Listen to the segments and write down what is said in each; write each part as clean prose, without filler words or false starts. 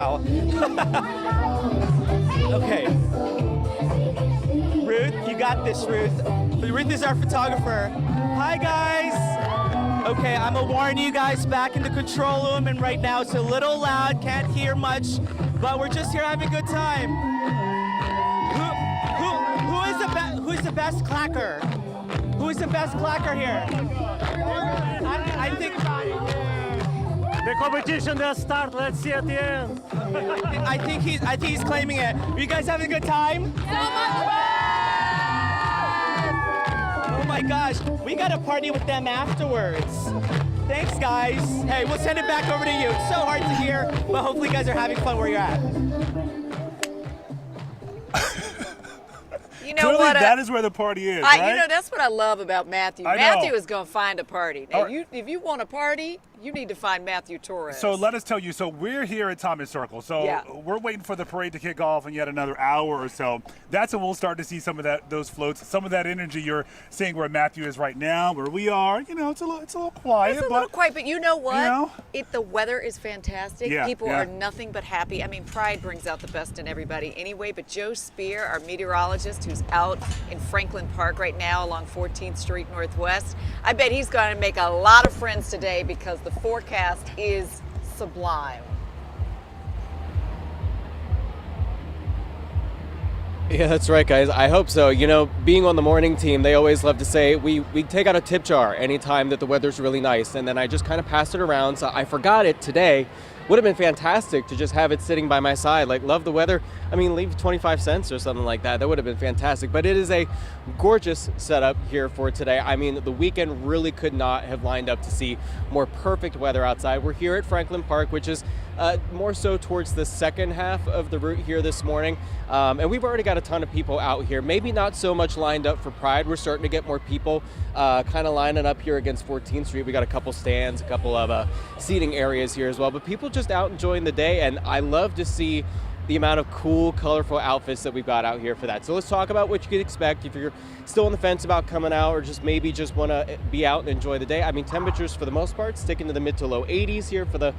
Okay. Ruth, you got this, Ruth. Ruth is our photographer. Hi, guys. Okay, I'm gonna warn you guys back in the control room, and right now it's a little loud, can't hear much, but we're just here having a good time. Who is the best clacker? Who is the best clacker here? I think. The competition does start. Let's see at the end. I think he's claiming it. Are you guys having a good time? So much fun! Oh my gosh, we got to party with them afterwards. Thanks, guys. Hey, we'll send it back over to you. It's so hard to hear, but hopefully you guys are having fun where you're at. You know Clearly, what? that is where the party is, right? You know, that's what I love about Matthew. Matthew is going to find a party. Now, if you want a party, you need to find Matthew Torres. So let us tell you, so we're here at Thomas Circle. So we're waiting for the parade to kick off in yet another hour or so. That's when we'll start to see some of those floats, some of that energy you're seeing where Matthew is right now, where we are. You know, it's a little quiet. It's a little quiet, but you know what? You know? The weather is fantastic. Yeah, People are nothing but happy. I mean, pride brings out the best in everybody anyway, but Joe Spear, our meteorologist who's out in Franklin Park right now along 14th Street Northwest, I bet he's going to make a lot of friends today because the forecast is sublime. Yeah, that's right, guys. I hope so. You know, being on the morning team, they always love to say we take out a tip jar anytime that the weather's really nice, and then I just kind of pass it around. So I forgot it today. Would have been fantastic to just have it sitting by my side. Like, love the weather. I mean, leave 25 cents or something like that. That would have been fantastic. But it is a gorgeous setup here for today. I mean, the weekend really could not have lined up to see more perfect weather outside. We're here at Franklin Park, which is more so towards the second half of the route here this morning. And we've already got a ton of people out here. Maybe not so much lined up for Pride. We're starting to get more people kind of lining up here against 14th Street. We got a couple stands, a couple of seating areas here as well. But people just out enjoying the day. And I love to see the amount of cool, colorful outfits that we've got out here for that. So let's talk about what you can expect if you're still on the fence about coming out or just maybe just want to be out and enjoy the day. I mean, temperatures for the most part sticking to the mid to low 80s here for the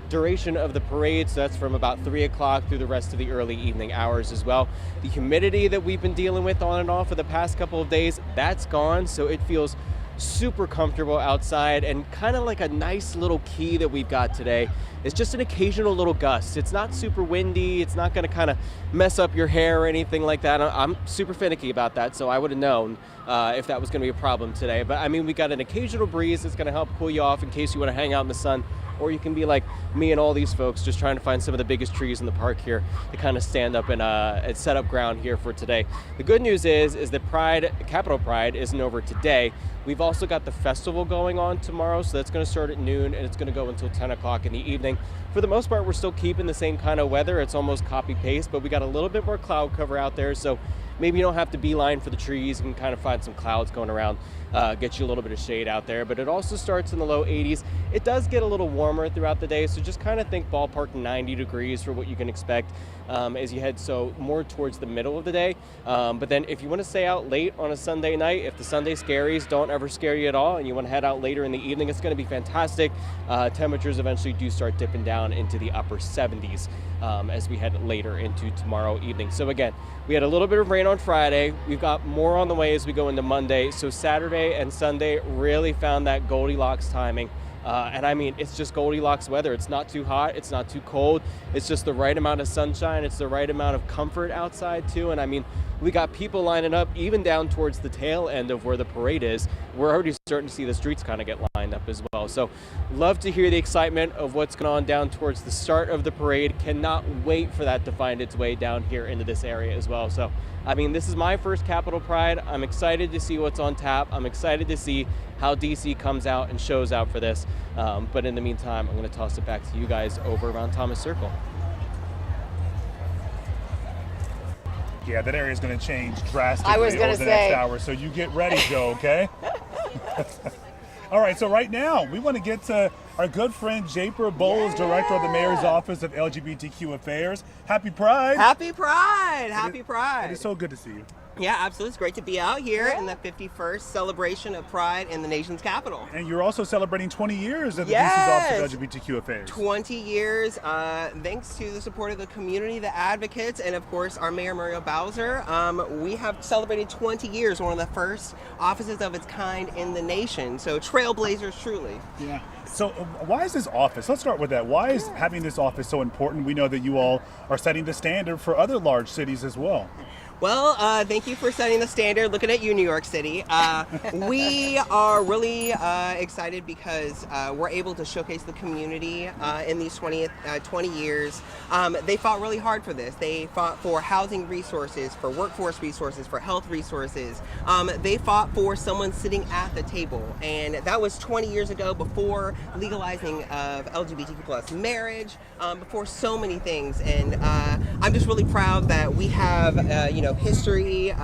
duration of the parade, so that's from about 3 o'clock through the rest of the early evening hours as well. The humidity that we've been dealing with on and off for the past couple of days, that's gone, so it feels super comfortable outside, and kind of like a nice little key that we've got today is just an occasional little gust. It's not super windy, it's not going to kind of mess up your hair or anything like that. I'm super finicky about that, so I would have known if that was going to be a problem today. But I mean, we got an occasional breeze that's going to help cool you off in case you want to hang out in the sun, or you can be like me and all these folks just trying to find some of the biggest trees in the park here to kind of stand up and set up ground here for today. The good news is that Capitol Pride isn't over today. We've also got the festival going on tomorrow, so that's going to start at noon and it's going to go until 10 o'clock in the evening. For the most part, we're still keeping the same kind of weather. It's almost copy-paste, but we got a little bit more cloud cover out there, so maybe you don't have to beeline for the trees. You can kind of find some clouds going around, get you a little bit of shade out there. But it also starts in the low 80s. It does get a little warmer throughout the day, so just kind of think ballpark 90 degrees for what you can expect as you head more towards the middle of the day. But then if you want to stay out late on a Sunday night, if the Sunday scaries don't ever scare you at all and you want to head out later in the evening, it's going to be fantastic. Temperatures eventually do start dipping down into the upper 70s as we head later into tomorrow evening. So again, we had a little bit of rain on Friday. We've got more on the way as we go into Monday. So Saturday and Sunday really found that Goldilocks timing. And I mean, it's just Goldilocks weather. It's not too hot, it's not too cold. It's just the right amount of sunshine. It's the right amount of comfort outside too. And I mean, we got people lining up even down towards the tail end of where the parade is. We're already starting to see the streets kind of get lined up as well. So love to hear the excitement of what's going on down towards the start of the parade. Cannot wait for that to find its way down here into this area as well. So I mean, this is my first Capitol Pride. I'm excited to see what's on tap. I'm excited to see how DC comes out and shows out for this. But in the meantime, I'm going to toss it back to you guys over around Thomas Circle. Yeah, that area is going to change drastically over the next hour, so you get ready, Joe, okay? All right, so right now, we want to get to our good friend Japer Bowles, Director of the Mayor's Office of LGBTQ Affairs. Happy Pride! Happy Pride! Happy Pride! It is so good to see you. Yeah, absolutely. It's great to be out here in the 51st celebration of Pride in the nation's capital. And you're also celebrating 20 years of the Yes. DC's Office of LGBTQ Affairs. 20 years, thanks to the support of the community, the advocates, and of course our Mayor Muriel Bowser. We have celebrated 20 years, one of the first offices of its kind in the nation. So trailblazers, truly. Yeah. So why is this office? Let's start with that. Why is having this office so important? We know that you all are setting the standard for other large cities as well. Well, thank you for setting the standard. Looking at you, New York City. We are really excited because we're able to showcase the community in these 20 years. They fought really hard for this. They fought for housing resources, for workforce resources, for health resources. They fought for someone sitting at the table. And that was 20 years ago, before legalizing of LGBTQ plus marriage, before so many things. And I'm just really proud that we have, history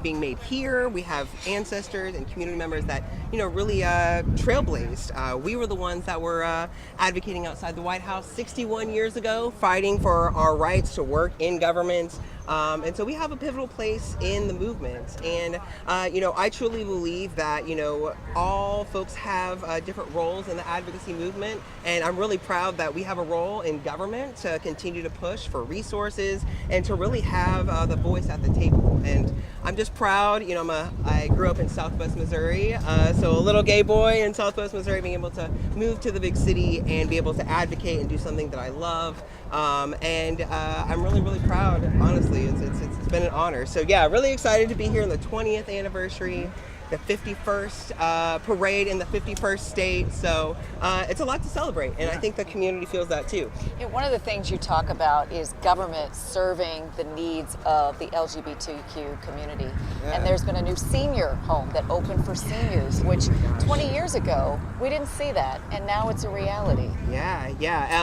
being made here. We have ancestors and community members that, really trailblazed. We were the ones that were advocating outside the White House 61 years ago, fighting for our rights to work in government. And so we have a pivotal place in the movement. And, I truly believe that, all folks have different roles in the advocacy movement. And I'm really proud that we have a role in government to continue to push for resources and to really have the voice at the table. And I'm just proud, I grew up in Southwest Missouri, so a little gay boy in Southwest Missouri, being able to move to the big city and be able to advocate and do something that I love. And I'm really, really proud, honestly. It's been an honor. So yeah, really excited to be here in the 20th anniversary, the 51st parade in the 51st state. So it's a lot to celebrate, and I think the community feels that too. One of the things you talk about is government serving the needs of the LGBTQ community. Yeah. And there's been a new senior home that opened for seniors, which 20 years ago, we didn't see that, and now it's a reality. Yeah.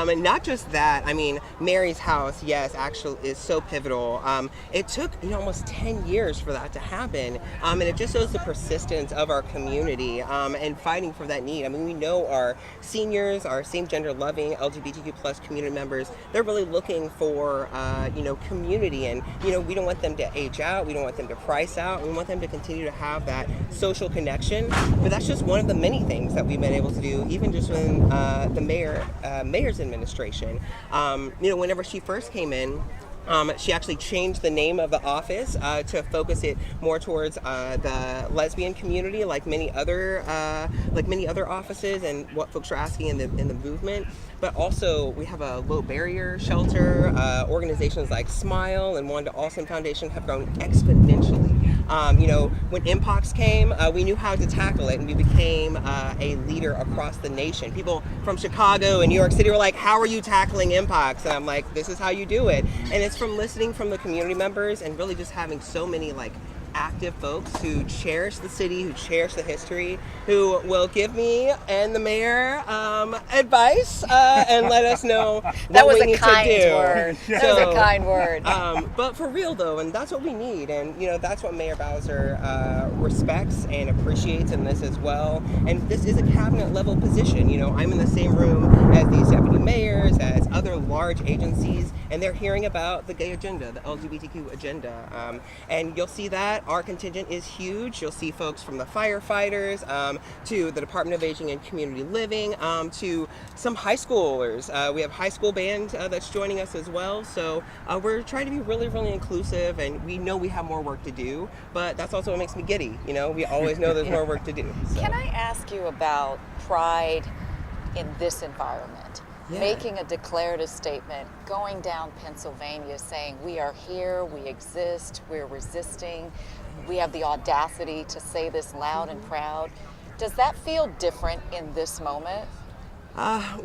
And not just that, Mary's house, yes, actually is so pivotal. It took, almost 10 years for that to happen. And it just shows the persistence of our community and fighting for that need. We know our seniors, our same gender loving LGBTQ plus community members, they're really looking for, community. And, we don't want them to age out. We don't want them to price out. We want them to continue to have that social connection. But that's just one of the many things that we've been able to do, even just when the mayor's administration. Whenever she first came in, she actually changed the name of the office to focus it more towards the lesbian community, like many other offices, and what folks are asking in the movement. But also, we have a low barrier shelter. Organizations like Smile and Wanda Alston Foundation have grown exponentially. When Mpox came, we knew how to tackle it, and we became a leader across the nation. People from Chicago and New York City were like, "How are you tackling Mpox?" And I'm like, "This is how you do it." And it's from listening from the community members and really just having so many active folks who cherish the city, who cherish the history, who will give me and the mayor advice and let us know That what was we a need kind to do. word. That was a kind word. But for real though, and that's what we need, and that's what Mayor Bowser respects and appreciates in this as well. And this is a cabinet level position. I'm in the same room as these deputy mayors, as other large agencies, and they're hearing about the gay agenda, the LGBTQ agenda, and you'll see that our contingent is huge. You'll see folks from the firefighters to the Department of Aging and Community Living to some high schoolers. We have high school band that's joining us as well. So we're trying to be really, really inclusive, and we know we have more work to do, but that's also what makes me giddy. We always know there's more work to do. So. Can I ask you about pride in this environment? Yeah. Making a declarative statement, going down Pennsylvania saying we are here, we exist, we're resisting, we have the audacity to say this loud and proud. Does that feel different in this moment?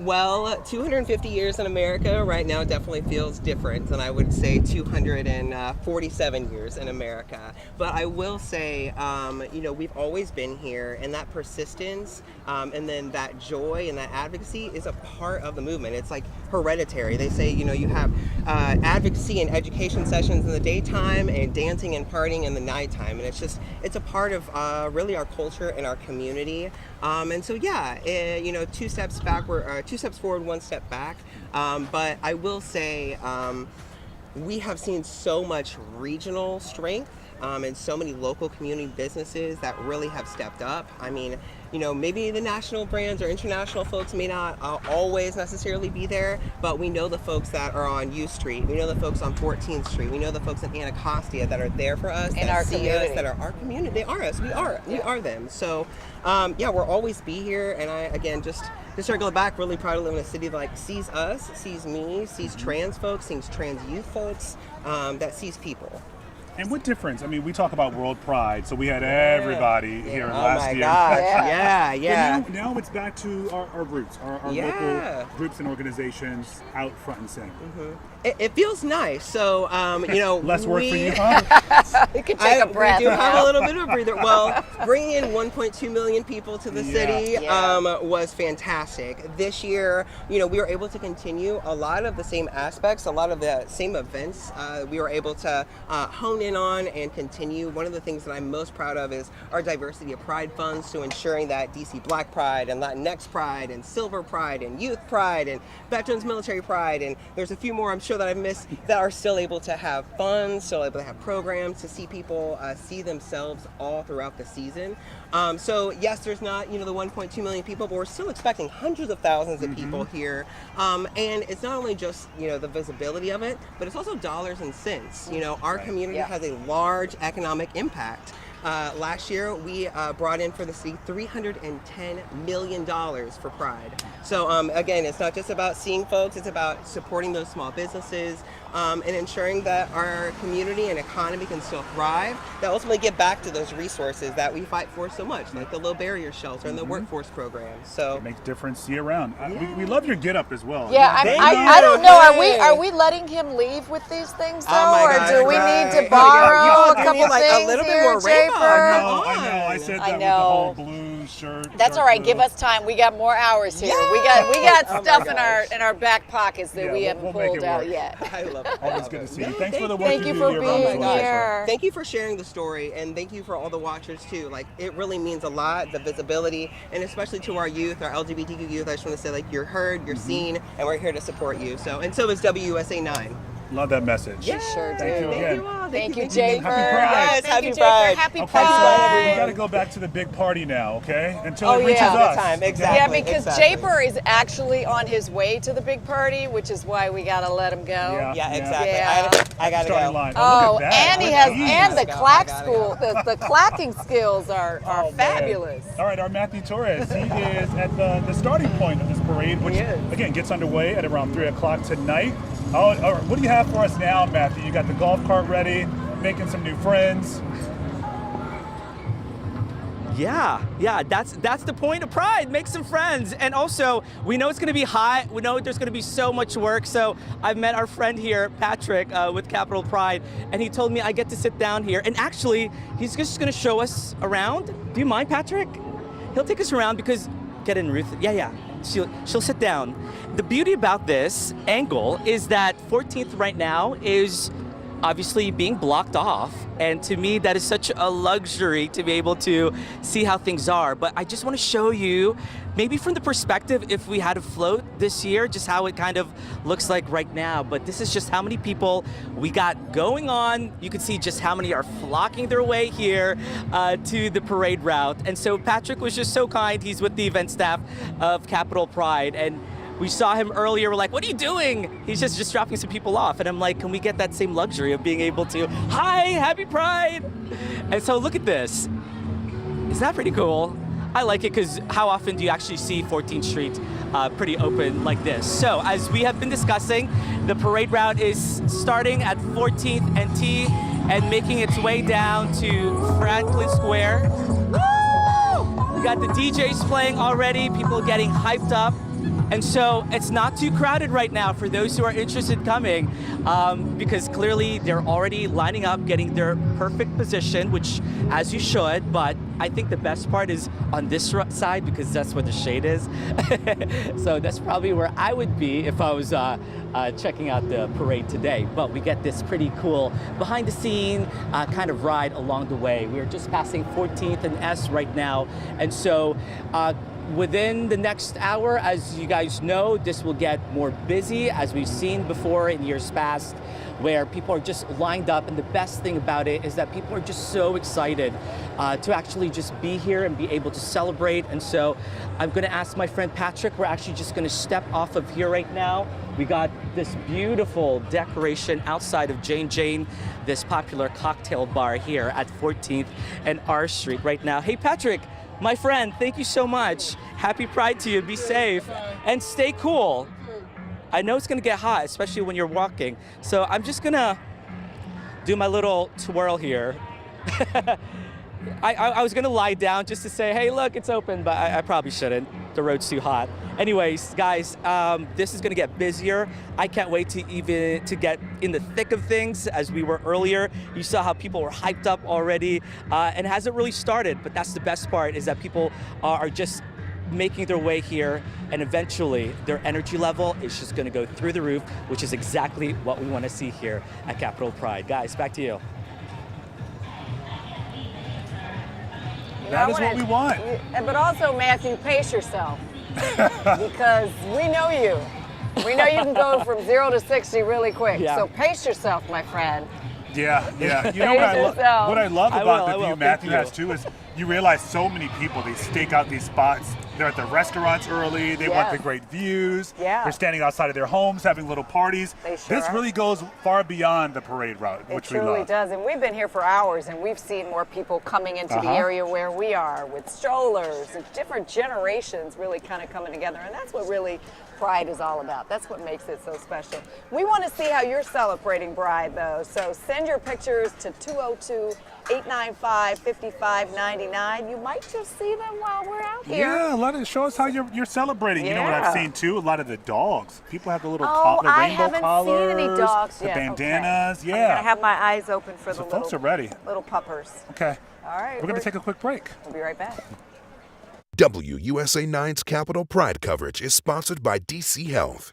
Well, 250 years in America right now definitely feels different than I would say 247 years in America. But I will say, we've always been here, and that persistence and then that joy and that advocacy is a part of the movement. It's like hereditary. They say, you have advocacy and education sessions in the daytime and dancing and partying in the nighttime. And it's a part of really our culture and our community. And so, yeah, 2 steps backward, 2 steps forward, 1 step back. But I will say we have seen so much regional strength and so many local community businesses that really have stepped up. I mean, you know, maybe the national brands or international folks may not always necessarily be there, but we know the folks that are on U Street, we know the folks on 14th Street, we know the folks in Anacostia that are there for us, In that our see community. us, that are our community. They are us. We are them. So, yeah, we'll always be here. And I, again, just circling back, really proud to live in a city that like sees us, sees me, sees trans folks, sees trans youth folks, that sees people. And what difference? I mean, we talk about World Pride, so we had everybody here last year. Gosh. Yeah. But now it's back to our roots, our local groups and organizations out front and center. It feels nice. So, you know, Less work for you, huh? You can take a breath. We do have a little bit of a breather. Well, bringing in 1.2 million people to the city was fantastic. This year, you know, we were able to continue a lot of the same aspects, a lot of the same events. We were able to hone in on and continue. One of the things that I'm most proud of is our diversity of Pride funds, to ensuring that DC Black Pride and Latinx Pride and Silver Pride and Youth Pride and Veterans Military Pride, and there's a few more I'm sure that I've missed, that are still able to have funds, still able to have programs to see people see themselves all throughout the season. So yes, there's not, you know, the 1.2 million people, but we're still expecting hundreds of thousands of people here. And it's not only just, you know, the visibility of it, but it's also dollars and cents. You know, our community has a large economic impact. Last year, we brought in for the city $310 million for Pride. So again, it's not just about seeing folks, it's about supporting those small businesses and ensuring that our community and economy can still thrive, that ultimately get back to those resources that we fight for so much, like the low barrier shelter and the workforce program. So It makes a difference year round. We love your get up as well. Yeah, I don't know. Are we letting him leave with these things though, or do we need to borrow a couple things a little bit here, more rainbow. Jafer? I know. I said that I with the know. whole blue shirt. That's all right. Give us time. We got more hours here. We got stuff in our back pockets that we haven't we'll make pulled it out work. yet. I love it. Always good to see you. Thanks for the work Thank you do for year-round as being well. here. Thank you for sharing the story, and thank you for all the watchers too. Like, it really means a lot, the visibility, and especially to our youth, our LGBTQ youth. I just want to say, like, you're heard, you're seen, and we're here to support you. So, and so is WUSA 9. Love that message. You sure do. Thank you again. all. Thank you, Thank Jafer. Happy Pride. Yes, Thank happy you, Jafer. Pride. Happy Okay, Pride. so we got to go back to the big party now, okay? Until Oh, it reaches yeah. us. Time, okay? exactly. Yeah, because exactly. Jafer is actually on his way to the big party, which is why we gotta let him go. Yeah, exactly. Yeah. I gotta Starting go. line. Oh, look at that. and he Look has, at these. and the go, clack I gotta school, the clacking skills are Oh, man. fabulous. All right, our Matthew Torres, he is at the starting point of this parade, which, He is. again, gets underway at around 3 o'clock tonight. Oh, all right, what do you have for us now, Matthew? You got the golf cart ready, making some new friends. Yeah, that's the point of Pride. Make some friends. And also, we know it's going to be hot. We know there's going to be so much work. So I've met our friend here, Patrick, with Capital Pride, and he told me I get to sit down here. And actually, he's just going to show us around. Do you mind, Patrick? He'll take us around because, get in, Ruth. Yeah. She'll sit down. The beauty about this angle is that 14th right now is obviously being blocked off, and to me that is such a luxury to be able to see how things are. But I just want to show you, maybe from the perspective if we had a float this year, just how it kind of looks like right now. But this is just how many people we got going on. You can see just how many are flocking their way here to the parade route. And so Patrick was just so kind. He's with the event staff of Capital Pride, and we saw him earlier. We're like, what are you doing? He's just dropping some people off. And I'm like, can we get that same luxury of being able to, hi, happy Pride. And so look at this. Is that pretty cool? I like it because how often do you actually see 14th Street pretty open like this? So as we have been discussing, the parade route is starting at 14th and T and making its way down to Franklin Square. Woo! We got the DJs playing already, people getting hyped up. And so it's not too crowded right now for those who are interested in coming, because clearly they're already lining up, getting their perfect position, which as you should, but I think the best part is on this side because that's where the shade is. So that's probably where I would be if I was checking out the parade today. But we get this pretty cool behind the scene kind of ride along the way. We're just passing 14th and S right now. And so within the next hour, as you guys know, this will get more busy, as we've seen before in years past, where people are just lined up. And the best thing about it is that people are just so excited to actually just be here and be able to celebrate. And so I'm going to ask my friend Patrick, we're actually just going to step off of here right now. We got this beautiful decoration outside of Jane, this popular cocktail bar here at 14th and R Street right now. Hey, Patrick, my friend, thank you so much. Happy Pride to you. Be safe and stay cool. I know it's going to get hot, especially when you're walking. So I'm just going to do my little twirl here. I was going to lie down just to say, hey, look, it's open, but I probably shouldn't. The road's too hot. Anyways, guys, this is going to get busier. I can't wait to get in the thick of things. As we were earlier, you saw how people were hyped up already, and it hasn't really started. But that's the best part, is that people are just making their way here, and eventually their energy level is just going to go through the roof, which is exactly what we want to see here at Capitol Pride. Guys, back to you. That is what we want. But also, Matthew, pace yourself, because we know you. We know you can go from 0 to 60 really quick. Yeah. So pace yourself, my friend. Yeah. You know what I love about the view Matthew has too is you realize so many people, they stake out these spots. They're at the restaurants early. They want the great views. Yeah. They're standing outside of their homes having little parties. They sure This are. really goes far beyond the parade route, which we love. It truly does. And we've been here for hours, and we've seen more people coming into the area where we are with strollers and different generations really kind of coming together. And that's what really Pride is all about. That's what makes it so special. We want to see how you're celebrating Pride, though. So send your pictures to 202-895-5599. You might just see them while we're out here. Yeah, show us how you're celebrating. You know what I've seen too? A lot of the dogs. People have the little the I rainbow haven't collars, seen any dogs the yet. bandanas. Okay. Yeah. I'm gonna have my eyes open for So the folks are ready. little puppers. Okay. All right. We're going to take a quick break. We'll be right back. WUSA 9's Capitol Pride coverage is sponsored by DC Health.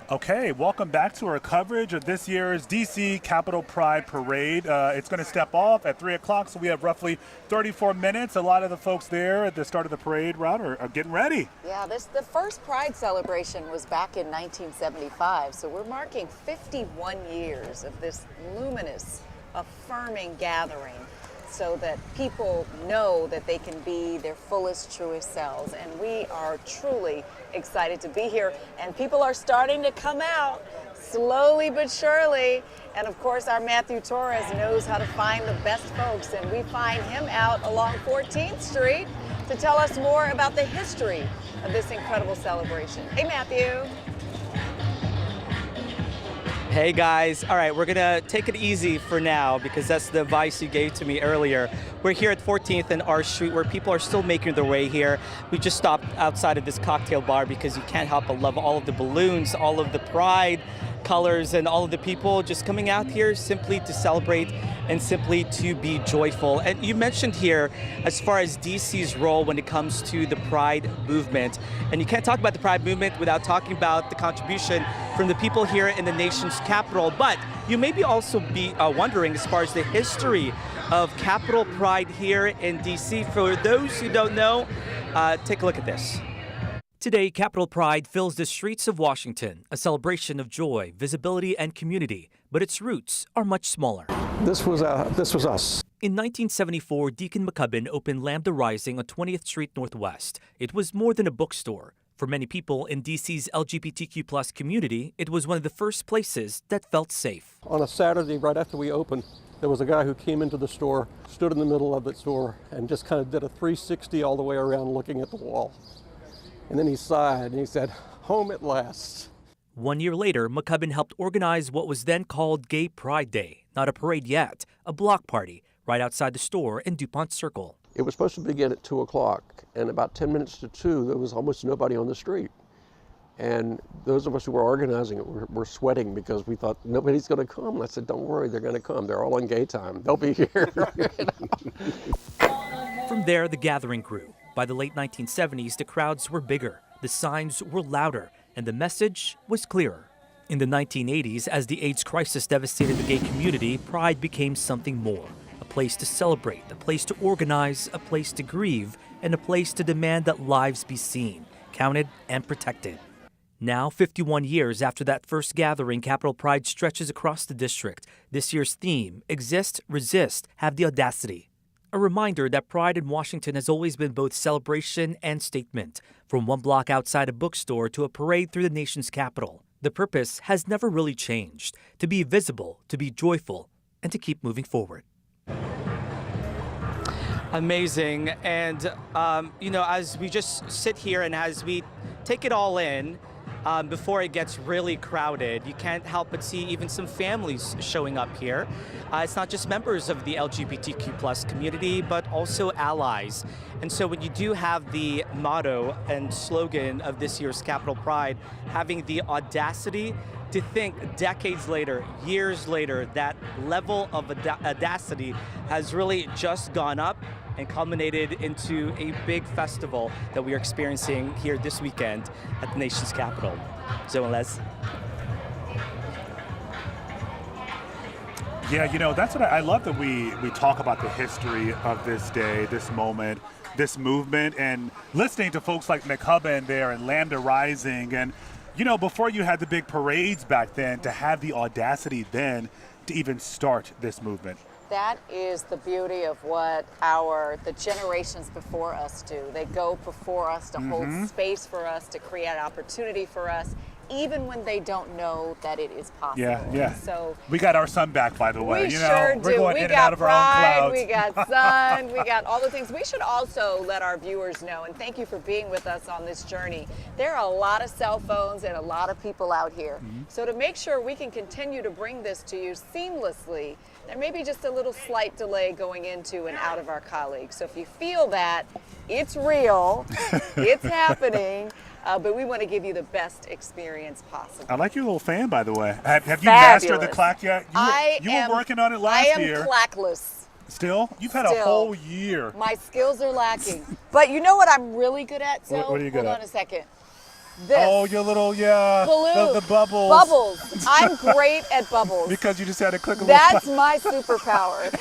Okay, welcome back to our coverage of this year's DC Capitol Pride Parade. It's going to step off at 3 o'clock, so we have roughly 34 minutes. A lot of the folks there at the start of the parade route are getting ready. Yeah, the first Pride celebration was back in 1975, so we're marking 51 years of this luminous, affirming gathering, so that people know that they can be their fullest, truest selves. And we are truly excited to be here, and people are starting to come out. Slowly but surely. And of course, our Matthew Torres knows how to find the best folks, and we find him out along 14th Street to tell us more about the history of this incredible celebration. Hey, Matthew. Hey guys, all right, we're gonna take it easy for now because that's the advice you gave to me earlier. We're here at 14th and R Street where people are still making their way here. We just stopped outside of this cocktail bar because you can't help but love all of the balloons, all of the pride colors, and all of the people just coming out here simply to celebrate and simply to be joyful. And you mentioned here as far as DC's role when it comes to the Pride movement. And you can't talk about the Pride movement without talking about the contribution from the people here in the nation's capital. But you may be also be wondering as far as the history of Capitol Pride here in DC. For those who don't know, take a look at this. Today, Capitol Pride fills the streets of Washington, a celebration of joy, visibility, and community, but its roots are much smaller. This was us. In 1974, Deacon McCubbin opened Lambda Rising on 20th Street Northwest. It was more than a bookstore. For many people in DC's LGBTQ+ community, it was one of the first places that felt safe. On a Saturday, right after we opened, there was a guy who came into the store, stood in the middle of the store, and just kind of did a 360 all the way around looking at the wall. And then he sighed and he said, "Home at last." 1 year later, McCubbin helped organize what was then called Gay Pride Day. Not a parade yet, a block party right outside the store in DuPont Circle. It was supposed to begin at 2 o'clock, and about 10 minutes to 2, there was almost nobody on the street. And those of us who were organizing it were sweating because we thought, nobody's going to come. And I said, don't worry, they're going to come. They're all on gay time. They'll be here. From there, the gathering grew. By the late 1970s, the crowds were bigger, the signs were louder, and the message was clearer. In the 1980s, as the AIDS crisis devastated the gay community, Pride became something more. A place to celebrate, a place to organize, a place to grieve, and a place to demand that lives be seen, counted, and protected. Now, 51 years after that first gathering, Capitol Pride stretches across the district. This year's theme, Exist, Resist, Have the Audacity. A reminder that Pride in Washington has always been both celebration and statement, from one block outside a bookstore to a parade through the nation's capital. The purpose has never really changed, to be visible, to be joyful, and to keep moving forward. Amazing. And, as we just sit here and as we take it all in, before it gets really crowded, you can't help but see even some families showing up here. It's not just members of the LGBTQ+ community, but also allies. And so when you do have the motto and slogan of this year's Capitol Pride, having the audacity to think decades later, years later, that level of audacity has really just gone up and culminated into a big festival that we are experiencing here this weekend at the nation's capital. Zoe and Les. Yeah, that's what I love, that we talk about the history of this day, this moment, this movement, and listening to folks like McCubbin there and Lambda Rising. And, before you had the big parades back then, to have the audacity then to even start this movement. That is the beauty of what the generations before us do. They go before us to hold space for us, to create opportunity for us, even when they don't know that it is possible. Yeah. So we got our sun back, by the way. We sure do. We're going we in got and out of pride, our own clouds. we got sun, we got all the things. We should also let our viewers know, and thank you for being with us on this journey. There are a lot of cell phones and a lot of people out here. So to make sure we can continue to bring this to you seamlessly, there may be just a little slight delay going into and out of our colleagues. So if you feel that, it's real, it's happening. But we want to give you the best experience possible. I like your little fan, by the way. Have you mastered the clack yet? You were working on it last year. I am clackless. Still? You've had a whole year. My skills are lacking. But you know what I'm really good at, Zoe? What are you good at? Hold on a second. This. Oh, your little, balloon. The bubbles. Bubbles. I'm great at bubbles. Because you just had to click a little. That's my superpower.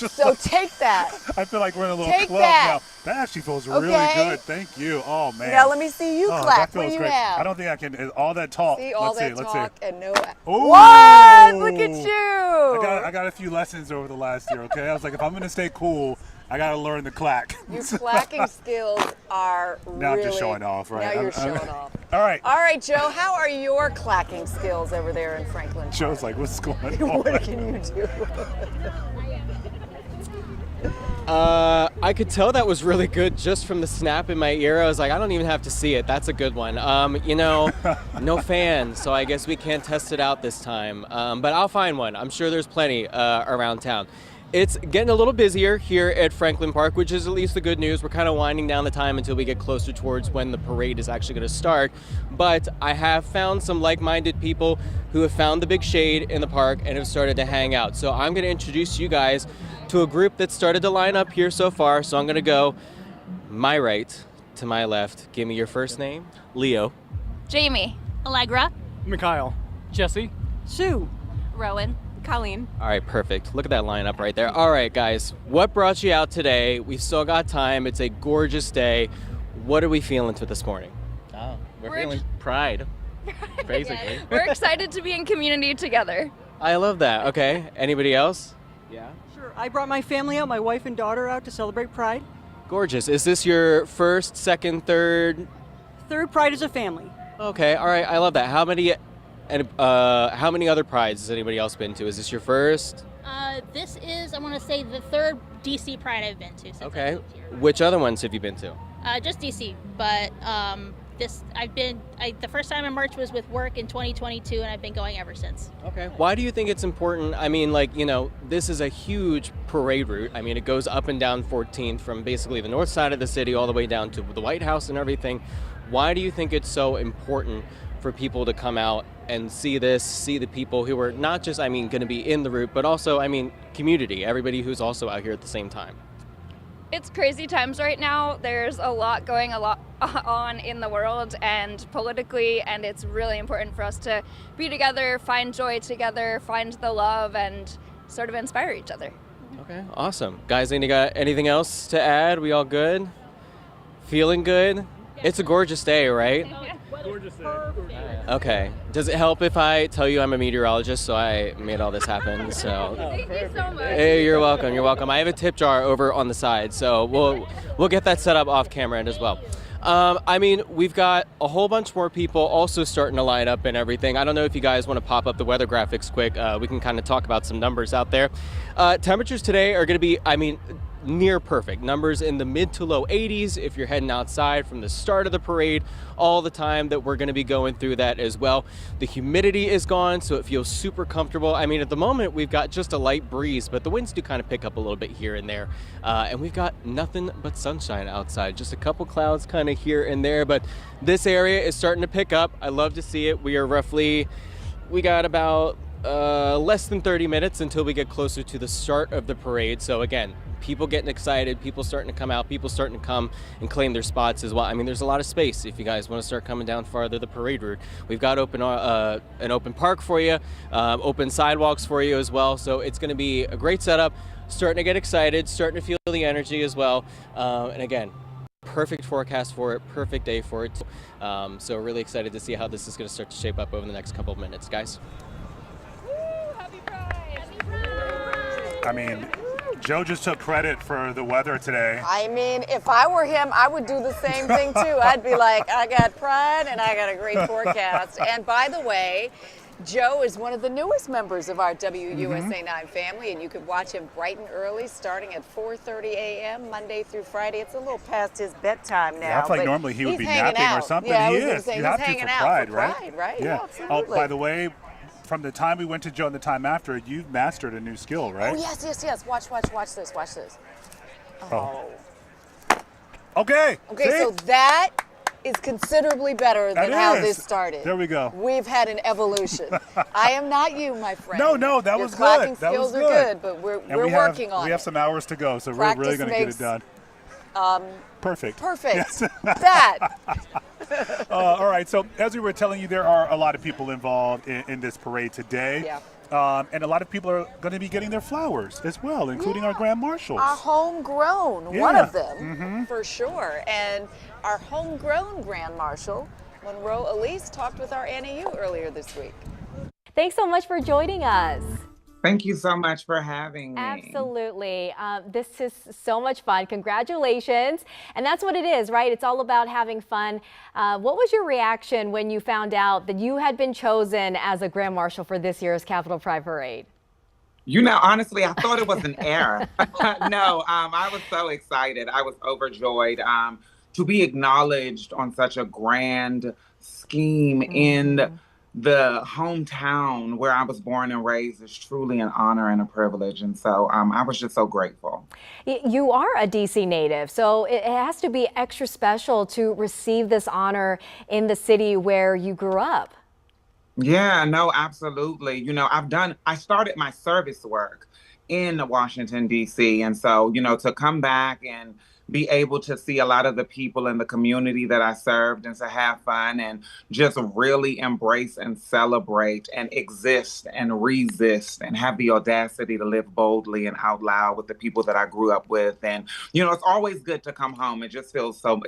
So take that. I feel like we're in a little club that. now. That actually feels really good. Thank you. Oh, man. Now let me see you clap. What do you great. have? I don't think I can. All that talk. See, all that talk and no. Ooh. What? Look at you. I got a few lessons over the last year, okay? I was like, if I'm going to stay cool, I got to learn the clack. Your clacking skills are now I'm just showing off, right? Now you're showing off. All right. All right, Joe, how are your clacking skills over there in Franklin Park? Joe's like, what's going on? What can you do? I could tell that was really good just from the snap in my ear. I was like, I don't even have to see it. That's a good one. You know, no fan, so I guess we can't test it out this time. But I'll find one. I'm sure there's plenty around town. It's getting a little busier here at Franklin Park, which is at least the good news. We're kind of winding down the time until we get closer towards when the parade is actually going to start. But I have found some like-minded people who have found the big shade in the park and have started to hang out. So I'm going to introduce you guys to a group that started to line up here so far. So I'm going to go my right to my left. Give me your first name. Leo. Jamie. Allegra. Mikhail. Jesse. Sue. Rowan. Colleen. All right, perfect. Look at that lineup right there. All right, guys, what brought you out today? We've still got time. It's a gorgeous day. What are we feeling to this morning? Oh, we're feeling pride, basically. We're excited to be in community together. I love that. Okay. Anybody else? Yeah. Sure. I brought my family out, my wife and daughter out to celebrate Pride. Gorgeous. Is this your first, second, third? Third Pride as a family. Okay. All right. I love that. How many other prides has anybody else been to? Is this your first? This is, I want to say, the third DC Pride I've been to since I moved here. Which other ones have you been to? Just DC, but the first time in March was with work in 2022, and I've been going ever since. Okay. Why do you think it's important? I mean, like, you know, this is a huge parade route. I mean, it goes up and down 14th from basically the north side of the city all the way down to the White House and everything. Why do you think it's so important for people to come out and see this, see the people who are not just, going to be in the route, but also, community, everybody who's also out here at the same time? It's crazy times right now. There's a lot going on in the world and politically, and it's really important for us to be together, find joy together, find the love, and sort of inspire each other. Okay, awesome. Guys, got anything else to add? We all good? Feeling good? It's a gorgeous day, right? Gorgeous day. Okay. Does it help if I tell you I'm a meteorologist, so I made all this happen? So. Thank you so much. Hey, you're welcome. You're welcome. I have a tip jar over on the side, so we'll get that set up off camera as well. We've got a whole bunch more people also starting to line up and everything. I don't know if you guys want to pop up the weather graphics quick. We can kind of talk about some numbers out there. Temperatures today are going to be, near perfect. Numbers in the mid to low 80s if you're heading outside from the start of the parade all the time that we're going to be going through that as well. The humidity is gone, so it feels super comfortable. At the moment we've got just a light breeze, but the winds do kind of pick up a little bit here and there. And we've got nothing but sunshine outside, just a couple clouds kind of here and there, but this area is starting to pick up. I love to see it. We got about less than 30 minutes until we get closer to the start of the parade. So again, people getting excited, people starting to come out, people starting to come and claim their spots as well. There's a lot of space if you guys want to start coming down farther the parade route. We've got an open park for you, open sidewalks for you as well. So it's going to be a great setup. Starting to get excited, starting to feel the energy as well. And again, perfect forecast for it, perfect day for it. So really excited to see how this is going to start to shape up over the next couple of minutes, guys. Joe just took credit for the weather today. If I were him, I would do the same thing too. I'd be like, I got pride and I got a great forecast. And by the way, Joe is one of the newest members of our WUSA 9 family, and you could watch him bright and early, starting at 4:30 a.m. Monday through Friday. It's a little past his bedtime now. Yeah, I feel like normally he would be napping or something. Yeah, he is. You have to for Pride, right? Right? Yeah. Absolutely. Oh, by the way, from the time we went to Joe and the time after, you've mastered a new skill, right? Oh, yes. Watch this. Oh. Okay. Okay, see? so that is considerably better than how this started. There we go. We've had an evolution. I am not you, my friend. No, that was good. Your clacking That was skills are good, but we're working on it. We have some hours to go, so Practice we're really going to get it done. Perfect. Yes. That. All right, so as we were telling you, there are a lot of people involved in this parade today. Yeah. And a lot of people are going to be getting their flowers as well, including our Grand Marshals. Our homegrown, one of them, for sure. And our homegrown Grand Marshal, Monroe Elise, talked with our NAU earlier this week. Thanks so much for joining us. Thank you so much for having me. Absolutely. This is so much fun. Congratulations. And that's what it is, right? It's all about having fun. What was your reaction when you found out that you had been chosen as a Grand Marshal for this year's Capitol Pride Parade? You know, honestly, I thought it was an error. No, I was so excited. I was overjoyed to be acknowledged on such a grand scheme in the hometown where I was born and raised is truly an honor and a privilege. And so I was just so grateful. You are a DC native, so it has to be extra special to receive this honor in the city where you grew up. Yeah, no, absolutely. You know, I started my service work in Washington, D.C. And so, you know, to come back and be able to see a lot of the people in the community that I served and to have fun and just really embrace and celebrate and exist and resist and have the audacity to live boldly and out loud with the people that I grew up with. And, you know, it's always good to come home. It just feels so,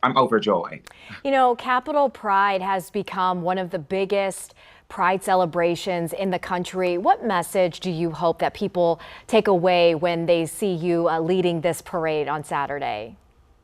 I'm overjoyed. You know, Capitol Pride has become one of the biggest Pride celebrations in the country. What message do you hope that people take away when they see you leading this parade on Saturday?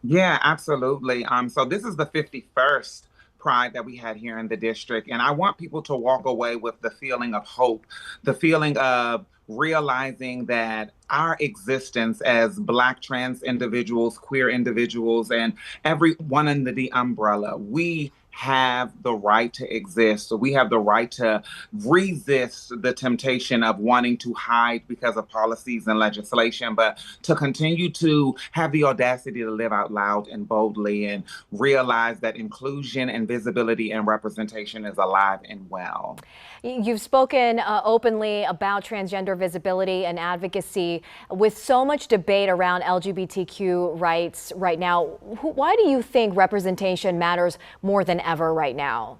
Yeah, absolutely. So this is the 51st Pride that we had here in the district. And I want people to walk away with the feeling of hope, the feeling of realizing that our existence as Black trans individuals, queer individuals, and everyone under the umbrella, we have the right to exist. So we have the right to resist the temptation of wanting to hide because of policies and legislation, but to continue to have the audacity to live out loud and boldly and realize that inclusion and visibility and representation is alive and well. You've spoken openly about transgender visibility and advocacy. With so much debate around LGBTQ rights right now, why do you think representation matters more than ever right now?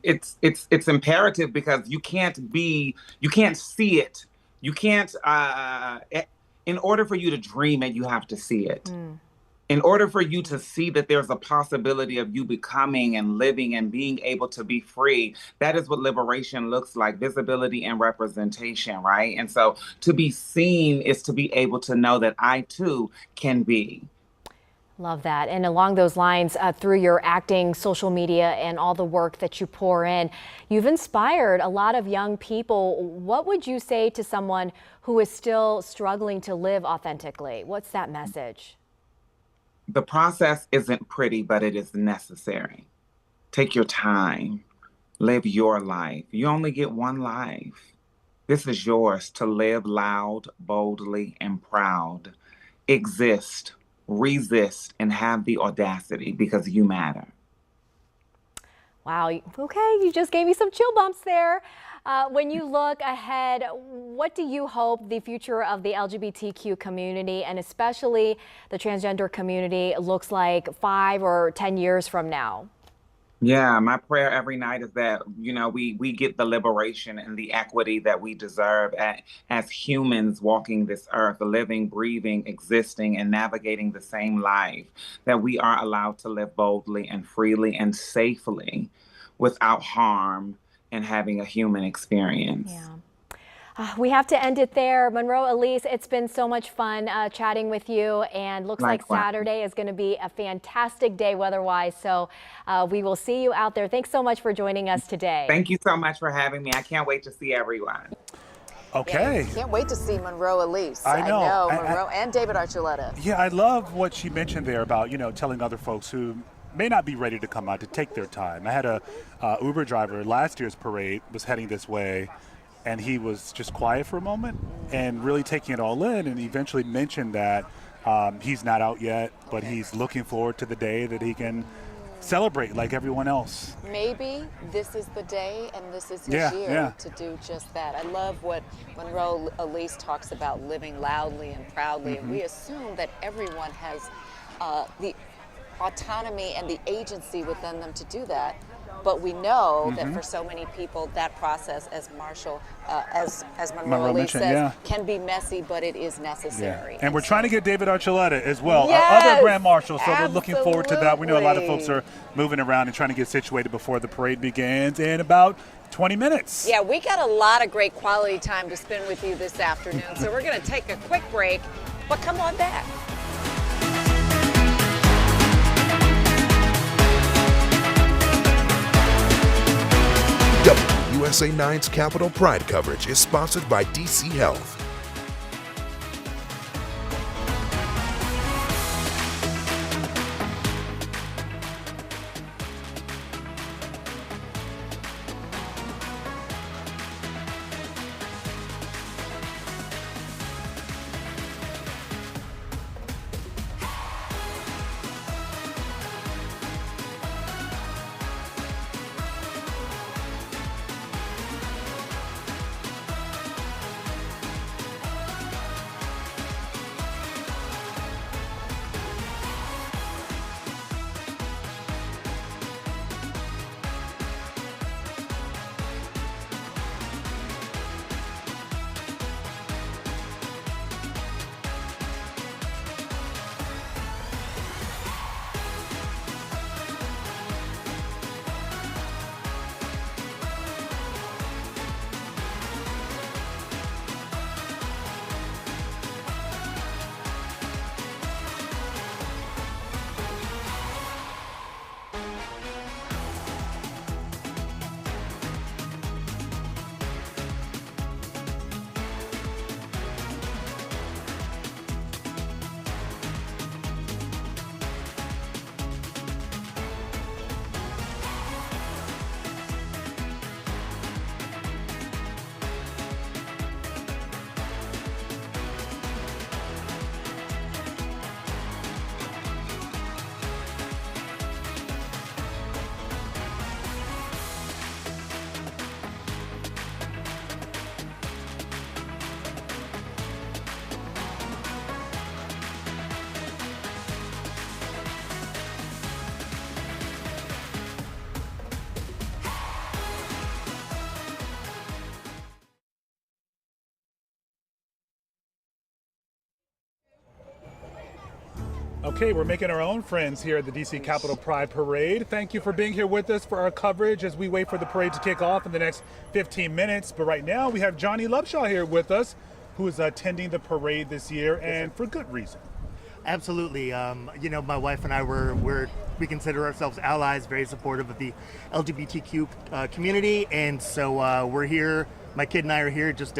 It's imperative because you can't see it. You can't, in order for you to dream it, you have to see it. In order for you to see that there's a possibility of you becoming and living and being able to be free, that is what liberation looks like, visibility and representation, right? And so to be seen is to be able to know that I too can be. Love that. And along those lines, through your acting, social media, and all the work that you pour in, you've inspired a lot of young people. What would you say to someone who is still struggling to live authentically? What's that message? The process isn't pretty, but it is necessary. Take your time. Live your life. You only get one life. This is yours to live loud, boldly, and proud. Exist, resist, and have the audacity because you matter. Wow. Okay, you just gave me some chill bumps there. When you look ahead, what do you hope the future of the LGBTQ community and especially the transgender community looks like 5 or 10 years from now? Yeah, my prayer every night is that, you know, we get the liberation and the equity that we deserve as humans walking this earth, living, breathing, existing, and navigating the same life, that we are allowed to live boldly and freely and safely without harm and having a human experience. Yeah. We have to end it there. Monroe Elise, it's been so much fun chatting with you, and looks like Saturday is going to be a fantastic day weather-wise, so we will see you out there. Thanks so much for joining us today. Thank you so much for having me. I can't wait to see everyone. Okay. Yeah, can't wait to see Monroe Elise. I know. Monroe and David Archuleta. Yeah, I love what she mentioned there about, you know, telling other folks who may not be ready to come out to take their time. I had a Uber driver last year's parade was heading this way, and he was just quiet for a moment and really taking it all in, and eventually mentioned that he's not out yet, but he's looking forward to the day that he can celebrate like everyone else. Maybe this is the day and this is his year to do just that. I love what Monroe Elise talks about, living loudly and proudly, and we assume that everyone has the autonomy and the agency within them to do that. but we know that Mhm. for so many people, that process, as Marshall, as Monroe Lee mentioned, says, yeah. can be messy, but it is necessary. And we're trying to get David Archuleta as well, our Yes, other Grand Marshal. So we're looking forward to that. We know a lot of folks absolutely. are moving around and trying to get situated before the parade begins in about 20 minutes. Yeah, we got a lot of great quality time to spend with you this afternoon, so we're going to take a quick break, but come on back. WUSA 9's Capitol Pride coverage is sponsored by DC Health. Okay, we're making our own friends here at the DC Capitol Pride Parade. Thank you for being here with us for our coverage as we wait for the parade to kick off in the next 15 minutes. But right now we have Johnny Lubshaw here with us, who is attending the parade this year, and for good reason. Absolutely. You know, my wife and I we consider ourselves allies, very supportive of the LGBTQ community, and so we're here. My kid and I are here just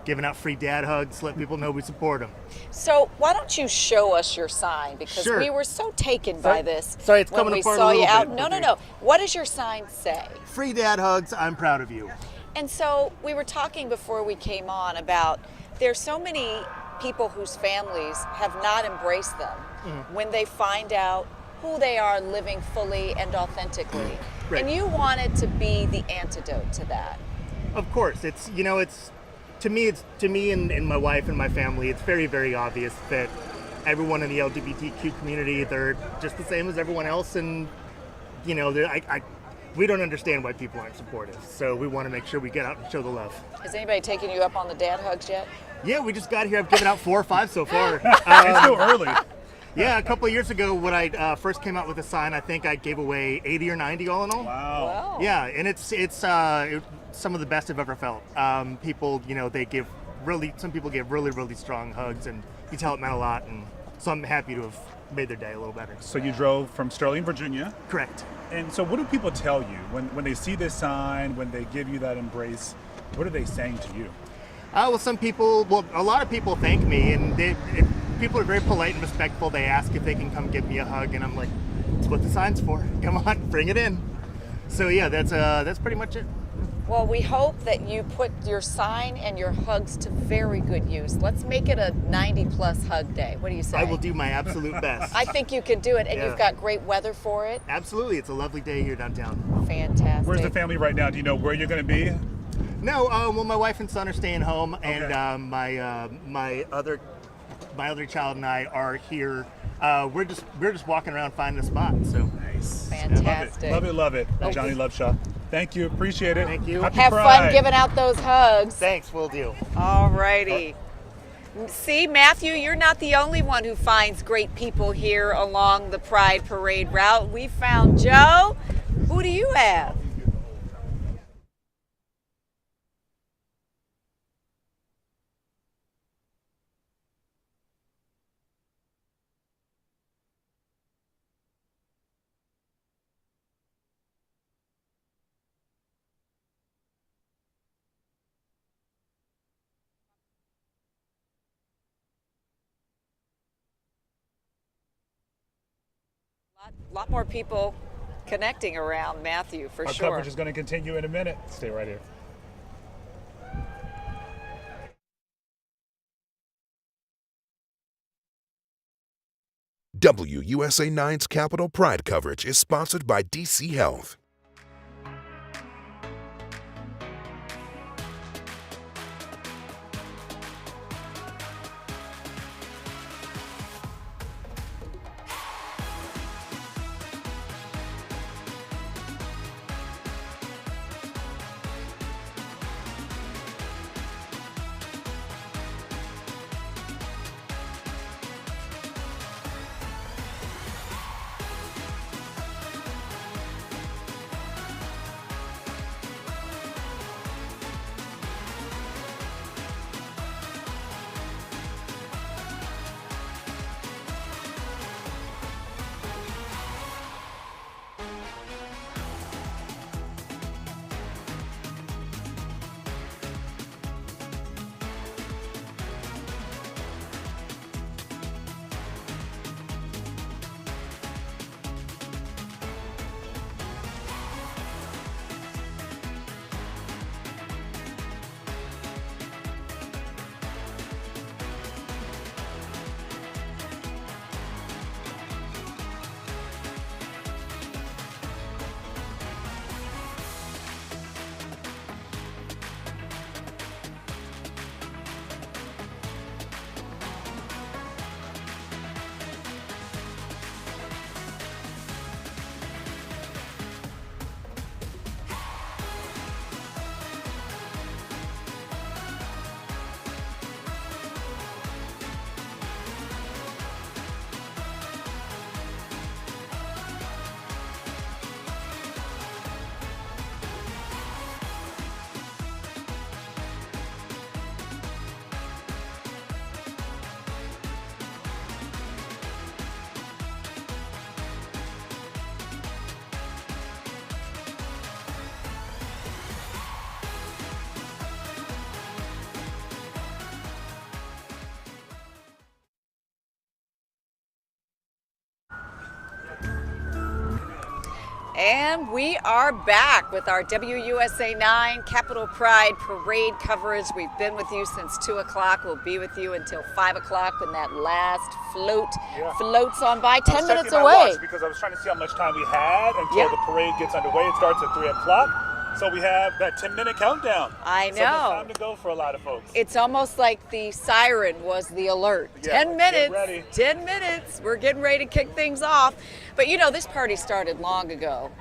giving out free dad hugs, let people know we support them. So why don't you show us your sign, because Sure. we were so taken by this Sorry, it's when coming we apart a saw you little out. bit, No, but no, no. What does your sign say? Free dad hugs, I'm proud of you. And so we were talking before we came on about there's so many people whose families have not embraced them when they find out who they are living fully and authentically. Right. And you wanted to be the antidote to that. Of course, it's to me and my wife and my family, it's very, very obvious that everyone in the LGBTQ community, they're just the same as everyone else, and we don't understand why people aren't supportive. So we want to make sure we get out and show the love. Has anybody taken you up on the dad hugs yet? Yeah, we just got here. I've given out 4 or 5 so far. It's still early. Yeah, a couple of years ago when I first came out with a sign, I think I gave away 80 or 90 all in all. Wow. Yeah, and it's some of the best I've ever felt. People, some people give really, really strong hugs, and you tell it meant a lot, and so I'm happy to have made their day a little better. So you drove from Sterling, Virginia? Correct. And so what do people tell you when they see this sign, when they give you that embrace? What are they saying to you? A lot of people thank me, and people are very polite and respectful. They ask if they can come give me a hug, and I'm like, that's what the sign's for. Come on, bring it in. So yeah, that's pretty much it. Well, we hope that you put your sign and your hugs to very good use. Let's make it a 90-plus hug day. What do you say? I will do my absolute best. I think you can do it, and Yeah. you've got great weather for it. Absolutely, it's a lovely day here downtown. Fantastic. Where's the family right now? Do you know where you're going to be? No, well, my wife and son are staying home, and my other child and I are here. We're just walking around finding a spot. So nice. Fantastic. Love it, love it. Johnny Loveshaw. Thank you, appreciate it. Thank you. Happy Have Pride. fun giving out those hugs. Thanks, we'll do. All righty. See, Matthew, you're not the only one who finds great people here along the Pride Parade route. We found Joe. Who do you have? A lot more people connecting around Matthew, for Our sure. coverage is going to continue in a minute. Stay right here. WUSA 9's Capitol Pride coverage is sponsored by DC Health. And we are back with our WUSA 9 Capitol Pride Parade coverage. We've been with you since 2 o'clock. We'll be with you until 5 o'clock when that last float floats on by. 10 minutes my away. watch because I was trying to see how much time we had until the parade gets underway. It starts at 3 o'clock. So we have that 10-minute countdown. I know. So there's time to go for a lot of folks. It's almost like the siren was the alert. Yeah, 10 get minutes. ready. 10 minutes. We're getting ready to kick things off. But you know, this party started long ago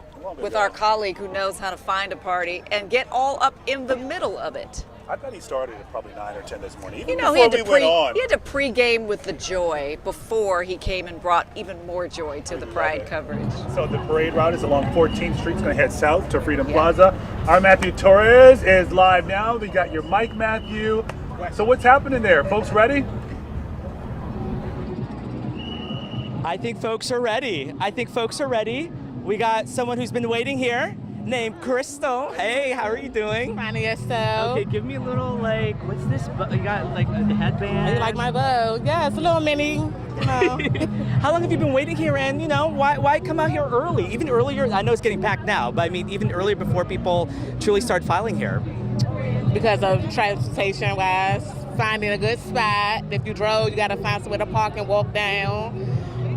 with our colleague who knows how to find a party and get all up in the middle of it. I bet he started at probably 9 or 10 this morning. Even You know, before we went on. he had to pregame with the joy before he came and brought even more joy to the Pride coverage. So the parade route is along 14th Street. It's going to head south to Freedom Plaza. Our Matthew Torres is live now. We got your mic, Matthew. So what's happening there? Folks ready? I think folks are ready. We got someone who's been waiting here named Crystal. Hey, how are you doing? Fine, yourself. Okay, give me a little, like, what's this? You got, like, the headband? You like my bow? Yeah, it's a little mini. You know. How long have you been waiting here, and, you know, why come out here early? Even earlier, I know it's getting packed now, but I mean, even earlier before people truly start filing here. Because of transportation-wise, finding a good spot. If you drove, you got to find somewhere to park and walk down.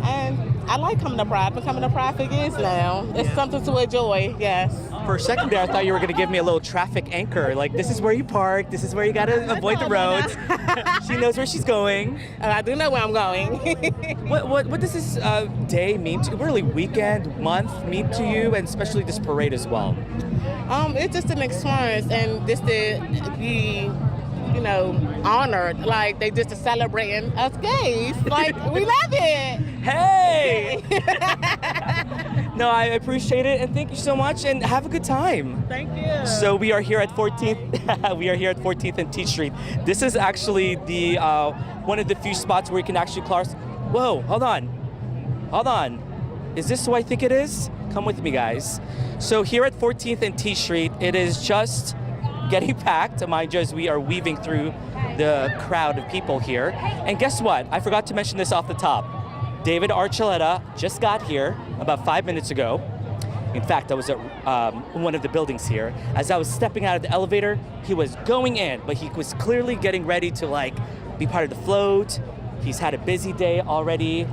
And I like coming to Pride. I've been coming to Pride for years now. It's something to enjoy, yes. For a second there, I thought you were going to give me a little traffic anchor. Like, this is where you park. This is where you got to avoid the roads. She knows where she's going. I do know where I'm going. What does this day mean to you? Really, weekend, month mean to you, and especially this parade as well? It's just an experience, and just to be, honored. Like, they just celebrating us gays. Like, we love it. Hey! No, I appreciate it, and thank you so much, and have a good time. Thank you. So we are here at 14th. We are here at 14th and T Street. This is actually the one of the few spots where you can actually cross. Whoa! Hold on. Is this who I think it is? Come with me, guys. So here at 14th and T Street, it is just getting packed. Mind you, as we are weaving through the crowd of people here. And guess what? I forgot to mention this off the top. David Archuleta just got here about 5 minutes ago. In fact, I was at one of the buildings here. As I was stepping out of the elevator, he was going in, but he was clearly getting ready to be part of the float. He's had a busy day already.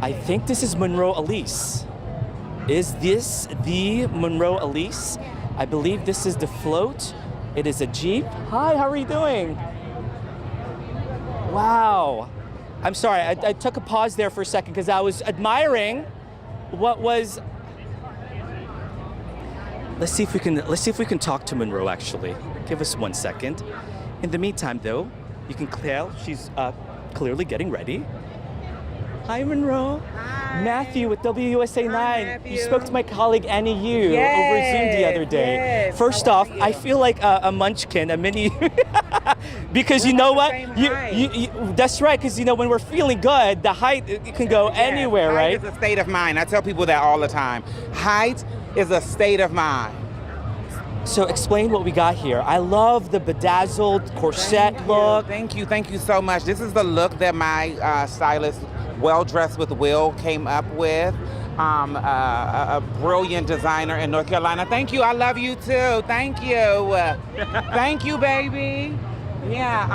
I think this is Monroe Elise. Is this the Monroe Elise? I believe this is the float. It is a Jeep. Hi, how are you doing? Wow. I'm sorry, I took a pause there for a second because I was admiring what was. Let's see if we can talk to Monroe actually. Give us 1 second. In the meantime, though, you can tell she's clearly getting ready. Hi, Monroe. Hi. Matthew with WUSA 9. You spoke to my colleague Annie Yu over Zoom the other day. Yes. First off, I feel like a munchkin, a mini, because you know what? You that's right, because when we're feeling good, the height it can go anywhere, height right? Height is a state of mind. I tell people that all the time. Height is a state of mind. So explain what we got here. I love the bedazzled corset look. Thank you so much. This is the look that my stylist, Well Dressed with Will, came up with. A brilliant designer in North Carolina. Thank you. I love you too. Thank you. Thank you, baby. Yeah.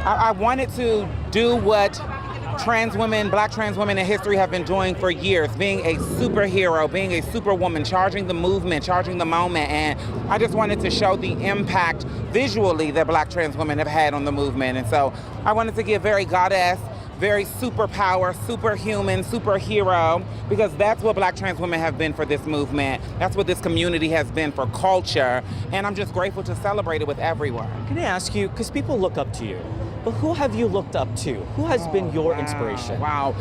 I wanted to do what Black trans women in history have been doing for years, being a superhero, being a superwoman, charging the movement, charging the moment, and I just wanted to show the impact visually that Black trans women have had on the movement. And so I wanted to give very goddess, very superpower, superhuman, superhero, because that's what Black trans women have been for this movement. That's what this community has been for culture, and I'm just grateful to celebrate it with everyone. Can I ask you, because people look up to you, but who have you looked up to? Who has been your inspiration? Wow.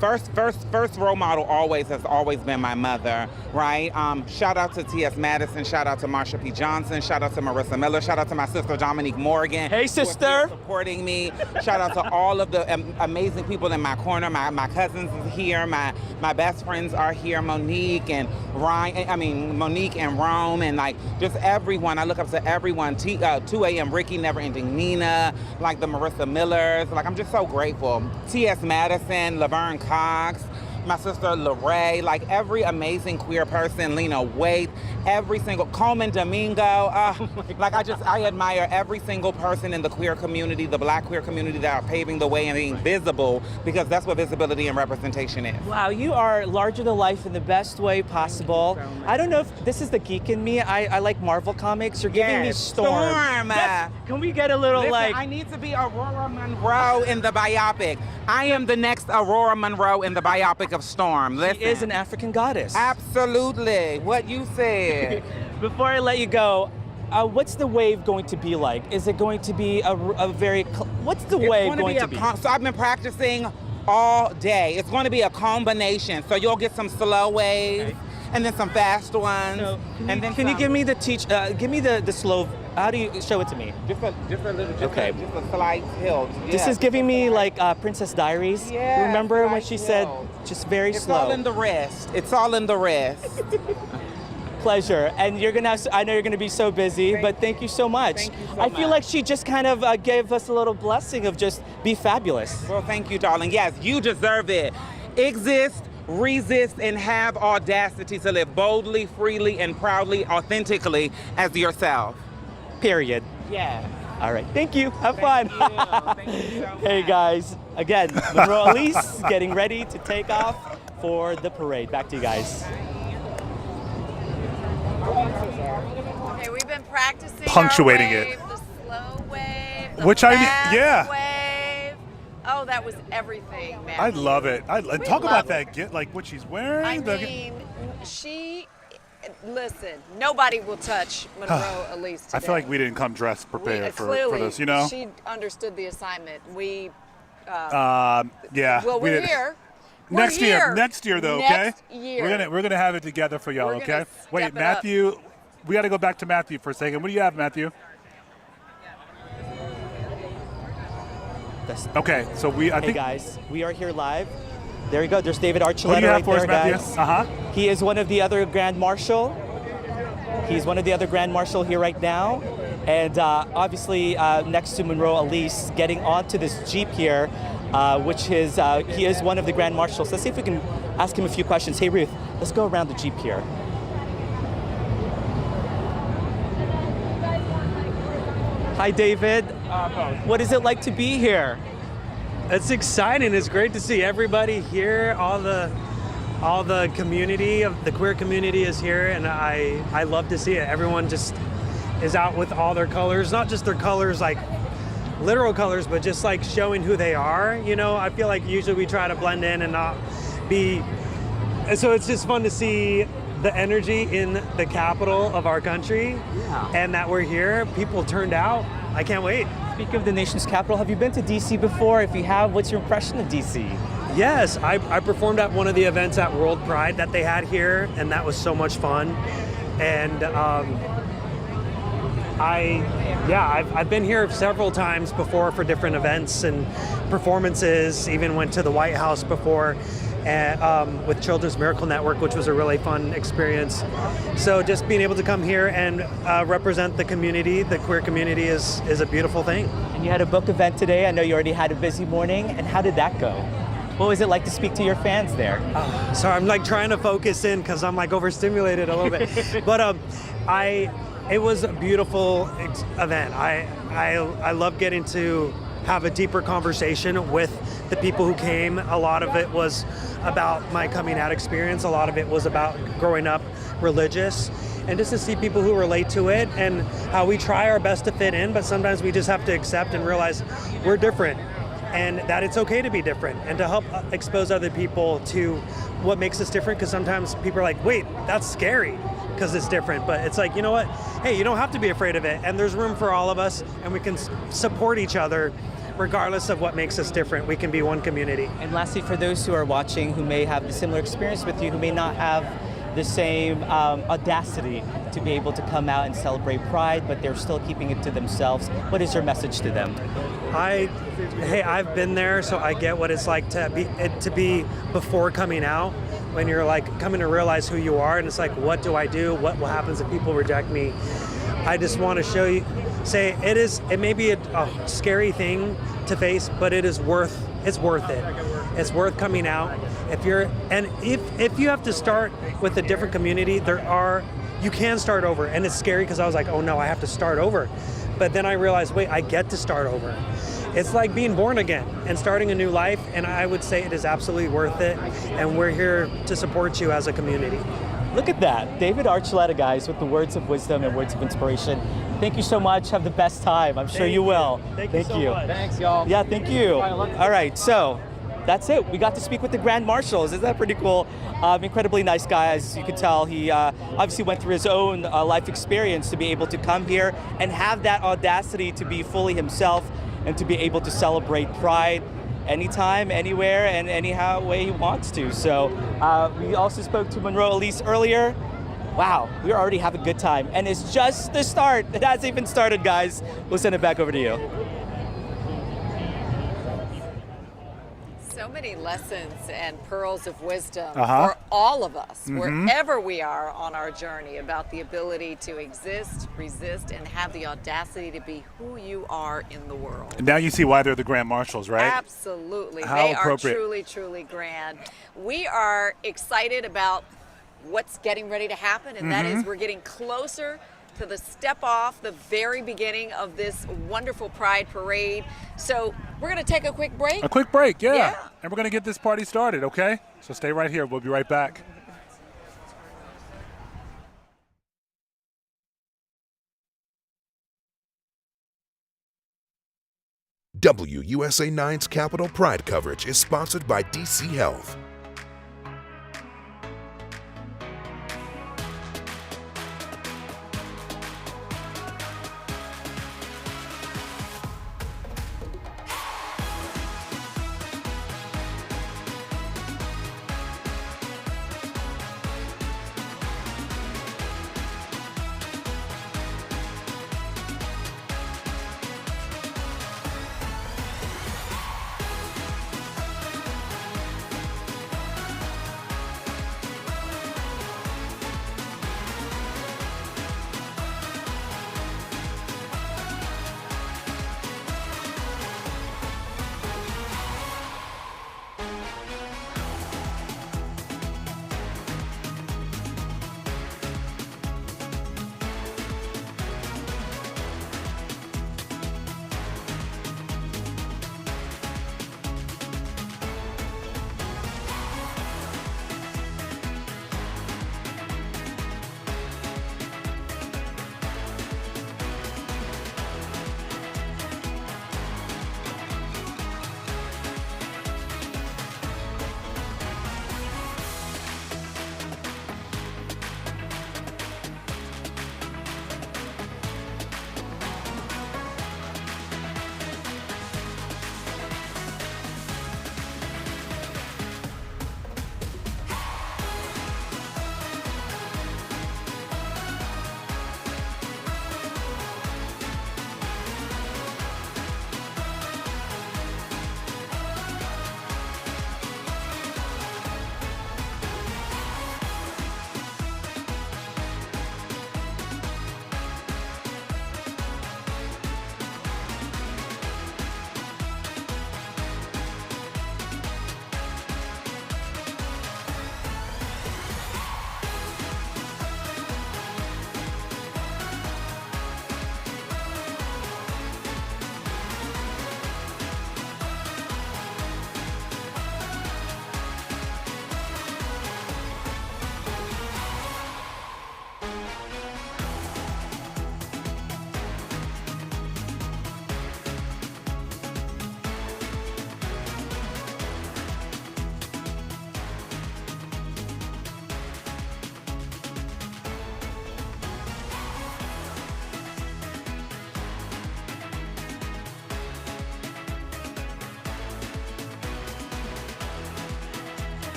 First role model has always been my mother, right? Shout out to T.S. Madison, shout out to Marsha P. Johnson, shout out to Marissa Miller, shout out to my sister Dominique Morgan. Hey, sister. Supporting me. Shout out to all of the amazing people in my corner. My cousins is here. My best friends are here. Monique and Rome, and just everyone. I look up to everyone. 2 a.m. Ricky, Never Ending Nina, the Marissa Millers. I'm just so grateful. T.S. Madison, Laverne Cox, my sister Lorraine, every amazing queer person, Lena Waite, every single, Coleman Domingo. I admire every single person in the queer community, the Black queer community, that are paving the way and being visible, because that's what visibility and representation is. Wow, you are larger than life in the best way possible. So I don't know if this is the geek in me. I like Marvel comics. You're giving me Storm. Can we get a little I need to be Aurora Monroe in the biopic. I am the next Aurora Monroe in the biopic of Storm. Listen. She is an African goddess. Absolutely. What you said. Before I let you go, what's the wave going to be like? Is it going to be what's the wave going to be? So I've been practicing all day. It's going to be a combination. So you'll get some slow waves, and then some fast ones. So can you give me give me the slow? How do you show it to me? Just a slight tilt. Yeah. This is giving me Princess Diaries. Yeah, remember when she said just very slow? It's all in the wrist. It's all in the wrist. Pleasure. And I know you're gonna be so busy, but thank you so much. Thank you so I feel like she just kind of gave us a little blessing of just be fabulous. Well, thank you, darling. Yes, you deserve it. Exist, resist, and have audacity to live boldly, freely, and proudly, authentically as yourself. Period. Yeah. All right. Thank you. Have fun. Thank you so much. Hey, guys. Again, Monroe Elise getting ready to take off for the parade. Back to you guys. punctuating our it. wave, the slow wave, the Which I mean, fast yeah. wave. Oh, that was everything, man. I love it. We Talk love about that. Get like what she's wearing. I mean, listen, nobody will touch Monroe Elise today. I feel like we didn't come dressed prepared for this, you know? She understood the assignment. Yeah. Well, we're here. Next year though, okay? Next year. We're gonna have it together for y'all, We're okay? gonna Wait, step it Matthew, we got to go back to Matthew for a second. What do you have, Matthew? Okay, so I think. Hey guys, we are here live. There you go. There's David Archuleta What do you have right for us, there, Matthew? guys. He is one of the other Grand Marshal. He's one of the other Grand Marshal here right now, and obviously next to Monroe Elise, getting onto this Jeep here, which is he is one of the Grand Marshals. Let's see if we can ask him a few questions. Hey Ruth, let's go around the Jeep here. Hi David. What is it like to be here? It's exciting. It's great to see everybody here. All the community of the queer community is here, and I love to see it. Everyone just is out with all their colors, not just their colors like literal colors, but just like showing who they are. You know, I feel like usually we try to blend in and not be. And so it's just fun to see the energy in the capital of our country, and that we're here. People turned out. I can't wait. Speaking of the nation's capital, have you been to DC before? If you have, what's your impression of DC? Yes, I performed at one of the events at World Pride that they had here, and that was so much fun. And I've been here several times before for different events and performances. Even went to the White House before with Children's Miracle Network, which was a really fun experience. So just being able to come here and represent the community, the queer community, is a beautiful thing. And you had a book event today. I know you already had a busy morning. And how did that go? What was it like to speak to your fans there? Sorry, I'm like trying to focus in because I'm like overstimulated a little bit. But it was a beautiful event. I love getting to have a deeper conversation with the people who came. A lot of it was about my coming out experience. A lot of it was about growing up religious, and just to see people who relate to it and how we try our best to fit in, but sometimes we just have to accept and realize we're different and that it's okay to be different, and to help expose other people to what makes us different, because sometimes people are like, wait, that's scary because it's different. But it's like, you know what? Hey, you don't have to be afraid of it, and there's room for all of us, and we can support each other regardless of what makes us different. We can be one community. And lastly, for those who are watching who may have a similar experience with you, who may not have the same audacity to be able to come out and celebrate Pride, but they're still keeping it to themselves, what is your message to them? I've been there, so I get what it's like to be before coming out, when you're like coming to realize who you are, and it's like, what do I do? What happens if people reject me? I just want to show you, say it may be a scary thing to face, but it's worth it. It's worth coming out. If you have to start with a different community, you can start over, and it's scary because I was like, oh no, I have to start over. But then I realized, wait, I get to start over. It's like being born again and starting a new life, and I would say it is absolutely worth it, and we're here to support you as a community. Look at that. David Archuleta, guys, with the words of wisdom and words of inspiration. Thank you so much. Have the best time. I'm sure you will. Thank you so much. Thanks, y'all. Yeah, thank you. All right, so that's it. We got to speak with the Grand Marshals. Isn't that pretty cool? Incredibly nice guy, as you can tell. He obviously went through his own life experience to be able to come here and have that audacity to be fully himself and to be able to celebrate Pride anytime, anywhere, and anyhow way he wants to. So we also spoke to Monroe Elise earlier. Wow, we already have a good time, and it's just the start. It hasn't even started, guys. We'll send it back over to you. So many lessons and pearls of wisdom Uh-huh. for all of us, wherever we are on our journey, about the ability to exist, resist, and have the audacity to be who you are in the world. And now you see why they're the Grand Marshals, right? Absolutely. How They appropriate. are truly, truly grand. We are excited about what's getting ready to happen, and that is we're getting closer to the step off, the very beginning of this wonderful Pride Parade. So we're going to take a quick break. A quick break, yeah. And we're going to get this party started, okay? So stay right here. We'll be right back. WUSA 9's Capitol Pride coverage is sponsored by DC Health.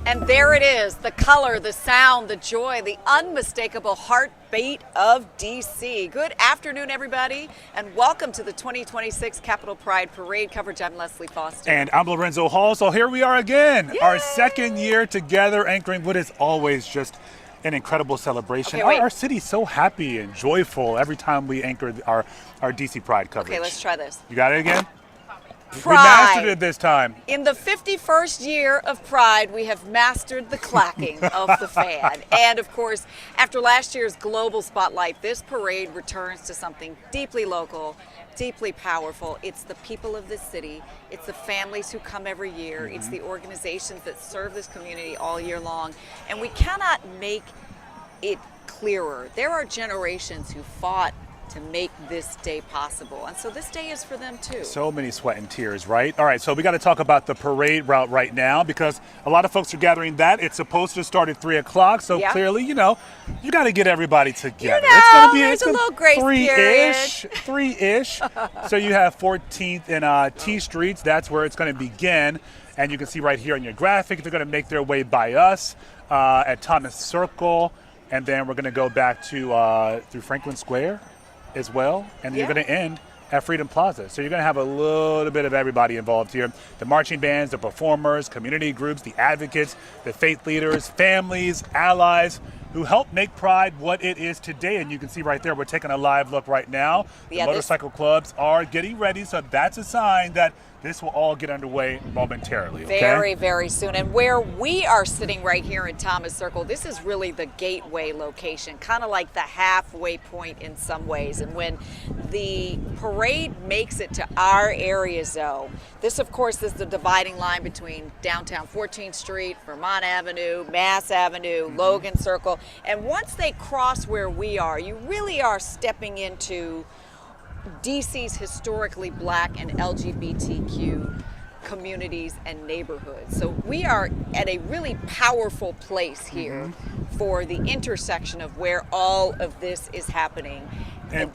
And there it is, the color, the sound, the joy, the unmistakable heartbeat of DC. Good afternoon, everybody, and welcome to the 2026 Capitol Pride Parade coverage. I'm Leslie Foster. And I'm Lorenzo Hall. So here we are again, Yay! Our second year together anchoring what is always just an incredible celebration. Okay, Our city's so happy and joyful every time we anchor our DC Pride coverage. Okay, let's try this. You got it again? Pride. We mastered it this time. In the 51st year of Pride, we have mastered the clacking of the fan. And of course, after last year's global spotlight, this parade returns to something deeply local, deeply powerful. It's the people of this city. It's the families who come every year. It's the organizations that serve this community all year long. And we cannot make it clearer. There are generations who fought to make this day possible. And so this day is for them too. So many sweat and tears, right? All right, so we got to talk about the parade route right now because a lot of folks are gathering that. It's supposed to start at 3 o'clock, so clearly, you got to get everybody together. It's going to be there's a little grace period. Three-ish. So you have 14th and T Streets. That's where it's going to begin. And you can see right here on your graphic, they're going to make their way by us at Thomas Circle. And then we're going to go back to through Franklin Square as well, and you're going to end at Freedom Plaza. So you're going to have a little bit of everybody involved here. The marching bands, the performers, community groups, the advocates, the faith leaders, families, allies who help make Pride what it is today. And you can see right there, we're taking a live look right now. The motorcycle clubs are getting ready, so that's a sign that this will all get underway momentarily. Okay? Very, very soon. And where we are sitting right here in Thomas Circle, this is really the gateway location, kind of like the halfway point in some ways. And when the parade makes it to our area, though, This, of course, is the dividing line between downtown 14th Street, Vermont Avenue, Mass Avenue, Logan Circle. And once they cross where we are, you really are stepping into DC's historically black and LGBTQ communities and neighborhoods. So we are at a really powerful place here for the intersection of where all of this is happening. And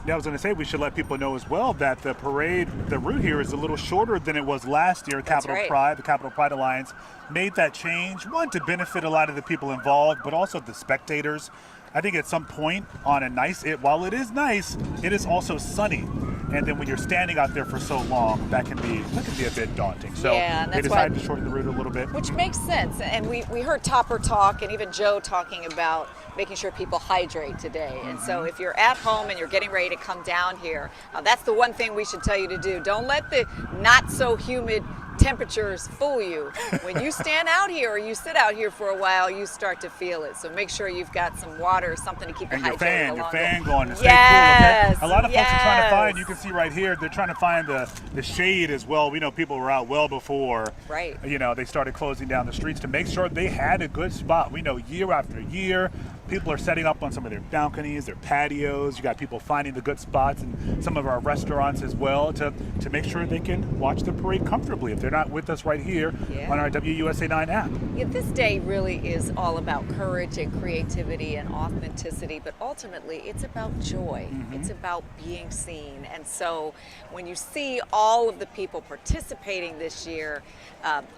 I was going to say, we should let people know as well that the parade, the route here is a little shorter than it was last year. Capital Pride, the Capital Pride Alliance made that change, one, to benefit a lot of the people involved, but also the spectators. I think at some point on a nice, while it is nice, it is also sunny. And then when you're standing out there for so long, that can be a bit daunting. So they decided to shorten the route a little bit. Which makes sense. And we heard Topper talk, and even Joe talking about making sure people hydrate today. And so if you're at home and you're getting ready to come down here, that's the one thing we should tell you to do. Don't let the not so humid temperatures fool you. When you stand out here or you sit out here for a while, you start to feel it. So make sure you've got some water or something to keep you hydrated. Your fan going to stay cool, okay? A lot of folks are trying to find, you can see right here, they're trying to find the shade as well. We know people were out well before, they started closing down the streets to make sure they had a good spot. We know year after year, people are setting up on some of their balconies, their patios. You got people finding the good spots in some of our restaurants as well to make sure they can watch the parade comfortably if they're not with us right here on our WUSA 9 app. Yeah, this day really is all about courage and creativity and authenticity, but ultimately it's about joy. It's about being seen. And so when you see all of the people participating this year,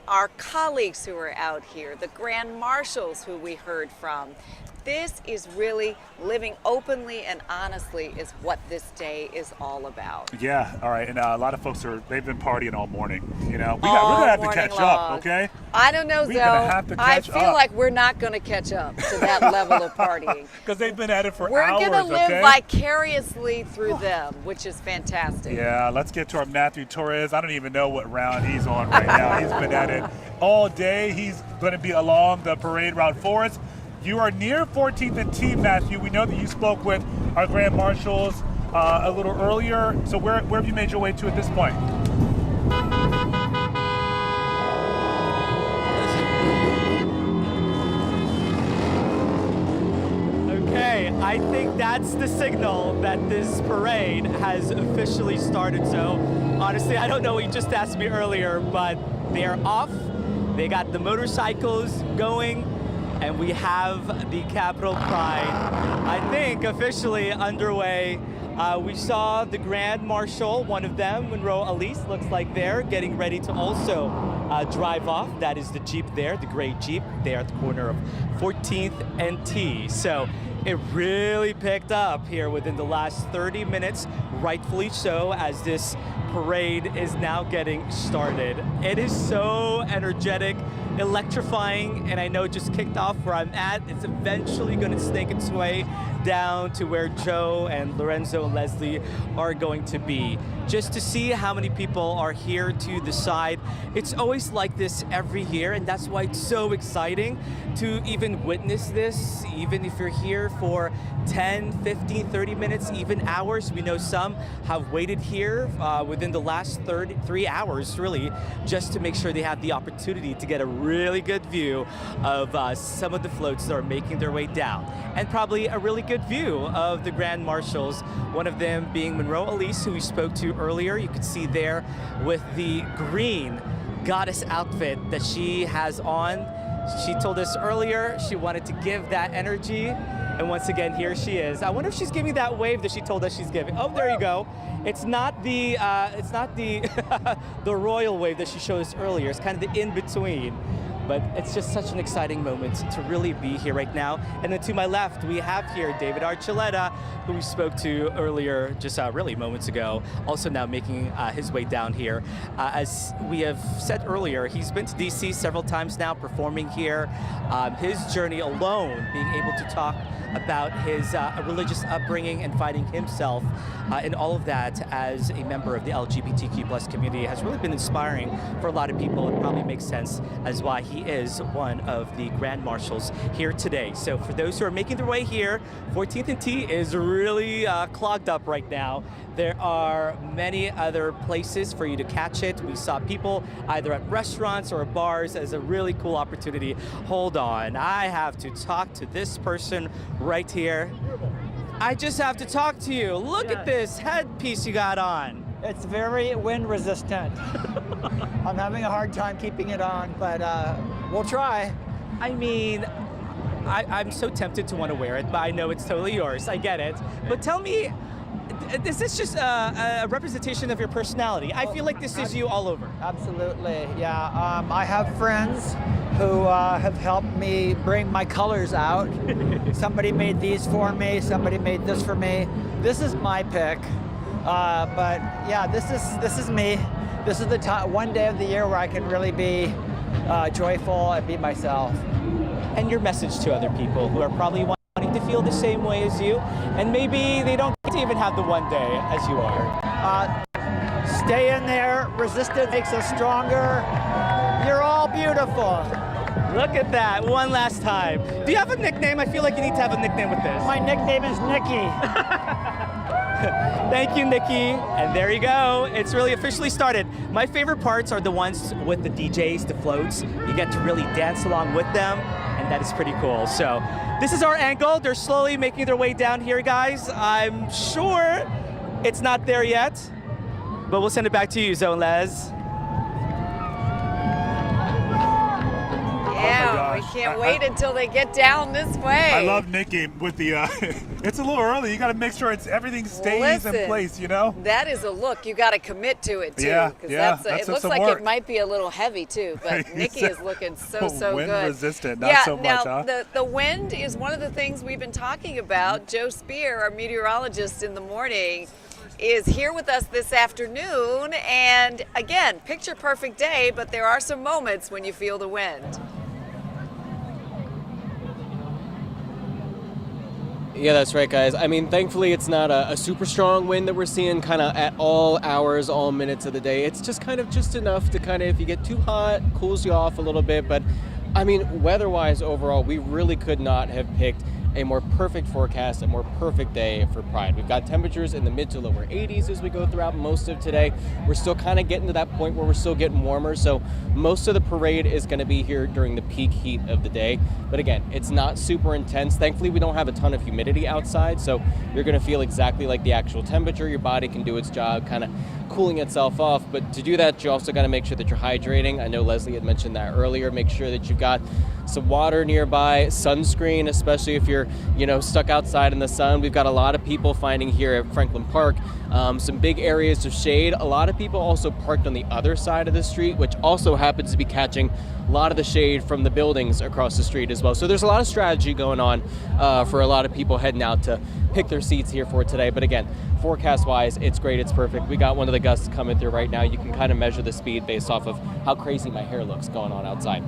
our colleagues who are out here, the Grand Marshals who we heard from, this is really living openly and honestly is what this day is all about. Yeah, all right. And a lot of folks they've been partying all morning. We're gonna have to catch up, okay? I don't know, Zoe. I feel like we're not gonna catch up to that level of partying. Because they've been at it for hours, okay? We're gonna live vicariously through them, which is fantastic. Yeah, let's get to our Matthew Torres. I don't even know what round he's on right now. He's been at it all day. He's gonna be along the parade route for us. You are near 14th and T, Matthew. We know that you spoke with our Grand Marshals a little earlier. So where have you made your way to at this point? Okay, I think that's the signal that this parade has officially started. So honestly, I don't know what you just asked me earlier, but they're off. They got the motorcycles going. And we have the Capitol Pride, I think, officially underway. We saw the Grand Marshal, one of them, Monroe Elise, looks like they're getting ready to also drive off. That is the Jeep there, the gray Jeep there at the corner of 14th and T. So it really picked up here within the last 30 minutes, rightfully so, as this parade is now getting started. It is so energetic, electrifying, and I know it just kicked off where I'm at. It's eventually going to snake its way down to where Joe and Lorenzo and Leslie are going to be. Just to see how many people are here to the side. It's always like this every year, and that's why it's so exciting to even witness this, even if you're here for 10, 15, 30 minutes, even hours. We know some have waited here within the last 3 hours, really, just to make sure they have the opportunity to get a really good view of some of the floats that are making their way down. And probably a really good view of the Grand Marshals, one of them being Monroe Elise, who we spoke to earlier. You could see there with the green goddess outfit that she has on. She told us earlier she wanted to give that energy, and once again, here she is. I wonder if she's giving that wave that she told us she's giving. Oh, there you go. It's not the the royal wave that she showed us earlier. It's kind of the in-between. But it's just such an exciting moment to really be here right now. And then to my left, we have here David Archuleta, who we spoke to earlier, just really moments ago, also now making his way down here. As we have said earlier, he's been to DC several times now, performing here. His journey alone, being able to talk about his religious upbringing and finding himself in all of that as a member of the LGBTQ+ community has really been inspiring for a lot of people. It probably makes sense as why he he is one of the Grand Marshals here today. So for those who are making their way here, 14th and T is really clogged up right now. There are many other places for you to catch it. We saw people either at restaurants or bars as a really cool opportunity. Hold on, I have to talk to this person right here. I just have to talk to you. Look at this headpiece you got on. It's very wind resistant. I'm having a hard time keeping it on, but we'll try. I mean, I'm so tempted to want to wear it, but I know it's totally yours. I get it. But tell me, is this just a representation of your personality? I feel like this is you all over. Absolutely, yeah. I have friends who have helped me bring my colors out. Somebody made these for me, somebody made this for me. This is my pick, but yeah, this is me. This is the one day of the year where I can really be joyful and be myself. And your message to other people who are probably wanting to feel the same way as you, and maybe they don't get to even have the one day as you are. Stay in there. Resistance makes us stronger. You're all beautiful. Look at that, one last time. Do you have a nickname? I feel like you need to have a nickname with this. My nickname is Nikki. Thank you, Nikki. And there you go. It's really officially started. My favorite parts are the ones with the DJs, the floats. You get to really dance along with them, and that is pretty cool. So this is our angle. They're slowly making their way down here, guys. I'm sure it's not there yet, but we'll send it back to you, Zone Les. Yeah, we can't wait until they get down this way. I love Nikki with the, it's a little early. You got to make sure everything stays in place, you know? That is a look. You got to commit to it, too. Yeah, it looks like it might be a little heavy, too, but Nikki is looking so good. Wind resistant, not so much, now, the wind is one of the things we've been talking about. Joe Spear, our meteorologist in the morning, is here with us this afternoon. And again, picture perfect day, but there are some moments when you feel the wind. Yeah, that's right, guys. I mean, thankfully, it's not a super strong wind that we're seeing kind of at all hours, all minutes of the day. It's just kind of just enough to kind of, if you get too hot, cools you off a little bit. But, I mean, weather-wise, overall, we really could not have picked a more perfect forecast, a more perfect day for Pride. We've got temperatures in the mid to lower 80s as we go throughout most of today. We're still kind of getting to that point where we're still getting warmer, so most of the parade is going to be here during the peak heat of the day. But again, it's not super intense. Thankfully, we don't have a ton of humidity outside, so you're going to feel exactly like the actual temperature. Your body can do its job, kind of cooling itself off. But to do that, you also got to make sure that you're hydrating. I know Leslie had mentioned that earlier. Make sure that you've got some water nearby, sunscreen, especially if you're, stuck outside in the sun. We've got a lot of people finding here at Franklin Park some big areas of shade. A lot of people also parked on the other side of the street, which also happens to be catching a lot of the shade from the buildings across the street as well. So there's a lot of strategy going on for a lot of people heading out to pick their seats here for today. But again, forecast-wise, it's great, it's perfect. We got one of the gusts coming through right now. You can kind of measure the speed based off of how crazy my hair looks going on outside.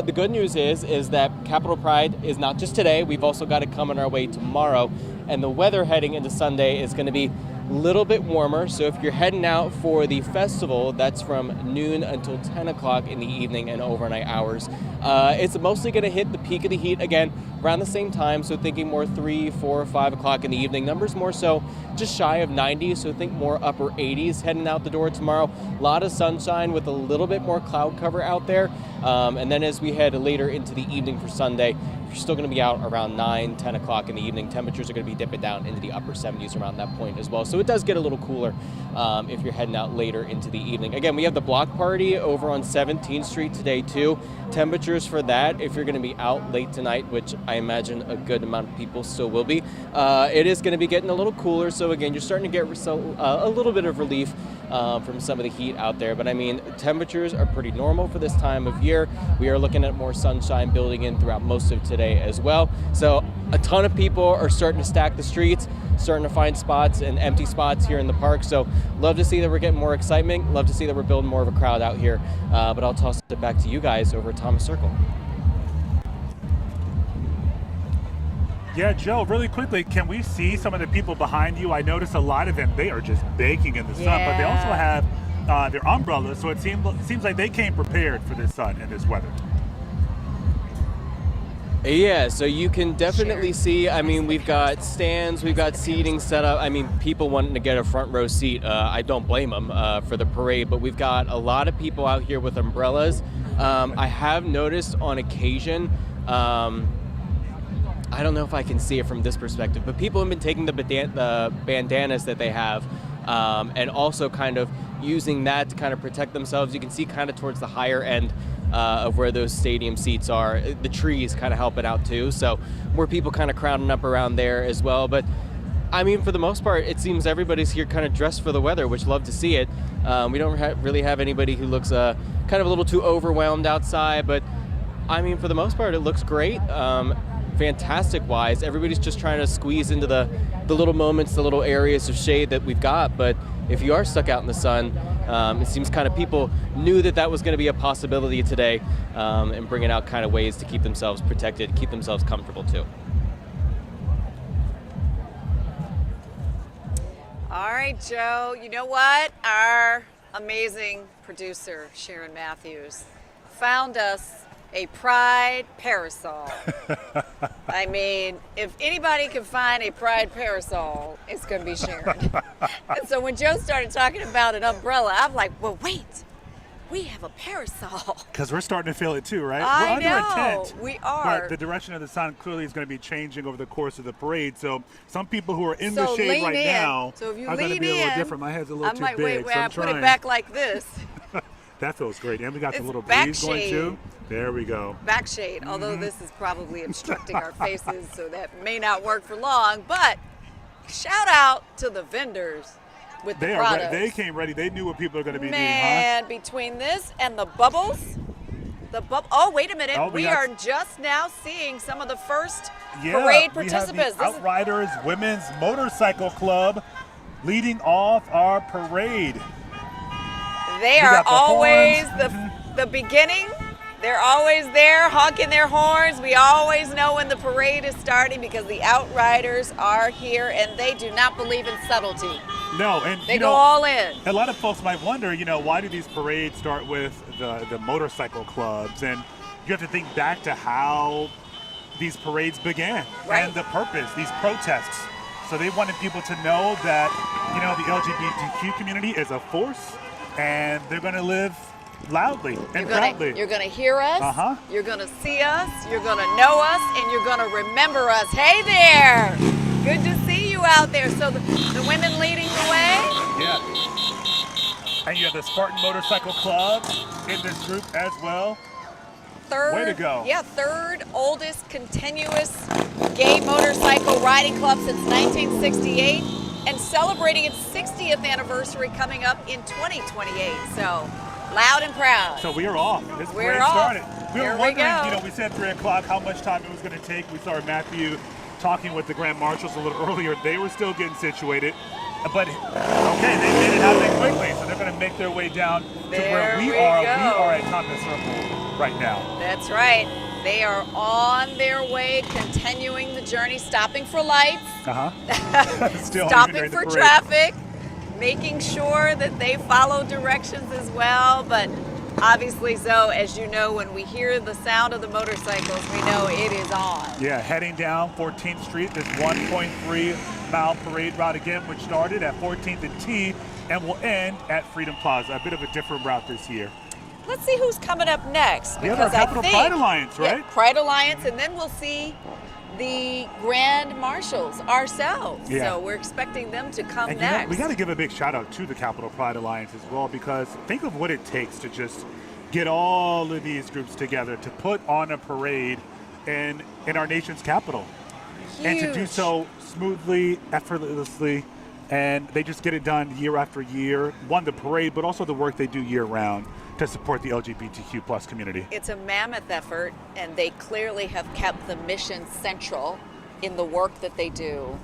The good news is that Capitol Pride is not just today. We've also got it coming our way tomorrow. And the weather heading into Sunday is going to be a little bit warmer. So if you're heading out for the festival, that's from noon until 10 o'clock in the evening and overnight hours. It's mostly going to hit the peak of the heat again around the same time. So thinking more 3, 4, 5 o'clock in the evening. Numbers more so just shy of 90. So think more upper 80s heading out the door tomorrow. A lot of sunshine with a little bit more cloud cover out there. And then as we head later into the evening for Sunday, you're still going to be out around 9, 10 o'clock in the evening. Temperatures are going to be dipping down into the upper 70s around that point as well. So it does get a little cooler if you're heading out later into the evening. Again, we have the block party over on 17th Street today too. Temperatures for that, if you're going to be out late tonight, which I imagine a good amount of people still will be, it is going to be getting a little cooler. So again, you're starting to get a little bit of relief from some of the heat out there. But I mean, temperatures are pretty normal for this time of year. We are looking at more sunshine building in throughout most of today as well. So a ton of people are starting to stack the streets, starting to find spots and empty spots here in the park. So love to see that we're getting more excitement. Love to see that we're building more of a crowd out here. But I'll toss it back to you guys over at Thomas Circle. Yeah, Joe, really quickly, can we see some of the people behind you? I noticed a lot of them, they are just baking in the sun, but they also have their umbrellas, so it seems like they came prepared for this sun and this weather. Yeah, so you can definitely see, I mean, we've got stands, we've got seating set up. I mean, people wanting to get a front row seat, I don't blame them for the parade, but we've got a lot of people out here with umbrellas. I have noticed on occasion, I don't know if I can see it from this perspective, but people have been taking the bandanas that they have and also kind of using that to kind of protect themselves. You can see kind of towards the higher end of where those stadium seats are. The trees kind of help it out too. So more people kind of crowding up around there as well. But I mean, for the most part, it seems everybody's here kind of dressed for the weather, which love to see it. We don't really have anybody who looks kind of a little too overwhelmed outside. But I mean, for the most part, it looks great. Fantastic wise, everybody's just trying to squeeze into the little moments, the little areas of shade that we've got. But if you are stuck out in the sun, it seems kind of people knew that was going to be a possibility today, and bringing out kind of ways to keep themselves protected, keep themselves comfortable too. All right, Joe, you know what? Our amazing producer, Sharon Matthews, found us a Pride parasol. I mean, if anybody can find a Pride parasol, it's going to be Sharon. And so when Joe started talking about an umbrella, I'm like, well, wait, we have a parasol. Because we're starting to feel it too, right? I we're know, under a tent. we are. But the direction of the sun clearly is going to be changing over the course of the parade. So some people who are in So the shade lean right in. now So if you are going to lean be a little in, different. My head's a little I too might big. wait, so I I'm put trying. it back like this. That feels great. And we got the It's little back breeze going shade. too. There we go. Back shade, although this is probably obstructing our faces, so that may not work for long. But shout out to the vendors with the products. They came ready. They knew what people are going to be Man, between this and the bubbles, oh, wait a minute. Oh, we got- are just now seeing some of the first doing, huh? parade We have participants. the Outriders Women's Motorcycle Club leading off our parade. They We are got the always horns. the beginning. They're always there honking their horns. We always know when the parade is starting because the Outriders are here and they do not believe in subtlety. No, and They go all in. A lot of folks might wonder, why do these parades start with the motorcycle clubs? And you have to think back to how these parades began and the purpose, these protests. So they wanted people to know that, the LGBTQ community is a force and they're going to live loudly and proudly. You're gonna hear us, Uh-huh. you're gonna see us, you're gonna know us, and you're gonna remember us. Hey there! Good to see you out there. So the women leading the way. Yeah. And you have the Spartan Motorcycle Club in this group as well. Way to go. Yeah, third oldest continuous gay motorcycle riding club since 1968 and celebrating its 60th anniversary coming up in 2028. So loud and proud. So we are off. This We're parade off. started. We Here were we wondering, go. we said 3 o'clock how much time it was going to take. We saw Matthew talking with the Grand Marshals a little earlier. They were still getting situated. But, okay, they made it happen quickly. So they're going to make their way down to where we are. go. We are at Top of the Circle right now. That's right. They are on their way, continuing the journey, stopping for lights, Still stopping during the for parade. traffic, making sure that they follow directions as well. But obviously, so as you know, when we hear the sound of the motorcycles, we know it is on. Yeah, heading down 14th Street, this 1.3-mile parade route again, which started at 14th and T and will end at Freedom Plaza. A bit of a different route this year. Let's see who's coming up next. We have our Because I Capital think, Pride Alliance, yeah, right? Pride Alliance, and then we'll see the Grand Marshals ourselves. Yeah. So we're expecting them to come And next. we got to give a big shout out to the Capital Pride Alliance as well, because think of what it takes to just get all of these groups together to put on a parade in our nation's capital. And to do Huge. so smoothly, effortlessly, and they just get it done year after year. One, the parade, but also the work they do year round to support the LGBTQ plus community. It's a mammoth effort, and they clearly have kept the mission central in the work that they do.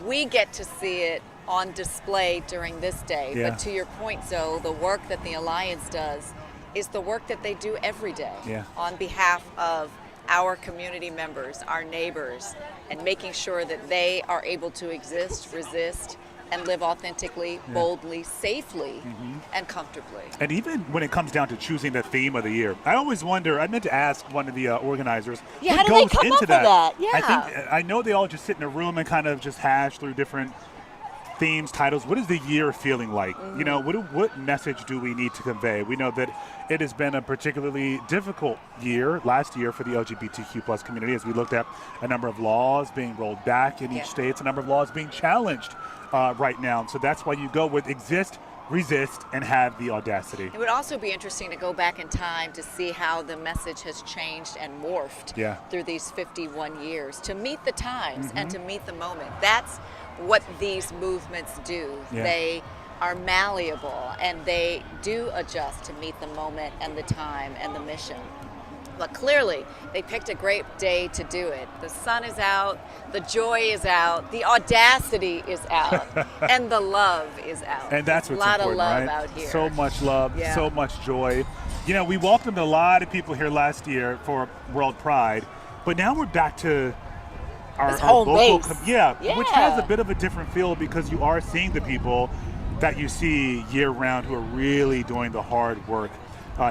We get to see it on display during this day. Yeah. But to your point, Zoe, the work that the Alliance does is the work that they do every day on behalf of our community members, our neighbors, and making sure that they are able to exist, resist, and live authentically, boldly, safely, and comfortably. And even when it comes down to choosing the theme of the year, I always wonder, I meant to ask one of the organizers, Yeah, what how do they goes come into up with that? that? Yeah. I know they all just sit in a room and kind of just hash through different themes, titles. What is the year feeling like? You know, what message do we need to convey? We know that it has been a particularly difficult year, last year, for the LGBTQ plus community, as we looked at a number of laws being rolled back in each state, a number of laws being challenged right now. So that's why you go with exist, resist, and have the audacity. It would also be interesting to go back in time to see how the message has changed and morphed through these 51 years to meet the times and to meet the moment. That's what these movements do. They are malleable and they do adjust to meet the moment and the time and the mission. But clearly, they picked a great day to do it. The sun is out, the joy is out, the audacity is out, and the love is out. And that's what's important, a lot of love right? out here. So much love, so much joy. You know, we welcomed a lot of people here last year for World Pride, but now we're back to our home local, base. Which has a bit of a different feel because you are seeing the people that you see year round who are really doing the hard work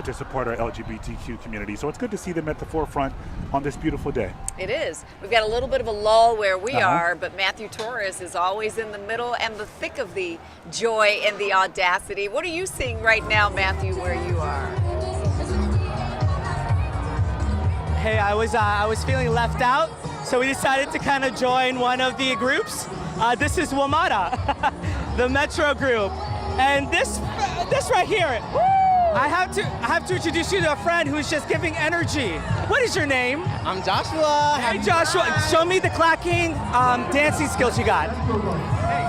to support our LGBTQ community. So it's good to see them at the forefront on this beautiful day. It is. We've got a little bit of a lull where we are, but Matthew Torres is always in the middle and the thick of the joy and the audacity. What are you seeing right now, Matthew, where you are? Hey, I was feeling left out, so we decided to kind of join one of the groups. This is WMATA, the Metro group, and this right here. I have to introduce you to a friend who's just giving energy. What is your name? I'm Joshua. Hey, Joshua, show me the clacking dancing skills you got.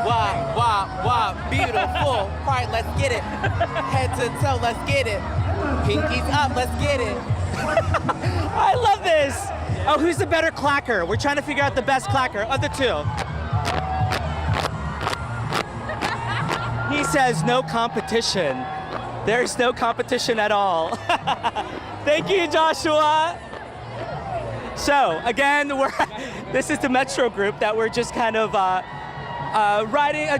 Wow, wow, wow, beautiful. Right, let's get it. Head to toe, let's get it. Pinkies up, let's get it. I love this. Oh, who's the better clacker? We're trying to figure out the best clacker of the two. He says no competition. There's no competition at all. Thank you, Joshua. So again, this is the Metro group that we're just kind of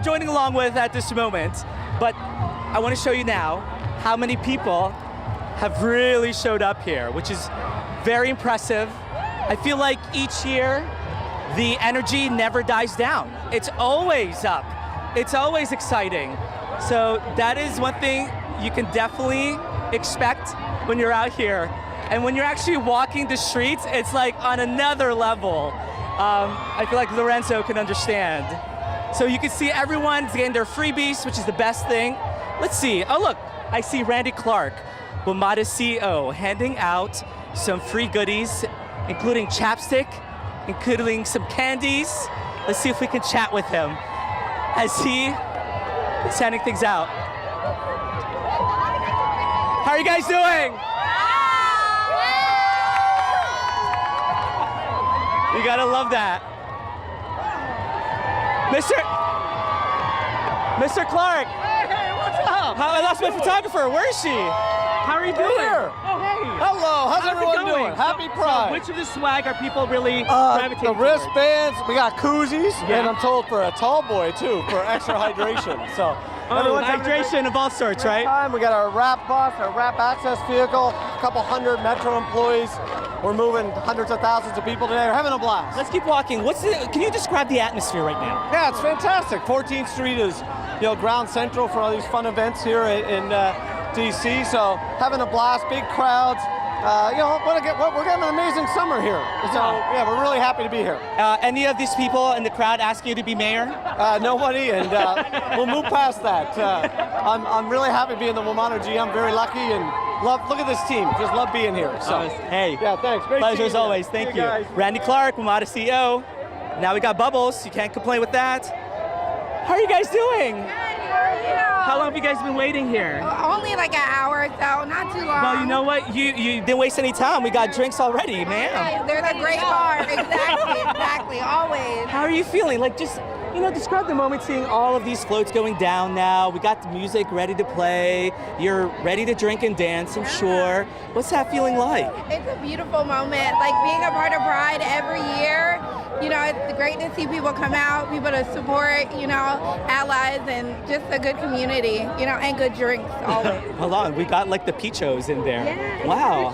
joining along with at this moment. But I want to show you now how many people have really showed up here, which is very impressive. I feel like each year the energy never dies down. It's always up. It's always exciting. So that is one thing you can definitely expect when you're out here. And when you're actually walking the streets, it's like on another level. I feel like Lorenzo can understand. So you can see everyone's getting their freebies, which is the best thing. Let's see. Oh, look, I see Randy Clark, WMATA CEO, handing out some free goodies, including chapstick, including some candies. Let's see if we can chat with him as he is handing things out. How are you guys doing? You gotta love that. Mr. Clark. Hey, what's up? I lost my photographer. Where is she? How are you doing? Here. Oh, hey. Hello, how's everyone it going? doing? Happy So Pride. which of the swag are people really gravitating The towards? wristbands, we got koozies, Yeah. and I'm told for a tall boy too, for extra hydration. So everyone's having a great hydration of all sorts, right? time. We got our wrap bus, our wrap access vehicle, a couple hundred Metro employees. We're moving hundreds of thousands of people today. We're having a blast. Let's keep walking. Can you describe the atmosphere right now? Yeah, it's fantastic. 14th Street is, ground central for all these fun events here in DC. So having a blast, big crowds. We're getting an amazing summer here. So yeah, we're really happy to be here. Any of these people in the crowd asking you to be mayor? Nobody, and we'll move past that. I'm really happy to be in the WMATA G. I'm very lucky and look at this team. Just love being here. So hey, yeah, thanks. Great pleasure seeing as you. always. Thank you. Guys. Randy Clark, WMATA CEO. Now we got Bubbles. You can't complain with that. How are you guys doing? How long have you guys been waiting here? Only like an hour or so, not too long. Well, you know what? You didn't waste any time. We got drinks already, man. They're the great bar. Exactly, always. How are you feeling? Like, describe the moment seeing all of these floats going down now. We got the music ready to play. You're ready to drink and dance, I'm sure. What's that feeling like? It's a beautiful moment. Like being a part of Pride every year, it's great to see people come out, people to support, allies, and just a good community, and good drinks always. Hold on, we got like the peachos in there. Yeah, wow.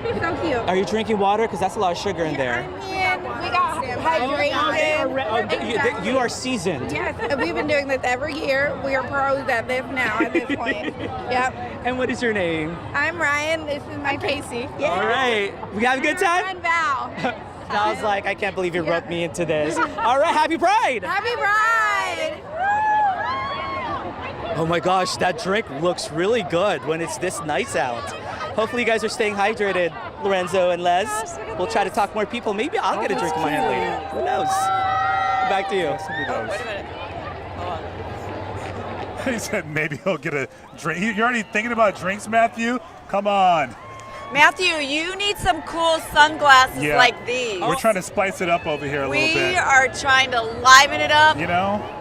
So cute. Are you drinking water? Because that's a lot of sugar in there. And we got hydration. You are seasoned. Yes, we've been doing this every year. We are pros at this now at this point. Yep. And what is your name? I'm Ryan. This is my Casey. Yeah. All right. We have a good time? I'm Val. Val's like, I can't believe you roped me into this. All right, happy Pride! Happy Pride! Oh my gosh, that drink looks really good when it's this nice out. Hopefully you guys are staying hydrated, Lorenzo and Les. We'll try to talk more people. Maybe I'll get a drink in my hand later. Who knows? Back to you. Wait a minute. Hold on. He said maybe he'll get a drink. You're already thinking about drinks, Matthew? Come on. Matthew, you need some cool sunglasses like these. We're trying to spice it up over here a little bit. We are trying to liven it up.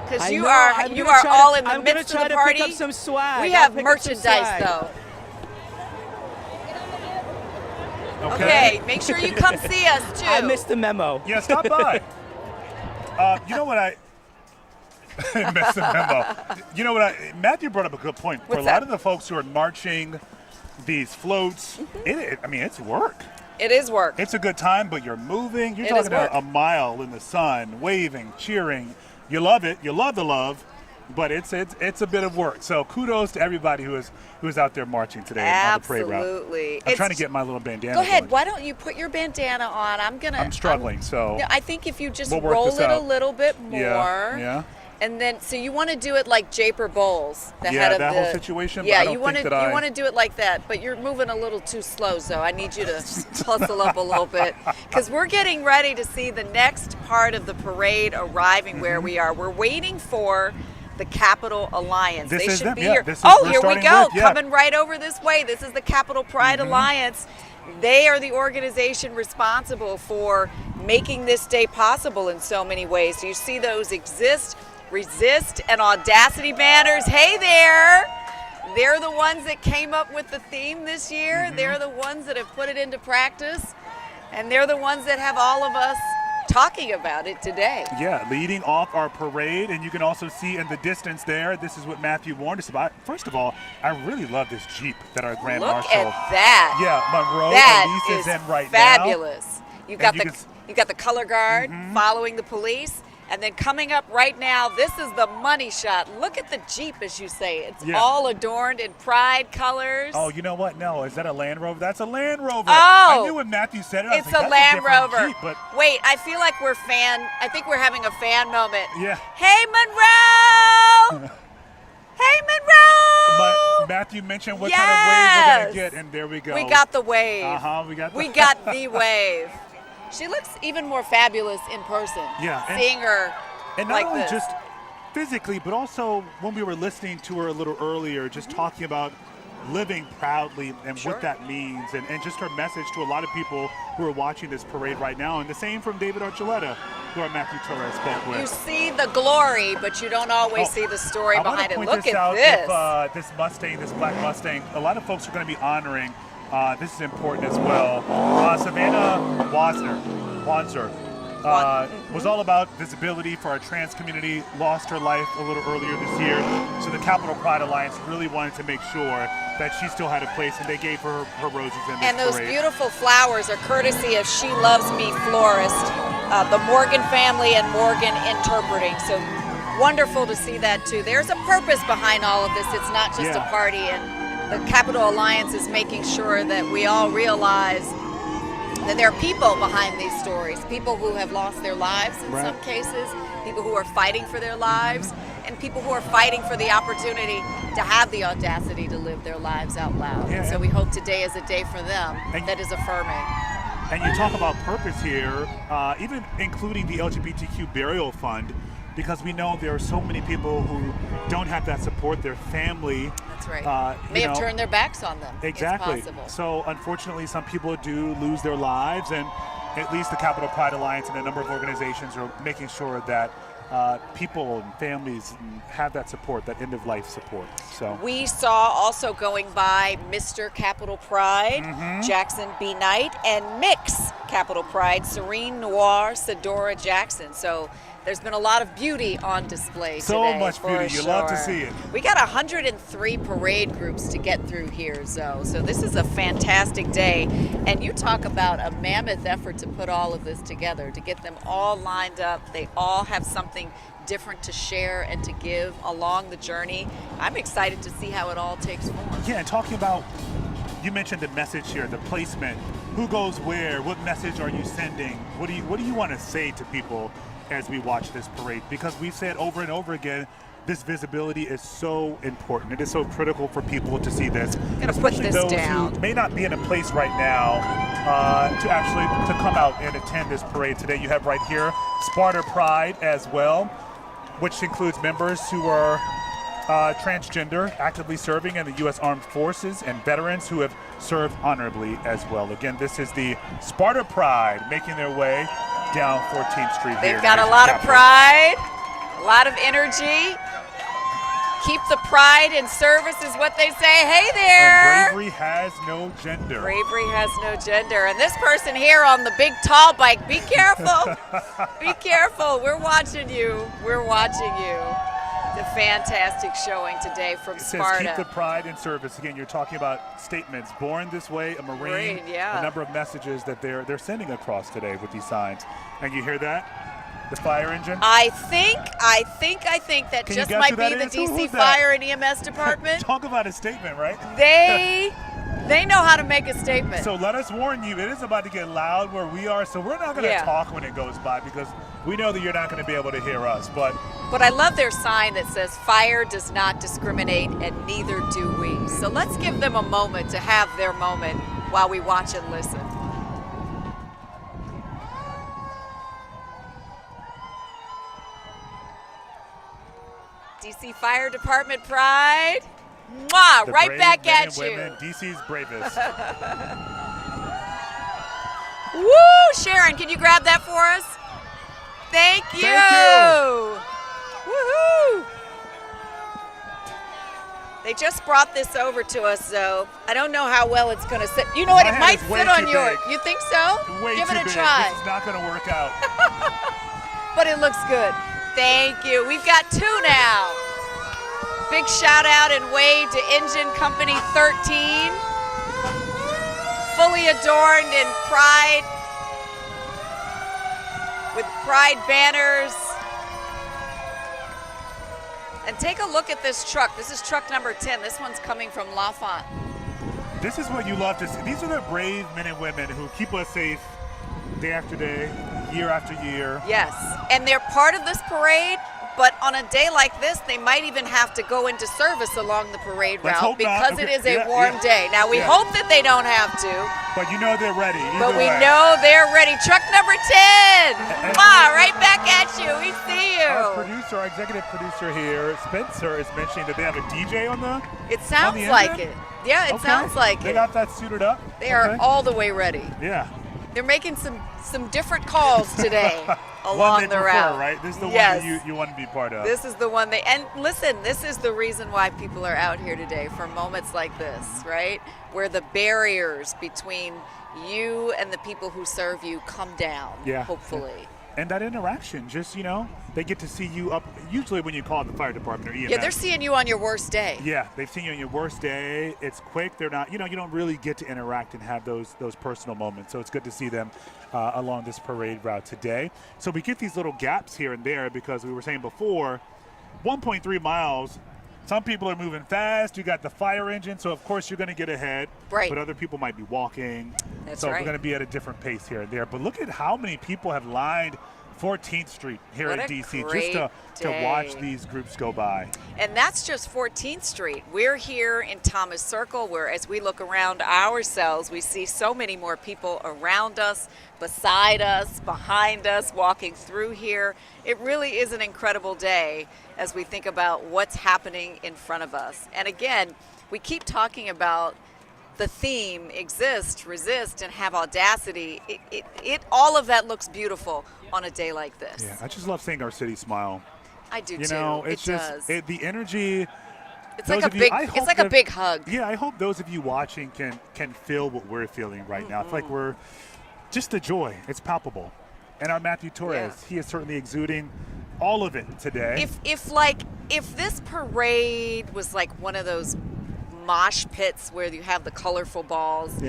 Because you are all in the midst of the party. Pick up some swag. We have merchandise though. Okay, make sure you come see us too. I missed the memo. Yeah, stop by. You know what I missed the memo. You know what Matthew brought up a good point. For a lot of the folks who are marching these floats, it's work. It is work. It's a good time, but you're moving. You're talking about a mile in the sun, waving, cheering. You love it. You love the love, but it's a bit of work. So kudos to everybody who is out there marching today on the parade route. Absolutely. I'm trying to get my little bandana. Go ahead. On. Why don't you put your bandana on? I'm struggling. So I think if you just we'll roll it a little bit more. Yeah. And then, so you want to do it like Japer Bowles, the head of that whole situation. Yeah, but you want to do it like that, but you're moving a little too slow. So I need you to hustle up a little bit because we're getting ready to see the next part of the parade arriving where we are. We're waiting for the Capitol Alliance. They should be here. Here we go, coming right over this way. This is the Capitol Pride Alliance. They are the organization responsible for making this day possible in so many ways. So you see those exist, resist, and audacity banners. Hey there! They're the ones that came up with the theme this year. They're the ones that have put it into practice. And they're the ones that have all of us talking about it today. Yeah, leading off our parade, and you can also see in the distance there, this is what Matthew warned us about. First of all, I really love this Jeep that our Grand Marshal. Look at that. Yeah, Monroe that Elise is in right fabulous. now. You got the color guard following the police. And then coming up right now, this is the money shot. Look at the Jeep, as you say. It's all adorned in Pride colors. Oh, you know what? No, is that a Land Rover? That's a Land Rover. Oh, I knew when Matthew said it. It's a Land Rover. Jeep, but wait, I feel like I think we're having a fan moment. Yeah. Hey, Monroe! Hey, Monroe! Matthew mentioned what kind of wave we're going to get, and there we go. We got the wave. We got the wave. She looks even more fabulous in person. Yeah. Seeing her and not like only this. just physically, but also when we were listening to her a little earlier, just talking about living proudly and what that means, and just her message to a lot of people who are watching this parade right now. And the same from David Archuleta, who our Matthew Torres spoke with. You see the glory, but you don't always see the story behind it. Look at this. This Mustang, this black Mustang, a lot of folks are going to be honoring. This is important as well. Savannah Wanzer was all about visibility for our trans community, lost her life a little earlier this year. So the Capitol Pride Alliance really wanted to make sure that she still had a place, and they gave her roses in this And those parade. beautiful flowers are courtesy of She Loves Me Florist, the Morgan family and Morgan Interpreting. So wonderful to see that too. There's a purpose behind all of this. It's not just a party, and the Capitol Alliance is making sure that we all realize that there are people behind these stories, people who have lost their lives in some cases, people who are fighting for their lives, and people who are fighting for the opportunity to have the audacity to live their lives out loud. And so we hope today is a day for them that is affirming. And you talk about purpose here, even including the LGBTQ Burial Fund, because we know there are so many people who don't have that support, their family. That's right. May have turned their backs on them. Exactly. It's possible. So unfortunately, some people do lose their lives, and at least the Capitol Pride Alliance and a number of organizations are making sure that people and families have that support, that end-of-life support. So we saw also going by Mr. Capital Pride, Jackson B. Knight, and Mix Capital Pride, Serene Noir, Sadora Jackson. So there's been a lot of beauty on display so today. much beauty. You love to see it. We got 103 parade groups to get through here, Zoe. So this is a fantastic day. And you talk about a mammoth effort to put all of this together, to get them all lined up. They all have something different to share and to give along the journey. I'm excited to see how it all takes form. Yeah, and talking about, you mentioned the message here, the placement. Who goes where? What message are you sending? What do you want to say to people as we watch this parade? Because we've said over and over again, this visibility is so important. It is so critical for people to see this. Gonna put this those down. who may not be in a place right now to come out and attend this parade today. You have right here Sparta Pride as well, which includes members who are transgender, actively serving in the U.S. Armed Forces, and veterans who have served honorably as well. Again, this is the Sparta Pride making their way down 14th Street here. They've got a lot of pride, a lot of energy. Keep the pride in service is what they say. Hey there. And bravery has no gender. Bravery has no gender. And this person here on the big tall bike, be careful. Be careful. We're watching you. We're watching you. The fantastic showing today from Sparta. It says keep the pride in service. Again, you're talking about statements. Born this way, a Marine, yeah. A number of messages that they're sending across today with these signs. And you hear that? The fire engine? I think that Can just you guess might who be that the is? DC Who's that? Fire and EMS department. Talk about a statement, right? They know how to make a statement. So let us warn you, it is about to get loud where we are, so we're not going to talk when it goes by because we know that you're not going to be able to hear us. But I love their sign that says fire does not discriminate and neither do we. So let's give them a moment to have their moment while we watch and listen. DC Fire Department Pride. Mwah! Right brave back men at and you. women, DC's bravest. Woo! Sharon, can you grab that for us? Thank you. Woohoo! They just brought this over to us, though. I don't know how well it's going to sit. You know what? My It hand might is way sit on too yours. big. You think so? Way Give too it a big. try. This is not going to work out. But it looks good. Thank you. We've got two now. Big shout out and wave to Engine Company 13. Fully adorned in pride, with pride banners. And take a look at this truck. This is truck number 10. This one's coming from L'Enfant. This is what you love to see. These are the brave men and women who keep us safe day after day, year after year. Yes, and they're part of this parade, but on a day like this, they might even have to go into service along the parade Let's route hope not. because it Okay. is a Yeah, warm yeah. day. Now, we Yeah. hope that they don't have to, But you know they're ready. but either we way. know they're ready. Truck number 10. Wow, right back at you. We see Our you. producer, our executive producer here, Spencer, is mentioning that they have a DJ on the It on sounds the like engine? it. Yeah, it Okay. sounds like They it. got that suited up. They are Okay. all the way ready. Yeah. They're making some different calls today One along they the prefer, route. right? This is the Yes. one that you want to be part of. This is the one and listen, this is the reason why people are out here today, for moments like this, right? Where the barriers between you and the people who serve you come down, hopefully. And that interaction, just, they get to see you up, usually when you call the fire department or EMS. Yeah, they're seeing you on your worst day. Yeah, they've seen you on your worst day. It's quick. They're not, you don't really get to interact and have those personal moments. So it's good to see them along this parade route today. So we get these little gaps here and there because we were saying before, 1.3 miles. Some people are moving fast. You got the fire engine, so of course you're going to get ahead. Right. But other people might be walking. That's so right. we're going to be at a different pace here and there. But look at how many people have lined 14th Street here What in a D.C. great just to watch day. these groups go by. And that's just 14th Street. We're here in Thomas Circle, where as we look around ourselves, we see so many more people around us, beside us, behind us, walking through here. It really is an incredible day as we think about what's happening in front of us. And again, we keep talking about the theme exist, resist, and have audacity, all of that looks beautiful on a day like this. Yeah, I just love seeing our city smile. I do You too. know, it's it just does. the energy. It's like a big. It's like a big hug. Yeah, I hope those of you watching can feel what we're feeling right now. It's like we're just the joy. It's palpable, and our Matthew Torres, he is certainly exuding all of it today. If this parade was like one of those mosh pits where you have the colorful balls,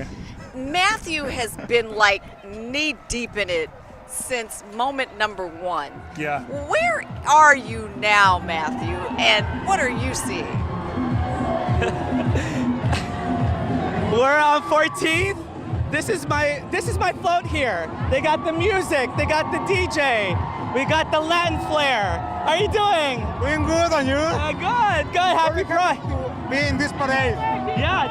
Matthew has been like knee deep in it since moment number one. Yeah. Where are you now, Matthew, and what are you seeing? We're on 14th. This is my float here. They got the music, they got the DJ, we got the Latin flair. How are you doing? Doing good, and you? Good. Happy Pride. Be in this parade. Yeah.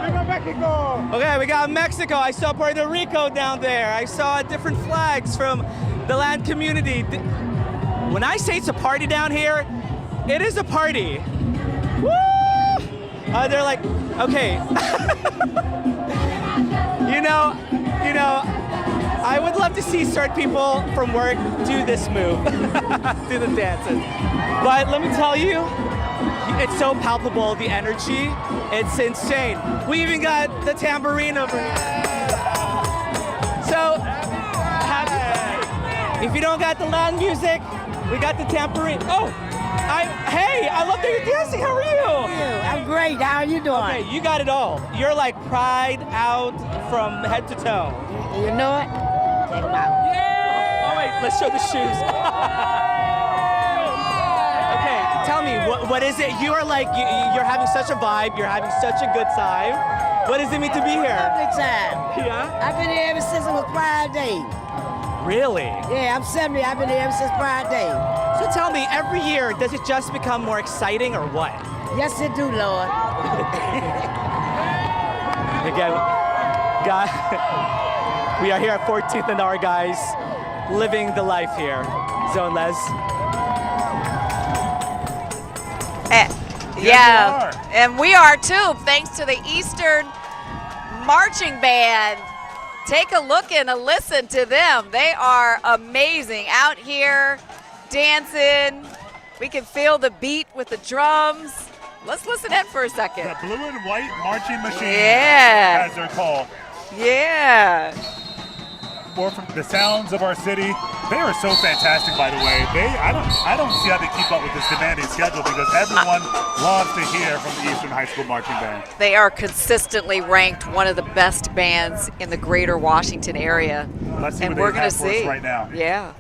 Viva Mexico! Okay, we got Mexico. I saw Puerto Rico down there. I saw different flags from the Latin community. When I say it's a party down here, it is a party. Woo! They're like, okay. You know, I would love to see certain people from work do this move, do the dances. But let me tell you, it's so palpable, the energy. It's insane. We even got the tambourine over here. So, if you don't got the Latin music, we got the tambourine. Oh, hey, I love that you're dancing. How are you? I'm great. How are you doing? Okay, you got it all. You're like pride out from head to toe. You know it? Take them out. Oh wait, let's show the shoes. Okay, tell me, what is it? You are like, you're having such a vibe. You're having such a good time. What does it mean to be here? Lovely time. Yeah? I've been here ever since it was Pride Day. Really? Yeah, I'm 70. I've been here ever since Pride Day. So tell me, every year, does it just become more exciting or what? Yes, it do, Lord. Again, God, we are here at 14th and R, guys, living the life here. Zone Les. Yeah, and we are too, thanks to the Eastern Marching Band. Take a look and a listen to them. They are amazing out here dancing. We can feel the beat with the drums. Let's listen in for a second. The blue and white marching machine, Yeah. as they're called. Yeah. More from the sounds of our city. They are so fantastic, by the way. I don't see how they keep up with this demanding schedule because everyone loves to hear from the Eastern High School Marching Band. They are consistently ranked one of the best bands in the greater Washington area. Let's see and what we're they going have to for us see right now. Yeah.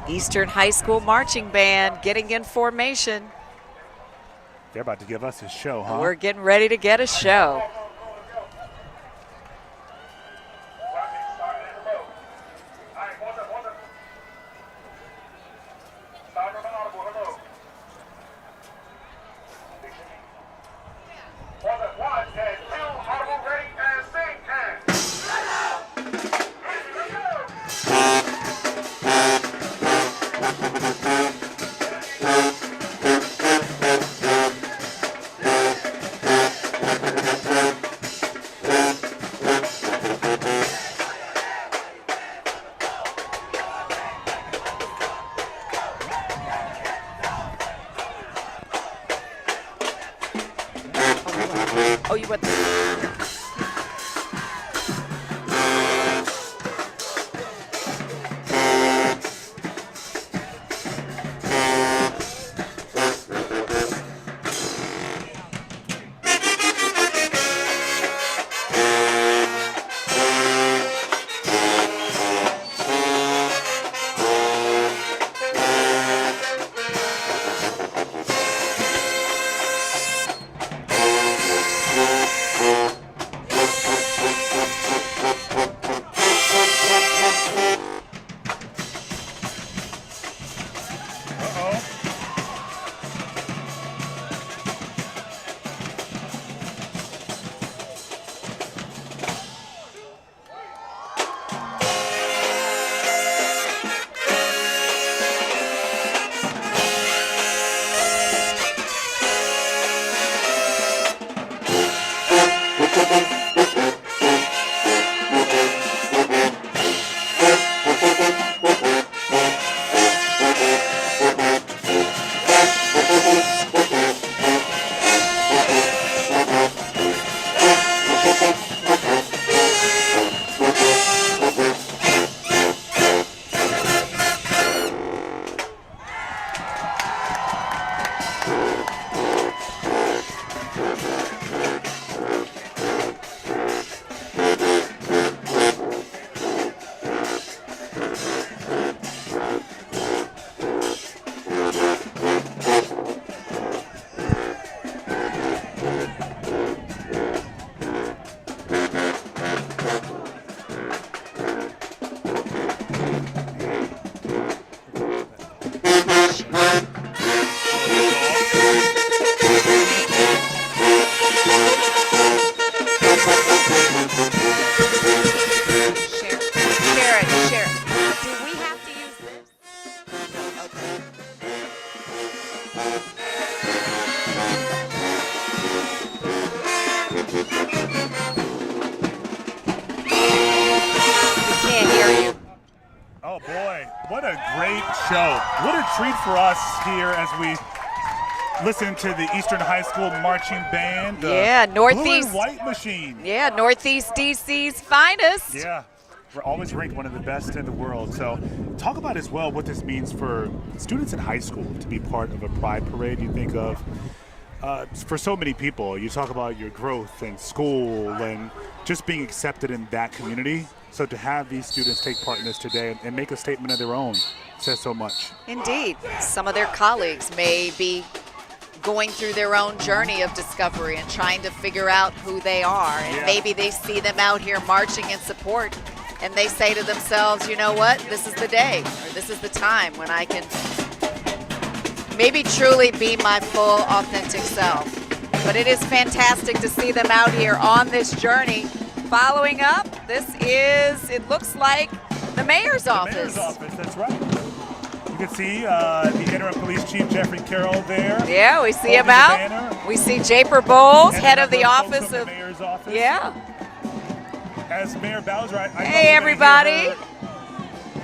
Eastern High School Marching Band getting in formation. They're about to give us a show, huh? We're getting ready to get a show. Oh, you went a great show. What a treat for us here as we listen to the Eastern High School Marching Band. Yeah, Northeast. Blue and White Machine. Yeah, Northeast DC's finest. Yeah, we're always ranked one of the best in the world. So talk about as well what this means for students in high school to be part of a Pride Parade. You think of, for so many people, you talk about your growth in school and just being accepted in that community. So to have these students take part in this today and make a statement of their own says so much. Indeed. Some of their colleagues may be going through their own journey of discovery and trying to figure out who they are. And maybe they see them out here marching in support and they say to themselves, you know what, this is the day or this is the time when I can maybe truly be my full authentic self. But it is fantastic to see them out here on this journey. Following up, this is, it looks like the mayor's office. The mayor's office, that's right. You can see the interim police chief, Jeffrey Carroll, there. Yeah, we see him out. We see Japer Bowles, head of the office of the mayor's office. Yeah. As Mayor Bowser, hey, everybody.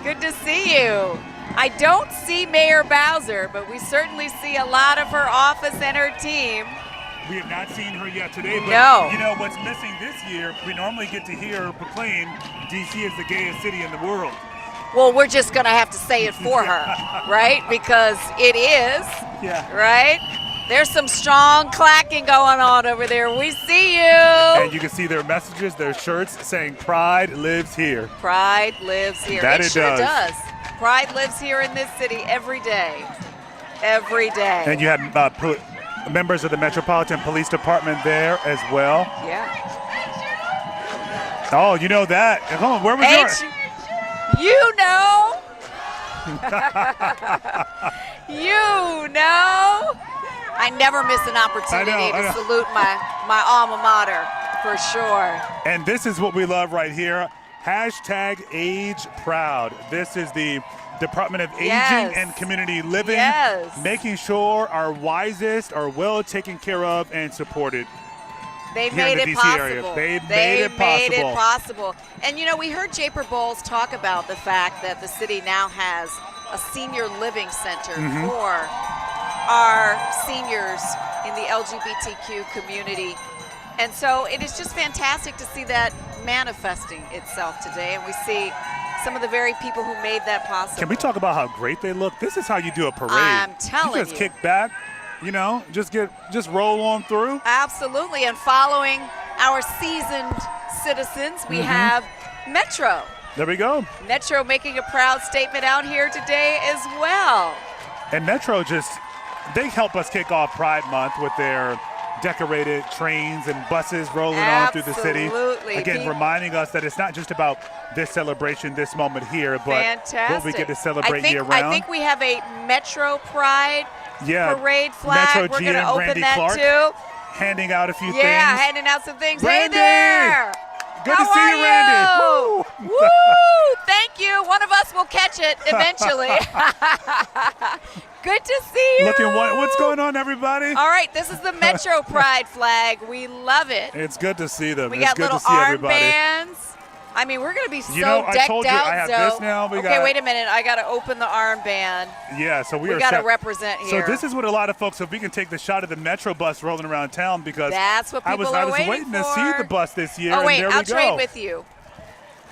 Good to see you. I don't see Mayor Bowser, but we certainly see a lot of her office and her team. We have not seen her yet today, but no. You know what's missing this year, we normally get to hear her proclaim DC is the gayest city in the world. Well, we're just going to have to say it for her, right? Because it is, right? There's some strong clacking going on over there. We see you. And you can see their messages, their shirts saying Pride lives here. Pride lives here. That it sure does. Pride lives here in this city every day. Every day. And you had members of the Metropolitan Police Department there as well. Yeah. Oh, you know that. Hold on, where was yours? You know. You know. I never miss an opportunity to salute my alma mater, for sure. And this is what we love right here. Hashtag Age Proud. This is the Department of Aging and Community Living, making sure our wisest are well taken care of and supported. They made it DC possible. Area. They made it possible. And you know, we heard Japer Bowles talk about the fact that the city now has a senior living center for our seniors in the LGBTQ community. And so it is just fantastic to see that manifesting itself today. And we see some of the very people who made that possible. Can we talk about how great they look? This is how you do a parade. I'm telling you. You just kick back, you know, just roll on through. Absolutely. And following our seasoned citizens, we have Metro. There we go. Metro making a proud statement out here today as well. And Metro they help us kick off Pride Month with their decorated trains and buses rolling on through the city. Again, reminding us that it's not just about this celebration, this moment here, but what we get to celebrate year round. I think we have a Metro Pride parade flag. Metro We're going to open Randy that Clark, too. handing out a few things. Yeah, handing out some things. Randy! Hey there! Good to see you, Randy. Woo! Woo! Thank you. One of us will catch it eventually. Good to see you. Looking what's going on, everybody? All right, this is the Metro Pride flag. We love it. It's good to see them. We it's got good little to see everybody. armbands. I mean, we're going to be so I told decked you out. I have this now. Okay, wait a minute. I got to open the armband. Yeah, so we got to represent here. So this is what a lot of folks, if we can take the shot of the Metro bus rolling around town, because that's what people I was waiting to see the bus this year. Oh, wait, and there I'll we go. trade with you.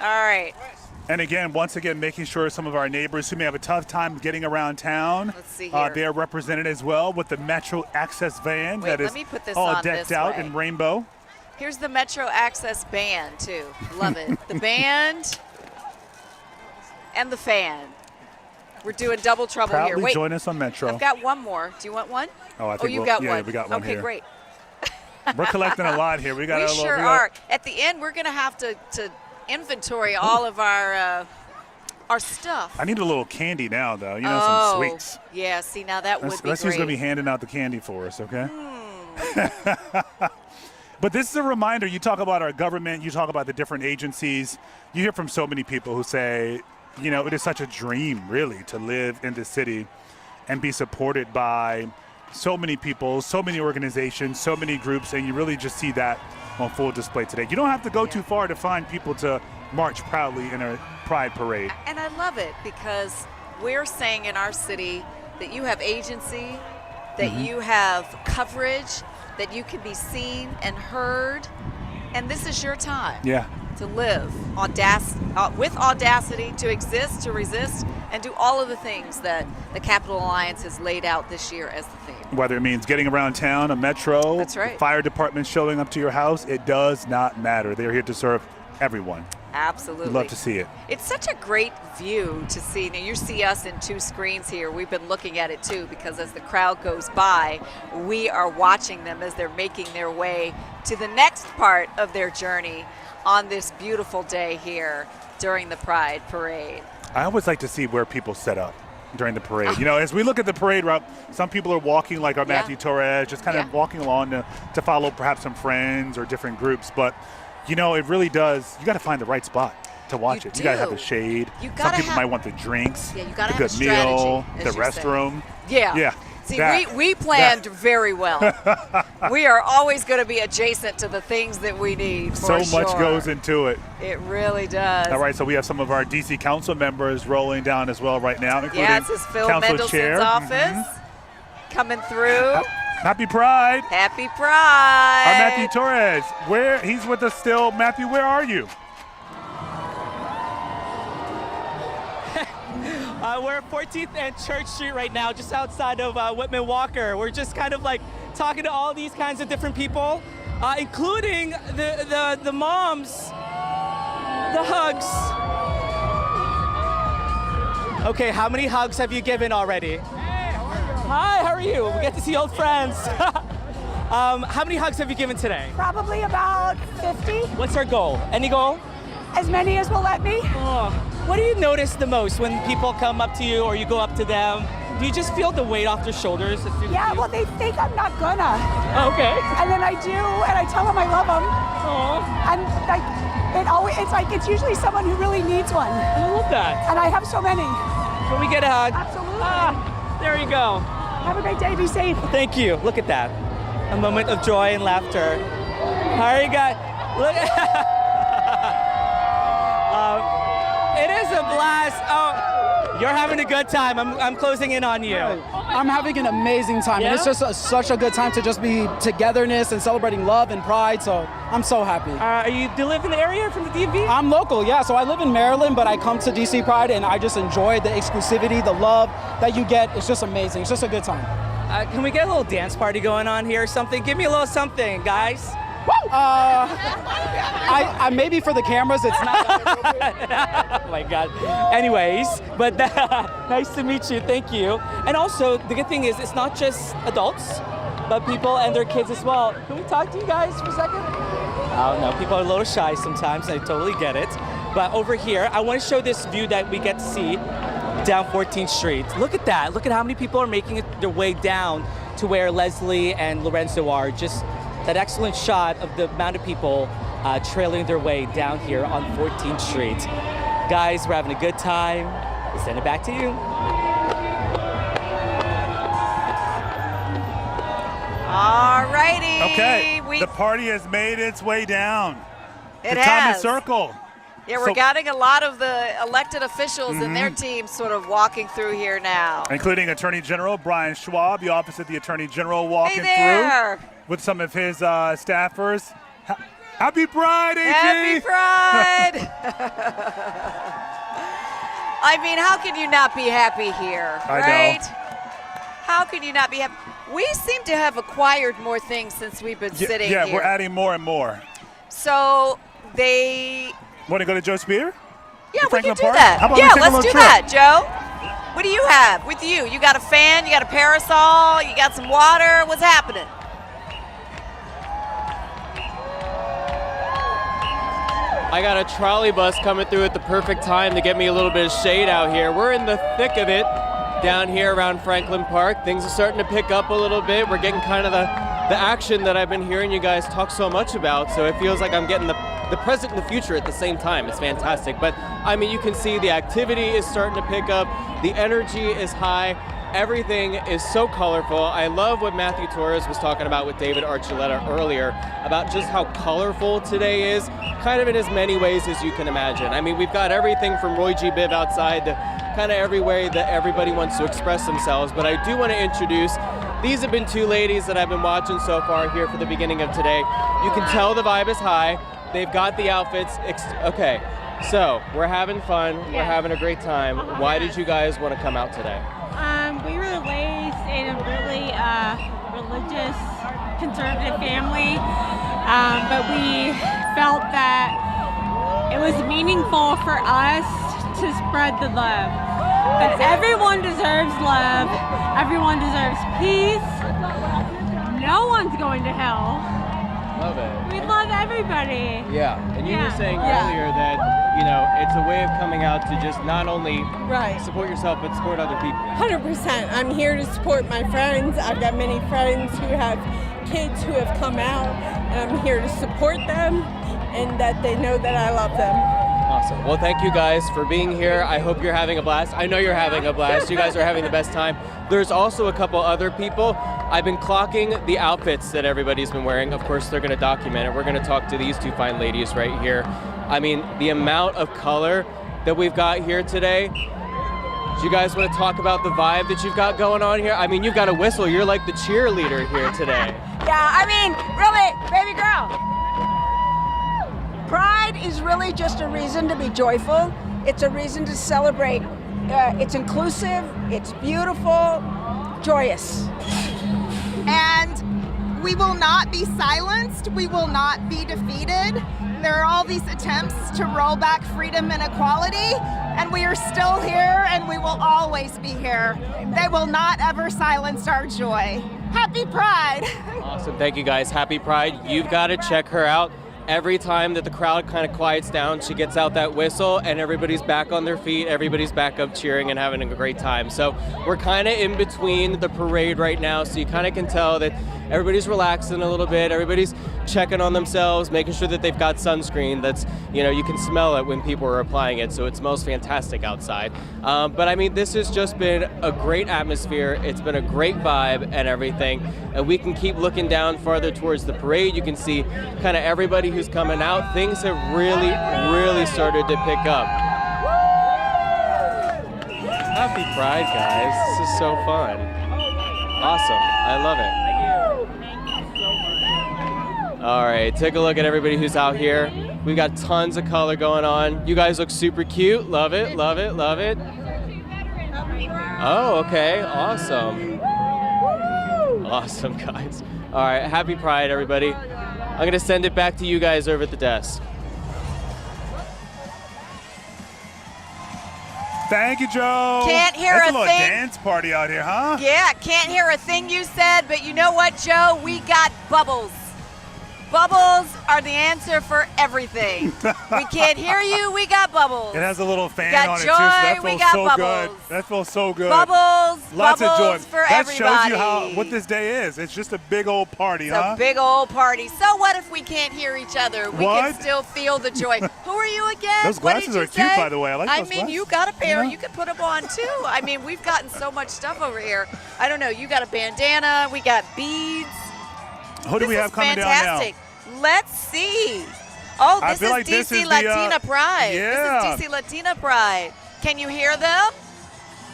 All right. And again, once again, making sure some of our neighbors who may have a tough time getting around town, let's see here. They are represented as well with the Metro Access van that is let me put this all on decked this out way. in rainbow. Here's the Metro Access band, too. Love it. The band and the fan. We're doing double trouble Proudly here. Wait, join us on Metro. I've got one more. Do you want one? Oh, I think you got one. we got one okay, here. great. We're collecting a lot here. We got we sure are. At the end, we're going to have to inventory all of our stuff. I need a little candy now, though. You know, some sweets. Yeah, see, now that would be great. Let's who's going to be handing out the candy for us, okay? But this is a reminder. You talk about our government. You talk about the different agencies. You hear from so many people who say, you know, it is such a dream, really, to live in this city and be supported by so many people, so many organizations, so many groups, and you really just see that on full display today. You don't have to go too far to find people to march proudly in a Pride parade. And I love it because we're saying in our city that you have agency, that you have coverage, that you can be seen and heard, and this is your time. Yeah. To live with audacity, to exist, to resist, and do all of the things that the Capital Alliance has laid out this year as the theme. Whether it means getting around town, a metro, That's right. fire department showing up to your house, it does not matter. They're here to serve everyone. Absolutely. Love to see it. It's such a great view to see. Now, you see us in 2 screens here. We've been looking at it too, because as the crowd goes by, we are watching them as they're making their way to the next part of their journey on this beautiful day here during the Pride Parade. I always like to see where people set up during the parade. You know, as we look at the parade route, some people are walking like our Matthew Torres, just kind of walking along to follow perhaps some friends or different groups. But, you know, it really does, you got to find the right spot to watch it. You got to have the shade. Some people might want the drinks, you the gotta good have a meal, strategy, the as you're restroom. Yeah. Yeah. See, we planned very well. We are always going to be adjacent to the things that we need. So for much sure. goes into it. It really does. All right, so we have some of our DC council members rolling down as well right now, including Yeah, this is Phil Council Mendelson's Chair. office coming through. Happy Pride. Happy Pride. Our Matthew Torres, he's with us still. Matthew, where are you? We're at 14th and Church Street right now, just outside of Whitman Walker. We're just kind of like talking to all these kinds of different people, including the moms, the hugs. Okay, how many hugs have you given already? Hey, how are you? We get to see old friends. How many hugs have you given today? Probably about 50. What's our goal? Any goal? As many as will let me. Oh. What do you notice the most when people come up to you or you go up to them? Do you just feel the weight off their shoulders? Yeah, well, they think I'm not gonna. Okay. And then I do, and I tell them I love them. Aww. And like, it's usually someone who really needs one. I love that. And I have so many. Can we get a hug? Absolutely. There you go. Have a great day. Be safe. Thank you. Look at that. A moment of joy and laughter. How are you guys? Look. It is a blast. Oh, you're having a good time. I'm closing in on you. I'm having an amazing time. Yeah? And it's just such a good time to just be togetherness and celebrating love and pride. So I'm so happy. Do you live in the area from the DMV? I'm local, yeah. So I live in Maryland, but I come to DC Pride and I just enjoy the exclusivity, the love that you get. It's just amazing. It's just a good time. Can we get a little dance party going on here or something? Give me a little something, guys. Woo! I maybe for the cameras, it's not. Oh my God. Anyways, but nice to meet you. Thank you. And also, the good thing is, it's not just adults, but people and their kids as well. Can we talk to you guys for a second? Oh no, people are a little shy sometimes. I totally get it. But over here, I want to show this view that we get to see down 14th Street. Look at that. Look at how many people are making their way down to where Leslie and Lorenzo are. Just that excellent shot of the amount of people trailing their way down here on 14th Street. Guys, we're having a good time. I'll send it back to you. All righty. Okay, the party has made its way down. It the Thomas has. Circle. Yeah, we're getting a lot of the elected officials and their teams sort of walking through here now. Including Attorney General Brian Schwab, the Office of the Attorney General, walking through with some of his staffers. Happy Pride, AG! Happy Pride! I mean, how can you not be happy here, right? I know. How can you not be happy? We seem to have acquired more things since we've been sitting here. Yeah, we're adding more and more. So they... Want to go to Joe Spear? Yeah, we Franklin can do Park? that. How about Yeah, we take a let's little do trip? that, Joe. What do you have with you? You got a fan? You got a parasol? You got some water? What's happening? I got a trolley bus coming through at the perfect time to get me a little bit of shade out here. We're in the thick of it down here around Franklin Park. Things are starting to pick up a little bit. We're getting kind of the action that I've been hearing you guys talk so much about. So it feels like I'm getting the present and the future at the same time. It's fantastic. But I mean, you can see the activity is starting to pick up. The energy is high. Everything is so colorful. I love what Matthew Torres was talking about with David Archuleta earlier about just how colorful today is, kind of in as many ways as you can imagine. I mean, we've got everything from Roy G. Biv outside kind of every way that everybody wants to express themselves. But I do want to introduce, these have been two ladies that I've been watching so far here for the beginning of today. You can tell the vibe is high. They've got the outfits. Okay, so we're having fun. We're having a great time. Why did you guys want to come out today? We were raised in a really religious, conservative family, but we felt that it was meaningful for us to spread the love. That everyone deserves love, everyone deserves peace, no one's going to hell. Love it. We love everybody. Yeah, and you were saying earlier that, you know, it's a way of coming out to just not only support yourself, but support other people. 100%. I'm here to support my friends. I've got many friends who have kids who have come out, and I'm here to support them and that they know that I love them. Awesome. Well, thank you guys for being here. I hope you're having a blast. I know you're having a blast. You guys are having the best time. There's also a couple other people. I've been clocking the outfits that everybody's been wearing. Of course, they're going to document it. We're going to talk to these two fine ladies right here. I mean, the amount of color that we've got here today. Do you guys want to talk about the vibe that you've got going on here? I mean, you've got a whistle. You're like the cheerleader here today. Yeah, I mean, really, baby girl. Pride is really just a reason to be joyful. It's a reason to celebrate. It's inclusive, it's beautiful, joyous. And we will not be silenced. We will not be defeated. There are all these attempts to roll back freedom and equality, and we are still here, and we will always be here. They will not ever silence our joy. Happy Pride. Awesome. Thank you, guys. Happy Pride. You've got to check her out. Every time that the crowd kind of quiets down, she gets out that whistle and everybody's back on their feet, everybody's back up cheering and having a great time. So we're kind of in between the parade right now, so you kind of can tell that everybody's relaxing a little bit, everybody's checking on themselves, making sure that they've got sunscreen that's, you know, you can smell it when people are applying it, so it smells fantastic outside. But I mean, this has just been a great atmosphere, it's been a great vibe and everything, and we can keep looking down farther towards the parade. You can see kind of everybody who's coming out. Things have really started to pick up. Happy Pride, guys. This is so fun. Awesome. I love it. All right, take a look at everybody who's out here. We've got tons of color going on. You guys look super cute. Love it, love it, love it. Oh, okay. Awesome. Awesome, guys. All right, happy Pride, everybody. I'm going to send it back to you guys over at the desk. Thank you, Joe. Can't hear That's a little thing. dance party out here, huh? Yeah, can't hear a thing you said, but you know what, Joe? We got bubbles. Bubbles are the answer for everything. We can't hear you, we got bubbles. It has a little fan got on it, joy, too, so that we feels got so bubbles. good. That feels so good. Bubbles, Lots of joy. bubbles for that everybody. shows you what this day is. It's just a big old party, It's huh? a big old party. So what if we can't hear each other? We can still feel the joy. Who are you again? Those What did glasses you are cute, say? by the way. I like those mean, glasses. you got a pair. Yeah. You can put them on too. I mean, we've gotten so much stuff over here. I don't know. You got a bandana. We got beads. Who do we have coming fantastic. Down now? Let's see. Oh, I this feel is like DC this is Latina Pride. yeah. This is DC Latina Pride. Can you hear them?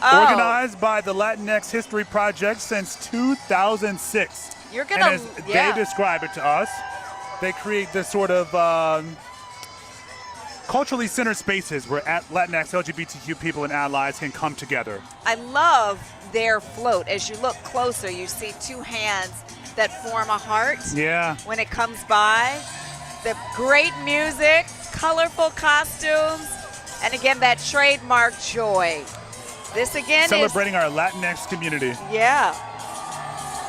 Oh. Organized by the Latinx History Project since 2006. You're gonna, and as they describe it to us, they create this sort of culturally centered spaces where Latinx, LGBTQ people and allies can come together. I love their float. As you look closer, you see two hands that form a heart. Yeah. When it comes by. The great music, colorful costumes, and again, that trademark joy. This again celebrating our Latinx community. Yeah.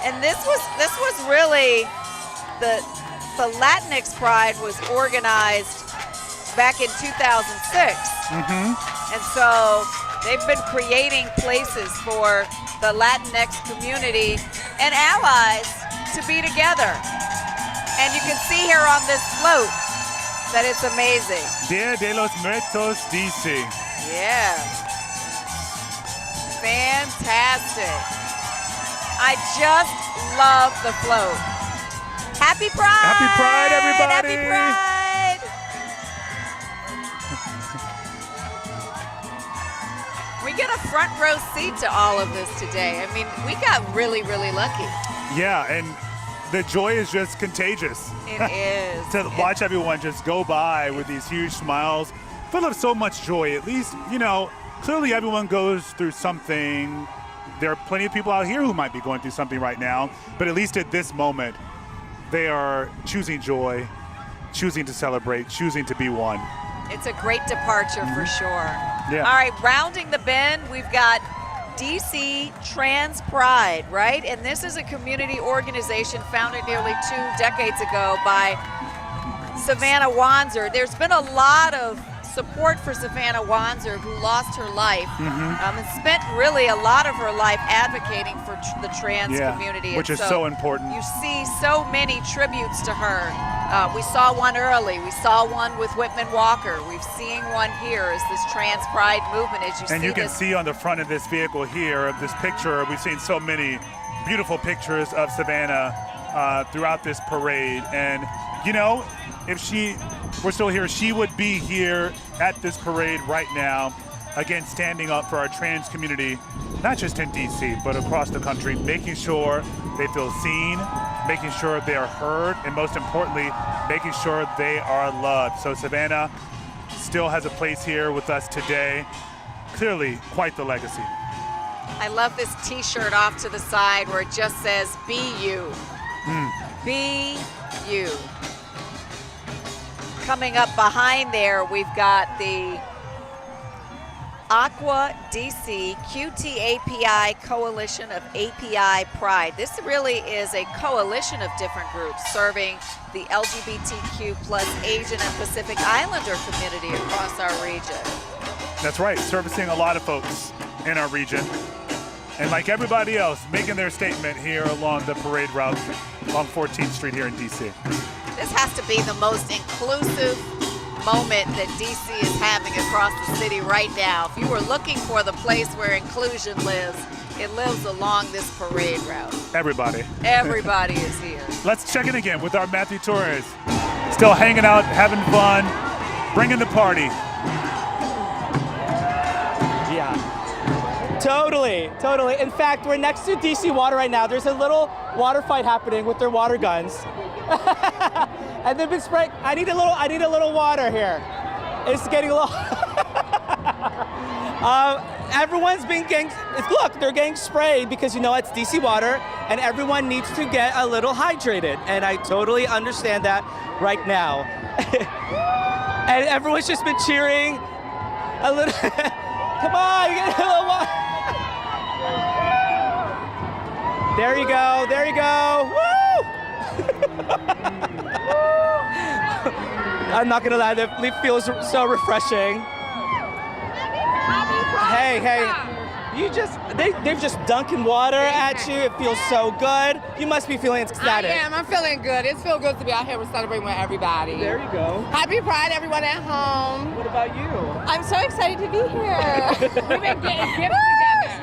And this was really the Latinx Pride was organized back in 2006. And so they've been creating places for the Latinx community and allies to be together. And you can see here on this float that it's amazing. Dia de los Muertos, DC. Yeah. Fantastic. I just love the float. Happy Pride! Happy Pride, everybody! Happy Pride! we get a front row seat to all of this today. I mean, we got really, really lucky. Yeah, and the joy is just contagious. It is. To watch everyone just go by with these huge smiles, full of so much joy. At least, clearly everyone goes through something. There are plenty of people out here who might be going through something right now, but at least at this moment, they are choosing joy, choosing to celebrate, choosing to be one. It's a great departure for sure. Yeah. All right, rounding the bend, we've got DC Trans Pride, right? And this is a community organization founded nearly 2 decades ago by Savannah Wanzer. There's been a lot of support for Savannah Wanzer, who lost her life and spent really a lot of her life advocating for the trans community. Which is so important. You see so many tributes to her. We saw one early. We saw one with Whitman Walker. We've seen one here as this trans pride movement. And you can see on the front of this vehicle here, of this picture, we've seen so many beautiful pictures of Savannah throughout this parade. And, if she were still here, she would be here at this parade right now, again, standing up for our trans community, not just in DC, but across the country, making sure they feel seen, making sure they are heard, and most importantly, making sure they are loved. So Savannah still has a place here with us today. Clearly, quite the legacy. I love this t-shirt off to the side where it just says, "Be you." Be you. Coming up behind there, we've got the Aqua DC QTAPI Coalition of API Pride. This really is a coalition of different groups serving the LGBTQ plus Asian and Pacific Islander community across our region. That's right, servicing a lot of folks in our region. And like everybody else, making their statement here along the parade route along 14th Street here in DC. This has to be the most inclusive moment that DC is having across the city right now. If you were looking for the place where inclusion lives, it lives along this parade route. Everybody. Everybody is here. Let's check in again with our Matthew Torres. Still hanging out, having fun, bringing the party. Yeah. Totally. In fact, we're next to DC Water right now. There's a little water fight happening with their water guns. And they've been spraying. I need a little water here. It's getting a little. Everyone's been getting. Look, they're getting sprayed because it's DC Water, and everyone needs to get a little hydrated. And I totally understand that right now. And everyone's just been cheering a little. Come on, get a little water. There you go. Woo! I'm not gonna lie, it feels so refreshing. Hey, they've just dunking water at you. It feels so good. You must be feeling ecstatic. I'm feeling good. It feels good to be out here celebrating with everybody. There you go. Happy Pride, everyone at home. What about you? I'm so excited to be here. We've been getting gifts together.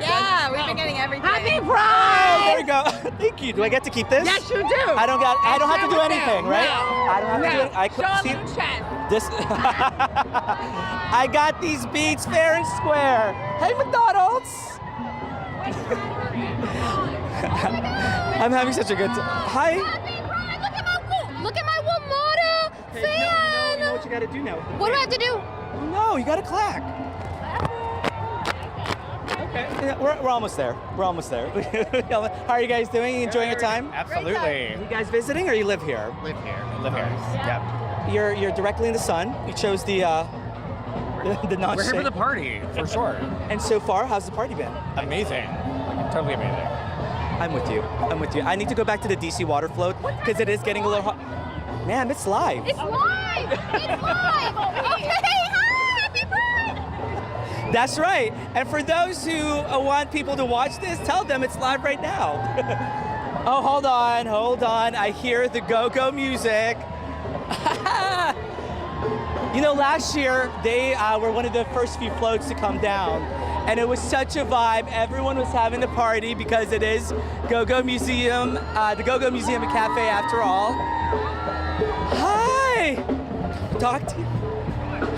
Yeah, we've been getting everything. Happy Pride! Oh, there you go. Thank you. Do I get to keep this? Yes, you do. I don't have to do anything, right? No. I don't have to do anything. I could Show see them the chest. this. I got these beats fair and square. Hey, McDonald's. I'm having such a good time. Hi. Look at my Wamoto fan! You know what you gotta do now. What do I have to do? No, you gotta clack. Okay, yeah, we're almost there. How are you guys doing? You enjoying your time? Absolutely. You guys visiting or you live here? Live here. Yep. You're directly in the sun. You chose the non-shade. We're here for the party, for sure. And so far, how's the party been? Amazing. Totally amazing. I'm with you. I need to go back to the DC water float because it is getting a little hot. Man, it's live. It's live! Okay, hi! Happy Pride! That's right. And for those who want people to watch this, tell them it's live right now. Oh, hold on. I hear the go-go music. Last year, they were one of the first few floats to come down. And it was such a vibe. Everyone was having a party because it is Go-Go Museum, the Go-Go Museum and Cafe after all. Hi! Talk to you.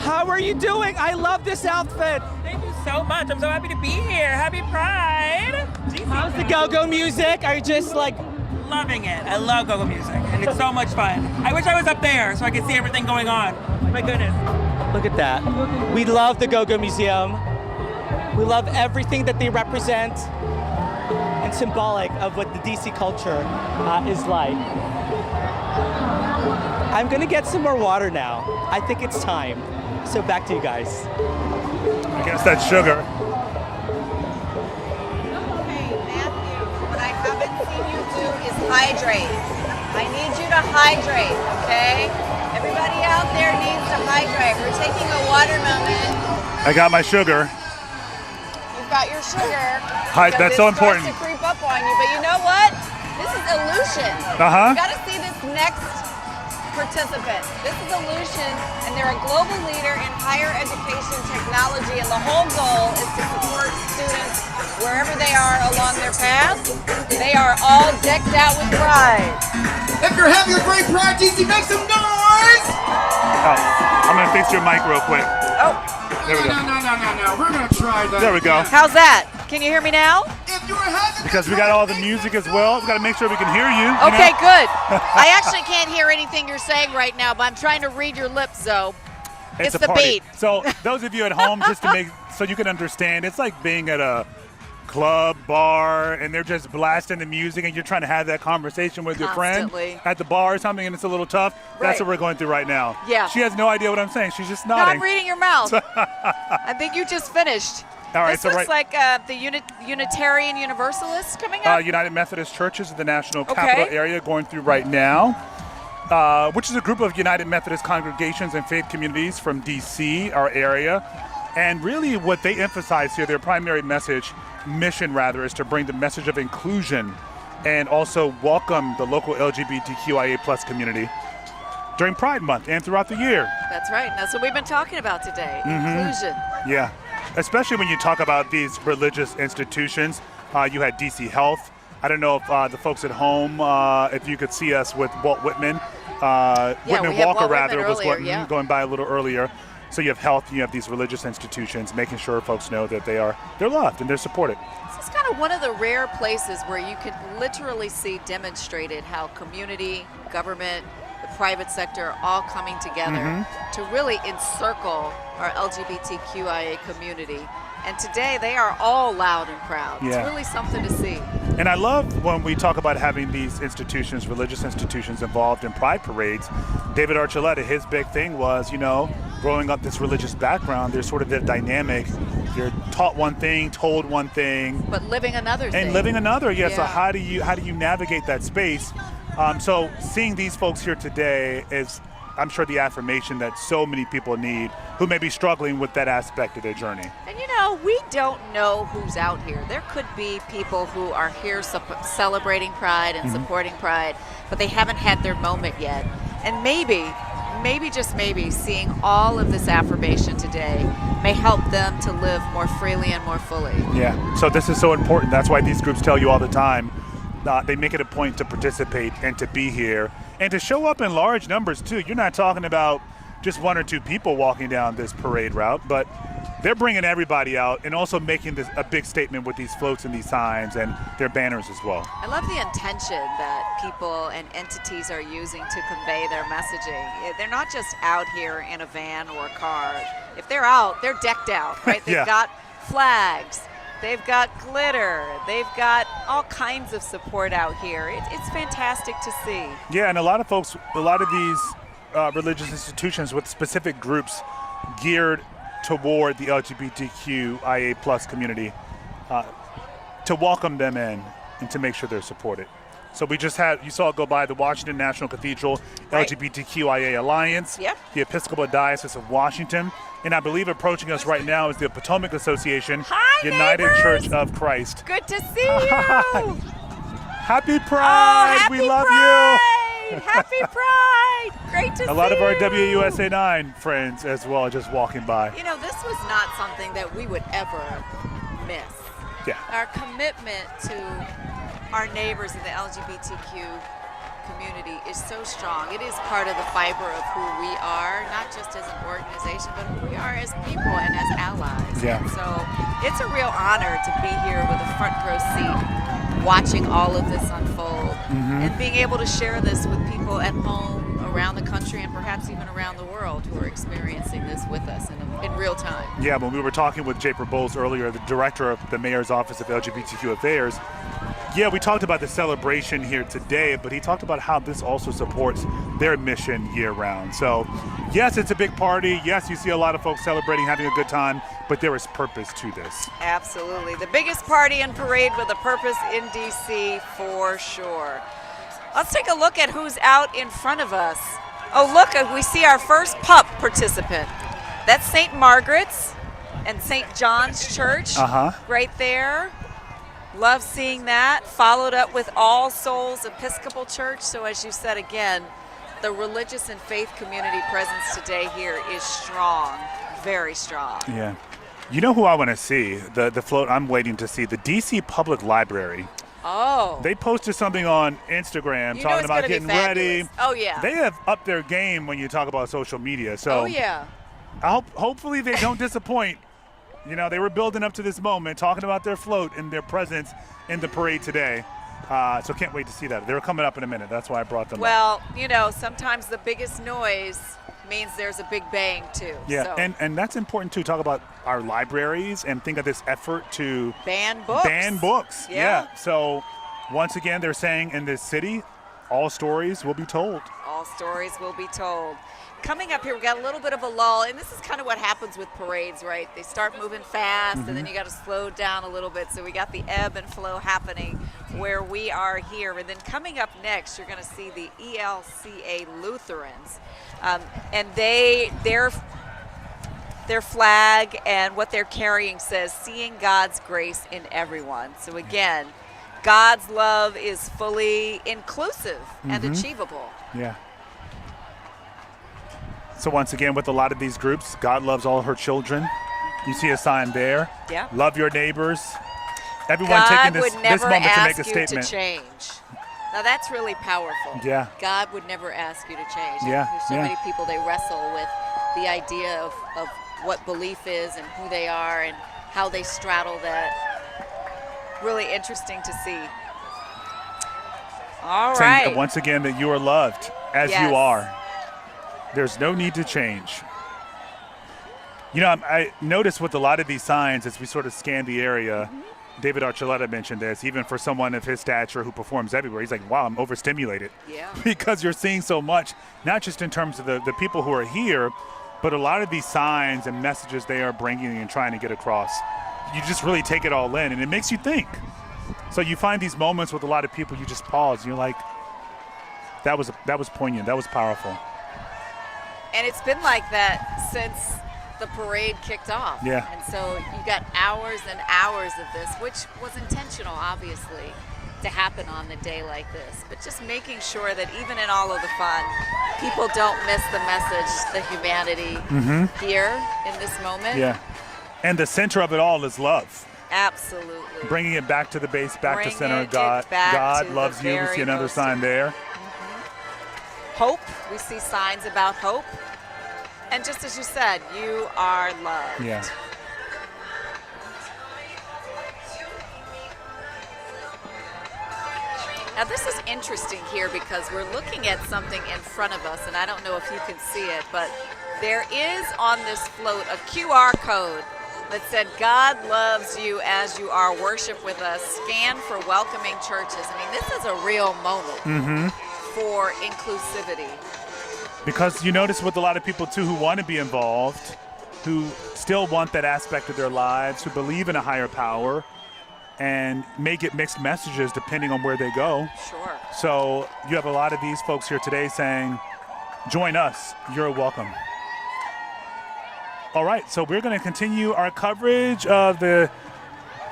How are you doing? I love this outfit. Thank you so much. I'm so happy to be here. Happy Pride. How's the go-go music? Are you just like Loving it. I love go-go music, and it's so much fun. I wish I was up there so I could see everything going on. My goodness. Look at that. We love the Go-Go Museum. We love everything that they represent and symbolic of what the DC culture is like. I'm gonna get some more water now. I think it's time. So back to you guys. I guess that's sugar. Okay, Matthew, what I haven't seen you do is hydrate. I need you to hydrate, okay? Everybody out there needs to hydrate. We're taking a water moment. I got my sugar. You've got your sugar. That's so important. It starts to creep up on you, but you know what? This is illusion. Uh-huh. You got to see this next participant. This is illusion, and they're a global leader in higher education technology, and the whole goal is to support students wherever they are along their path. They are all decked out with pride. If you're having a great Pride DC, make some noise! Oh, I'm gonna fix your mic real quick. Oh. There we go. No. We're gonna try that. There we go. How's that? Can you hear me now? Because we got all the music as well. We gotta make sure we can hear you. Okay, good. I actually can't hear anything you're saying right now, but I'm trying to read your lips, Zoe. It's a the party. beat. So those of you at home, just to make so you can understand, it's like being at a club, bar, and they're just blasting the music, and you're trying to have that conversation with your friend at the bar or something, and it's a little tough. That's what we're going through right now. Yeah. She has no idea what I'm saying. She's just No, nodding. I'm reading your mouth. I think you just finished. All right, this so looks like the Unitarian Universalists coming up. United Methodist Churches in the National Capital area going through right now, which is a group of United Methodist congregations and faith communities from D.C., our area. And really what they emphasize here, their primary mission rather, is to bring the message of inclusion and also welcome the local LGBTQIA plus community during Pride Month and throughout the year. That's right. That's what we've been talking about today, inclusion. Yeah, especially when you talk about these religious institutions. You had DC Health. I don't know if the folks at home, if you could see us with Walt Whitman. Whitman Walker, rather, was going by a little earlier. So you have health, you have these religious institutions, making sure folks know that they're loved and they're supported. This is kind of one of the rare places where you can literally see demonstrated how community, government, the private sector are all coming together to really encircle our LGBTQIA community. And today they are all loud and proud. Yeah. It's really something to see. And I love when we talk about having these institutions, religious institutions involved in pride parades. David Archuleta, his big thing was, growing up this religious background, there's sort of the dynamic. You're taught one thing, told one thing, but living another thing. And living another, yeah. So how do you navigate that space? So seeing these folks here today is, I'm sure, the affirmation that so many people need who may be struggling with that aspect of their journey. And we don't know who's out here. There could be people who are here celebrating Pride and supporting Pride, but they haven't had their moment yet. And maybe, just maybe, seeing all of this affirmation today may help them to live more freely and more fully. Yeah, so this is so important. That's why these groups tell you all the time, they make it a point to participate and to be here and to show up in large numbers too. You're not talking about just one or two people walking down this parade route, but they're bringing everybody out and also making this a big statement with these floats and these signs and their banners as well. I love the intention that people and entities are using to convey their messaging. They're not just out here in a van or a car. If they're out, they're decked out, right? They've got flags. They've got glitter. They've got all kinds of support out here. It's fantastic to see. Yeah, and a lot of these religious institutions with specific groups geared toward the LGBTQIA plus community to welcome them in and to make sure they're supported. So we just had, you saw it go by, the Washington National Cathedral LGBTQIA Alliance, the Episcopal Diocese of Washington, and I believe approaching us right now is the Potomac Association, United Church of Christ. Good to see you. Happy Pride. We love you. Happy Pride. Great to see you. A lot of our WUSA 9 friends as well just walking by. This was not something that we would ever miss. Yeah. Our commitment to our neighbors in the LGBTQ community is so strong. It is part of the fiber of who we are, not just as an organization, but who we are as people and as allies. Yeah. And so it's a real honor to be here with a front row seat, watching all of this unfold, and being able to share this with people at home, around the country, and perhaps even around the world who are experiencing this with us in real time. Yeah, when we were talking with Japer Bowles earlier, the director of the Mayor's Office of LGBTQ Affairs, yeah, we talked about the celebration here today, but he talked about how this also supports their mission year-round. So, yes, it's a big party. Yes, you see a lot of folks celebrating, having a good time, but there is purpose to this. Absolutely. The biggest party and parade with a purpose in D.C. for sure. Let's take a look at who's out in front of us. Oh, look, we see our first pup participant. That's St. Margaret's and St. John's Church right there. Love seeing that. Followed up with All Souls Episcopal Church. So as you said again, the religious and faith community presence today here is strong, very strong. Yeah. You know who I want to see? The float I'm waiting to see, the D.C. Public Library. Oh. They posted something on Instagram talking about getting ready. Oh, yeah. They have upped their game when you talk about social media. So oh, yeah. Hopefully they don't disappoint. You know, they were building up to this moment, talking about their float and their presence in the parade today. So can't wait to see that. They're coming up in a minute. That's why I brought them up. Well, you know, sometimes the biggest noise means there's a big bang, too. Yeah, so. and that's important, too. Talk about our libraries and think of this effort to ban books. Ban books, yeah. So once again, they're saying in this city, all stories will be told. All stories will be told. Coming up here, we got a little bit of a lull, and this is kind of what happens with parades, right? They start moving fast, and then you got to slow down a little bit. So we got the ebb and flow happening where we are here. And then coming up next, you're going to see the ELCA Lutherans, and their flag and what they're carrying says, "Seeing God's grace in everyone." So again, God's love is fully inclusive and achievable. Yeah. So once again, with a lot of these groups, God loves all her children. You see a sign there. Yeah. Love your neighbors. Everyone God taking this would never moment to ask make a you statement. to change. Now that's really powerful. Yeah. God would never ask you to change. Yeah, There's so yeah. many people, they wrestle with the idea of what belief is and who they are and how they straddle that. Really interesting to see. All Saying right. once again that you are loved as Yes. you are. There's no need to change. You know, I noticed with a lot of these signs as we sort of scan the area, David Archuleta mentioned this, even for someone of his stature who performs everywhere. He's like, wow, I'm overstimulated. Yeah. Because you're seeing so much, not just in terms of the people who are here, but a lot of these signs and messages they are bringing and trying to get across. You just really take it all in, and it makes you think. So you find these moments with a lot of people, you just pause, and you're like, that was poignant, that was powerful. And it's been like that since the parade kicked off. Yeah. And so you got hours and hours of this, which was intentional, obviously, to happen on the day like this. But just making sure that even in all of the fun, people don't miss the message, the humanity here in this moment. Yeah. And the center of it all is love. Absolutely. Bringing it back to the base, back to center. Bringing God, it back God to loves the you. We very see another most sign there. Hope. We see signs about hope. And just as you said, you are loved. Yeah. Now this is interesting here because we're looking at something in front of us, and I don't know if you can see it, but there is on this float a QR code that said, "God loves you as you are. Worship with us. Scan for welcoming churches." I mean, this is a real moment for inclusivity. Because you notice with a lot of people, too, who want to be involved, who still want that aspect of their lives, who believe in a higher power, and may get mixed messages depending on where they go. Sure. So you have a lot of these folks here today saying, join us, you're welcome. All right, so we're going to continue our coverage of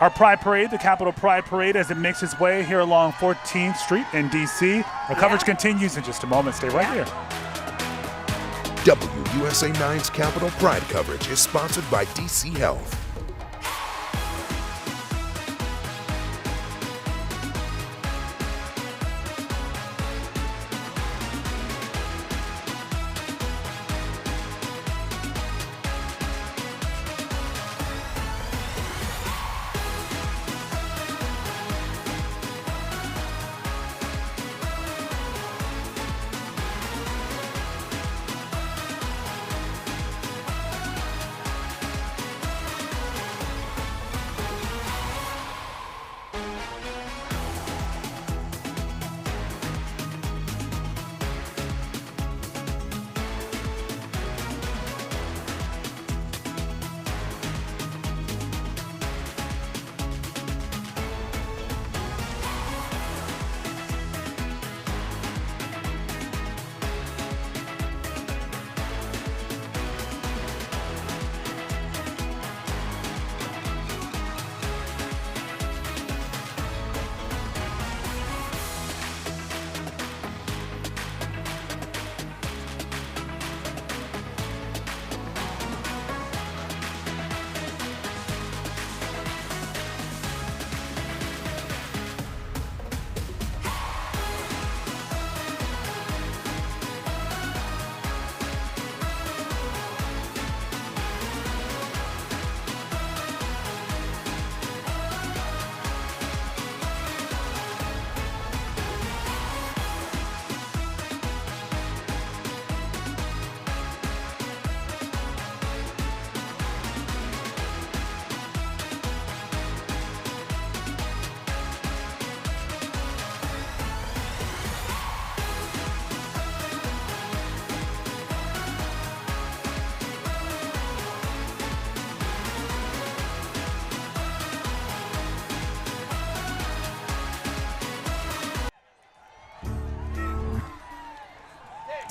our Pride Parade, the Capitol Pride Parade, as it makes its way here along 14th Street in D.C. Our coverage continues in just a moment. Stay right here. WUSA 9's Capitol Pride coverage is sponsored by DC Health.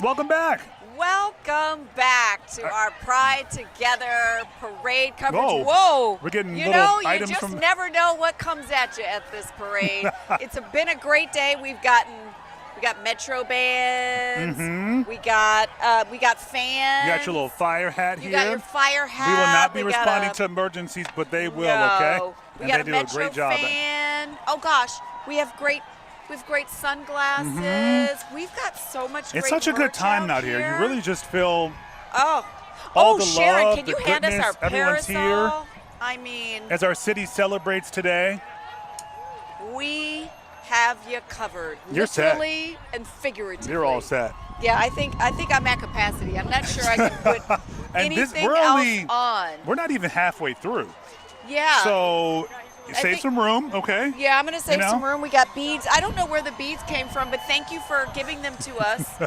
Welcome back. Welcome back to our Pride Together parade coverage. Whoa. We're getting little items you just from... never know what comes at you at this parade. Been a great day. We got Metro bands. Mm-hmm. We got fans. You got your little fire hat here. You got your fire hat. We will not be responding to emergencies, but they will, okay? We And got they a do Metro a great job. fan. Oh gosh, we have great sunglasses. Mm-hmm. We've got so much great It's such a good merch time out here. You really just feel Oh, the Sharon, love, can the you hand us goodness. our Everyone's parasol? here. I mean, As our city celebrates today, we have you covered. You're set. Literally and figuratively. you're all set. Yeah, I think I'm at capacity. I'm not sure I can put And anything we're else only, on. we're not even halfway through. Yeah. So I save think- some room, okay? Yeah, I'm going to save You know? some room. We got beads. I don't know where the beads came from, but thank you for giving them to us.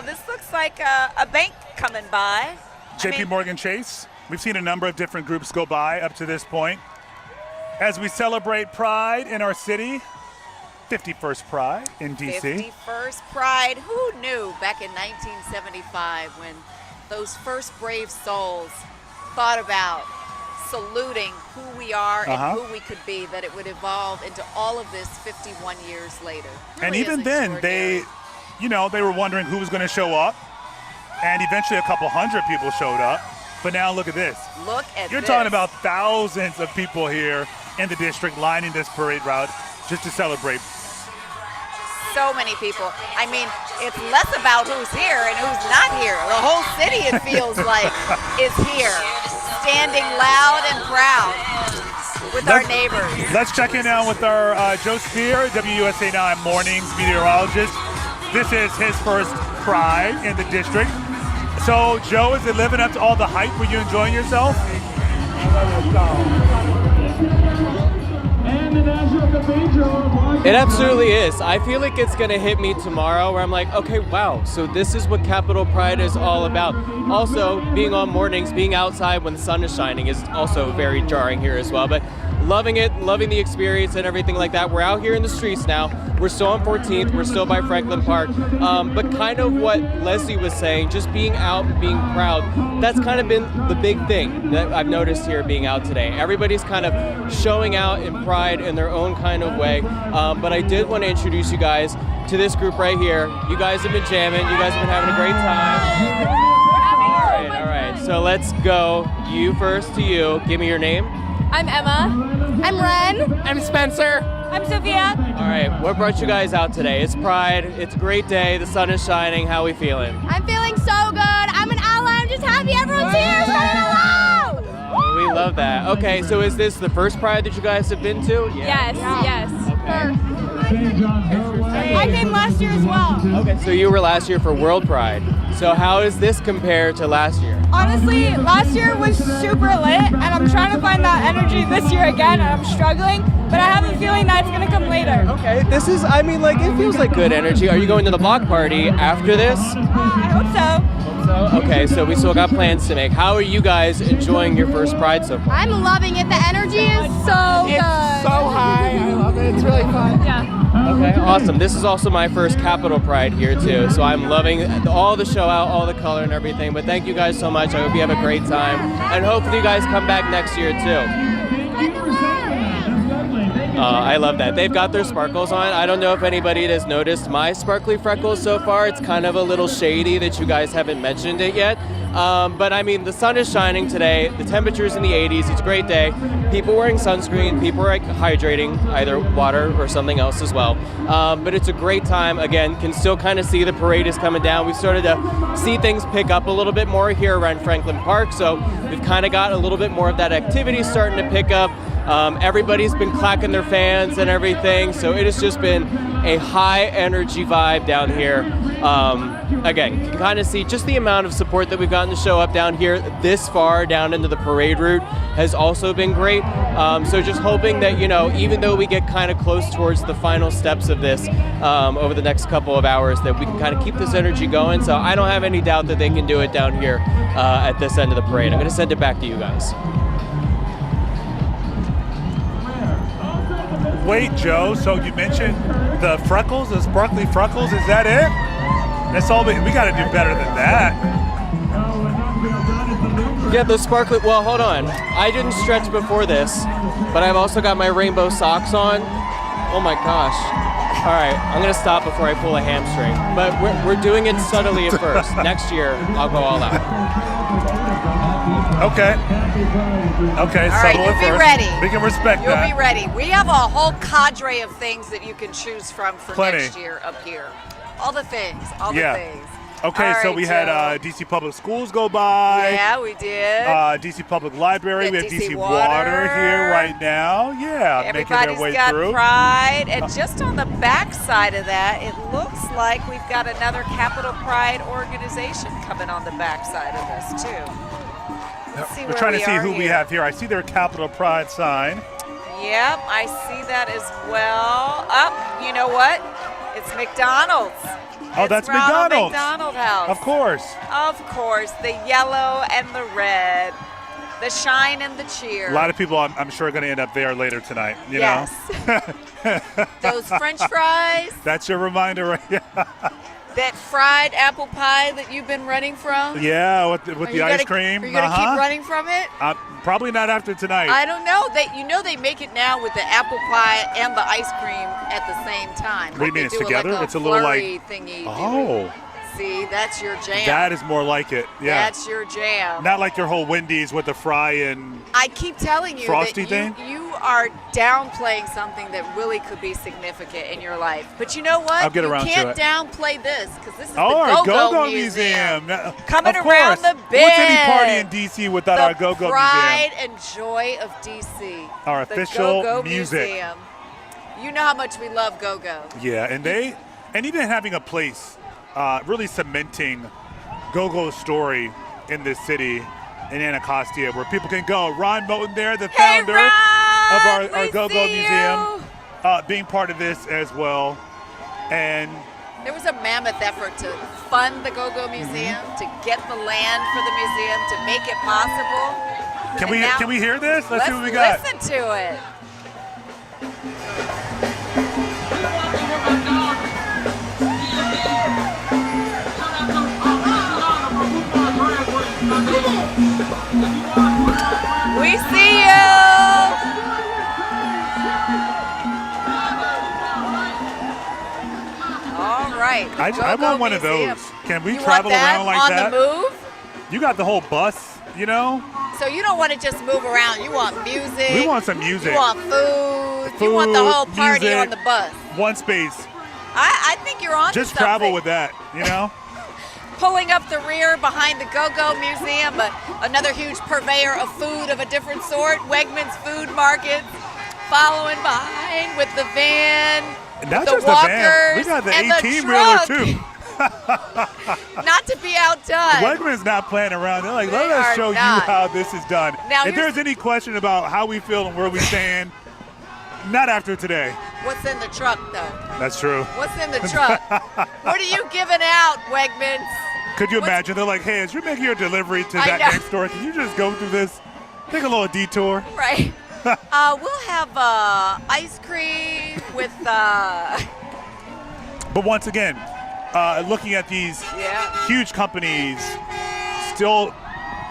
This looks like a bank coming by. JP Morgan Chase. We've seen a number of different groups go by up to this point. As we celebrate Pride in our city, 51st Pride in DC. 51st Pride. Who knew back in 1975 when those first brave souls thought about saluting who we are and who we could be, that it would evolve into all of this 51 years later. Really And is even then, extraordinary. they were wondering who was going to show up. And eventually a couple hundred people showed up. But now look at this. Look at You're this. talking about thousands of people here in the district lining this parade route just to celebrate. So many people. I mean, it's less about who's here and who's not here. The whole city, it feels like, is here, standing loud and proud with our neighbors. Let's check in now with our Joe Spear, WUSA 9 Mornings meteorologist. This is his first Pride in the district. So, Joe, is it living up to all the hype? Were you enjoying yourself? It absolutely is. I feel like it's going to hit me tomorrow where I'm like, okay, wow, so this is what Capitol Pride is all about. Also, being on mornings, being outside when the sun is shining is also very jarring here as well. But loving it, loving the experience and everything like that. We're out here in the streets now. We're still on 14th. We're still by Franklin Park. But kind of what Leslie was saying, just being out and being proud, that's kind of been the big thing that I've noticed here being out today. Everybody's kind of showing out in pride in their own kind of way. But I did want to introduce you guys to this group right here. You guys have been jamming. You guys have been having a great time. All right. So let's go. You first to you. Give me your name. I'm Emma. I'm Ren. I'm Spencer. I'm Sophia. All right. What brought you guys out today? It's Pride. It's a great day. The sun is shining. How are we feeling? I'm feeling so good. I'm an ally. I'm just happy everyone's here. Spread it loud. We love that. Okay. So is this the first Pride that you guys have been to? Yes. Yes. Okay. I came last year as well. Okay. So you were last year for World Pride. So how does this compare to last year? Honestly, last year was super lit, and I'm trying to find that energy this year again, and I'm struggling, but I have a feeling that it's going to come later. Okay, this is, I mean, like, it feels like good energy. Are you going to the block party after this? I hope so. Okay, so we still got plans to make. How are you guys enjoying your first Pride so far? I'm loving it. The energy is so good. It's so high. I love it. It's really fun. Yeah. Okay, awesome. This is also my first Capitol Pride here too, so I'm loving all the show out, all the color and everything. But thank you guys so much. I hope you have a great time, and hopefully you guys come back next year too. I love that. They've got their sparkles on. I don't know if anybody has noticed my sparkly freckles so far. It's kind of a little shady that you guys haven't mentioned it yet. But I mean, the sun is shining today. The temperature's in the 80s. It's a great day. People wearing sunscreen. People are hydrating, either water or something else as well. But it's a great time. Again, can still kind of see the parade is coming down. We started to see things pick up a little bit more here around Franklin Park. So we've kind of got a little bit more of that activity starting to pick up. Everybody's been clacking their fans and everything, so it has just been a high energy vibe down here. Again, you can kind of see just the amount of support that we've gotten to show up down here this far down into the parade route has also been great. So just hoping that, you know, even though we get kind of close towards the final steps of this over the next couple of hours, that we can kind of keep this energy going. So I don't have any doubt that they can do it down here at this end of the parade. I'm going to send it back to you guys. Wait, Joe, so you mentioned the freckles, the sparkly freckles, is that it? That's all we got to do better than that. Yeah, those sparkly. Well, hold on. I didn't stretch before this, but I've also got my rainbow socks on. Oh my gosh. All right, I'm gonna stop before I pull a hamstring. But we're doing it subtly at first. Next year, I'll go all out. Okay. Okay, All right, subtle you'll at be first. ready. We can respect You'll that. be ready. We have a whole cadre of things that you can choose from for Plenty. next year up here. All the things. All Yeah. the things. Okay, All so right, we had Joe. DC Public Schools go by. Yeah, we did. DC Public Library. We We had have DC DC Water Water here right now. Yeah, making their Everybody's way got through. Pride, and just on the back side of that, it looks like we've got another Capital Pride organization coming on the back side of this too. Let's see We're where trying to we see are who we here. have here. I see their Capital Pride sign. Yep, I see that as well. Up, you know what? It's McDonald's. Oh, It's that's Ronald McDonald's. McDonald House. Of course. Of course, the yellow and the red, the shine and the cheer. A lot of people, I'm sure, are going to end up there later tonight. You Yes. know? Those French fries, That's your reminder, right? Yeah. that fried apple pie that you've been running from. Yeah, with Are the you ice gonna- cream. Are you going to keep running from it? Probably not after tonight. I don't know. They make it now with the apple pie and the ice cream at the same time. What do you mean, They it's do together? Like a It's a little like- flurry thingy. Oh. See, that's your jam. That is more like it. Yeah. That's your jam. Not like your whole Wendy's with the fry and I keep telling you Frosty that thing? you are downplaying something that really could be significant in your life. But you know what? I'll get around you to can't it. downplay this because this is our the Go-Go Go-Go Museum. Museum. Coming Of around course. the bend. What's any party in DC without The our Go-Go pride Museum? and joy of DC. Our The official Go-Go music. Museum. You know how much we love Go-Go. Yeah, and even having a place really cementing Go-Go's story in this city in Anacostia where people can go. Ron Moten there, the founder of our Go-Go Museum, being part of this as well. And There was a mammoth effort to fund the Go-Go Museum, to get the land for the museum, to make it possible. can And now- we hear this? Let's see what we got. Listen to it. We see you. All right. the I Go-Go want one of Museum. those. Can we You travel want that around like on that? the move? You got the whole bus, you know? So you don't want to just move around. You want music. We want some music. You want food. You want the Food, whole party music, on the bus. One space. I think you're on Just to something. travel with that, you know? Pulling up the rear behind the Go-Go Museum, but another huge purveyor of food of a different sort, Wegmans Food Market, following behind with the van, Not the just the van. We walkers, got the and 18-wheeler truck. too. Not to be outdone. Wegman's not playing around. They're like, They let us are show not. you how this is done. Now if here's- there's any question about how we feel and where we stand, not after today. What's in the truck, though? That's true. What's in the truck? What are you giving out, Wegmans? Could you imagine? They're like, hey, as you're making your delivery to I that know. next store, can you just go through this? Take a little detour. Right. We'll have ice cream with. But once again, looking at these Yeah. huge companies still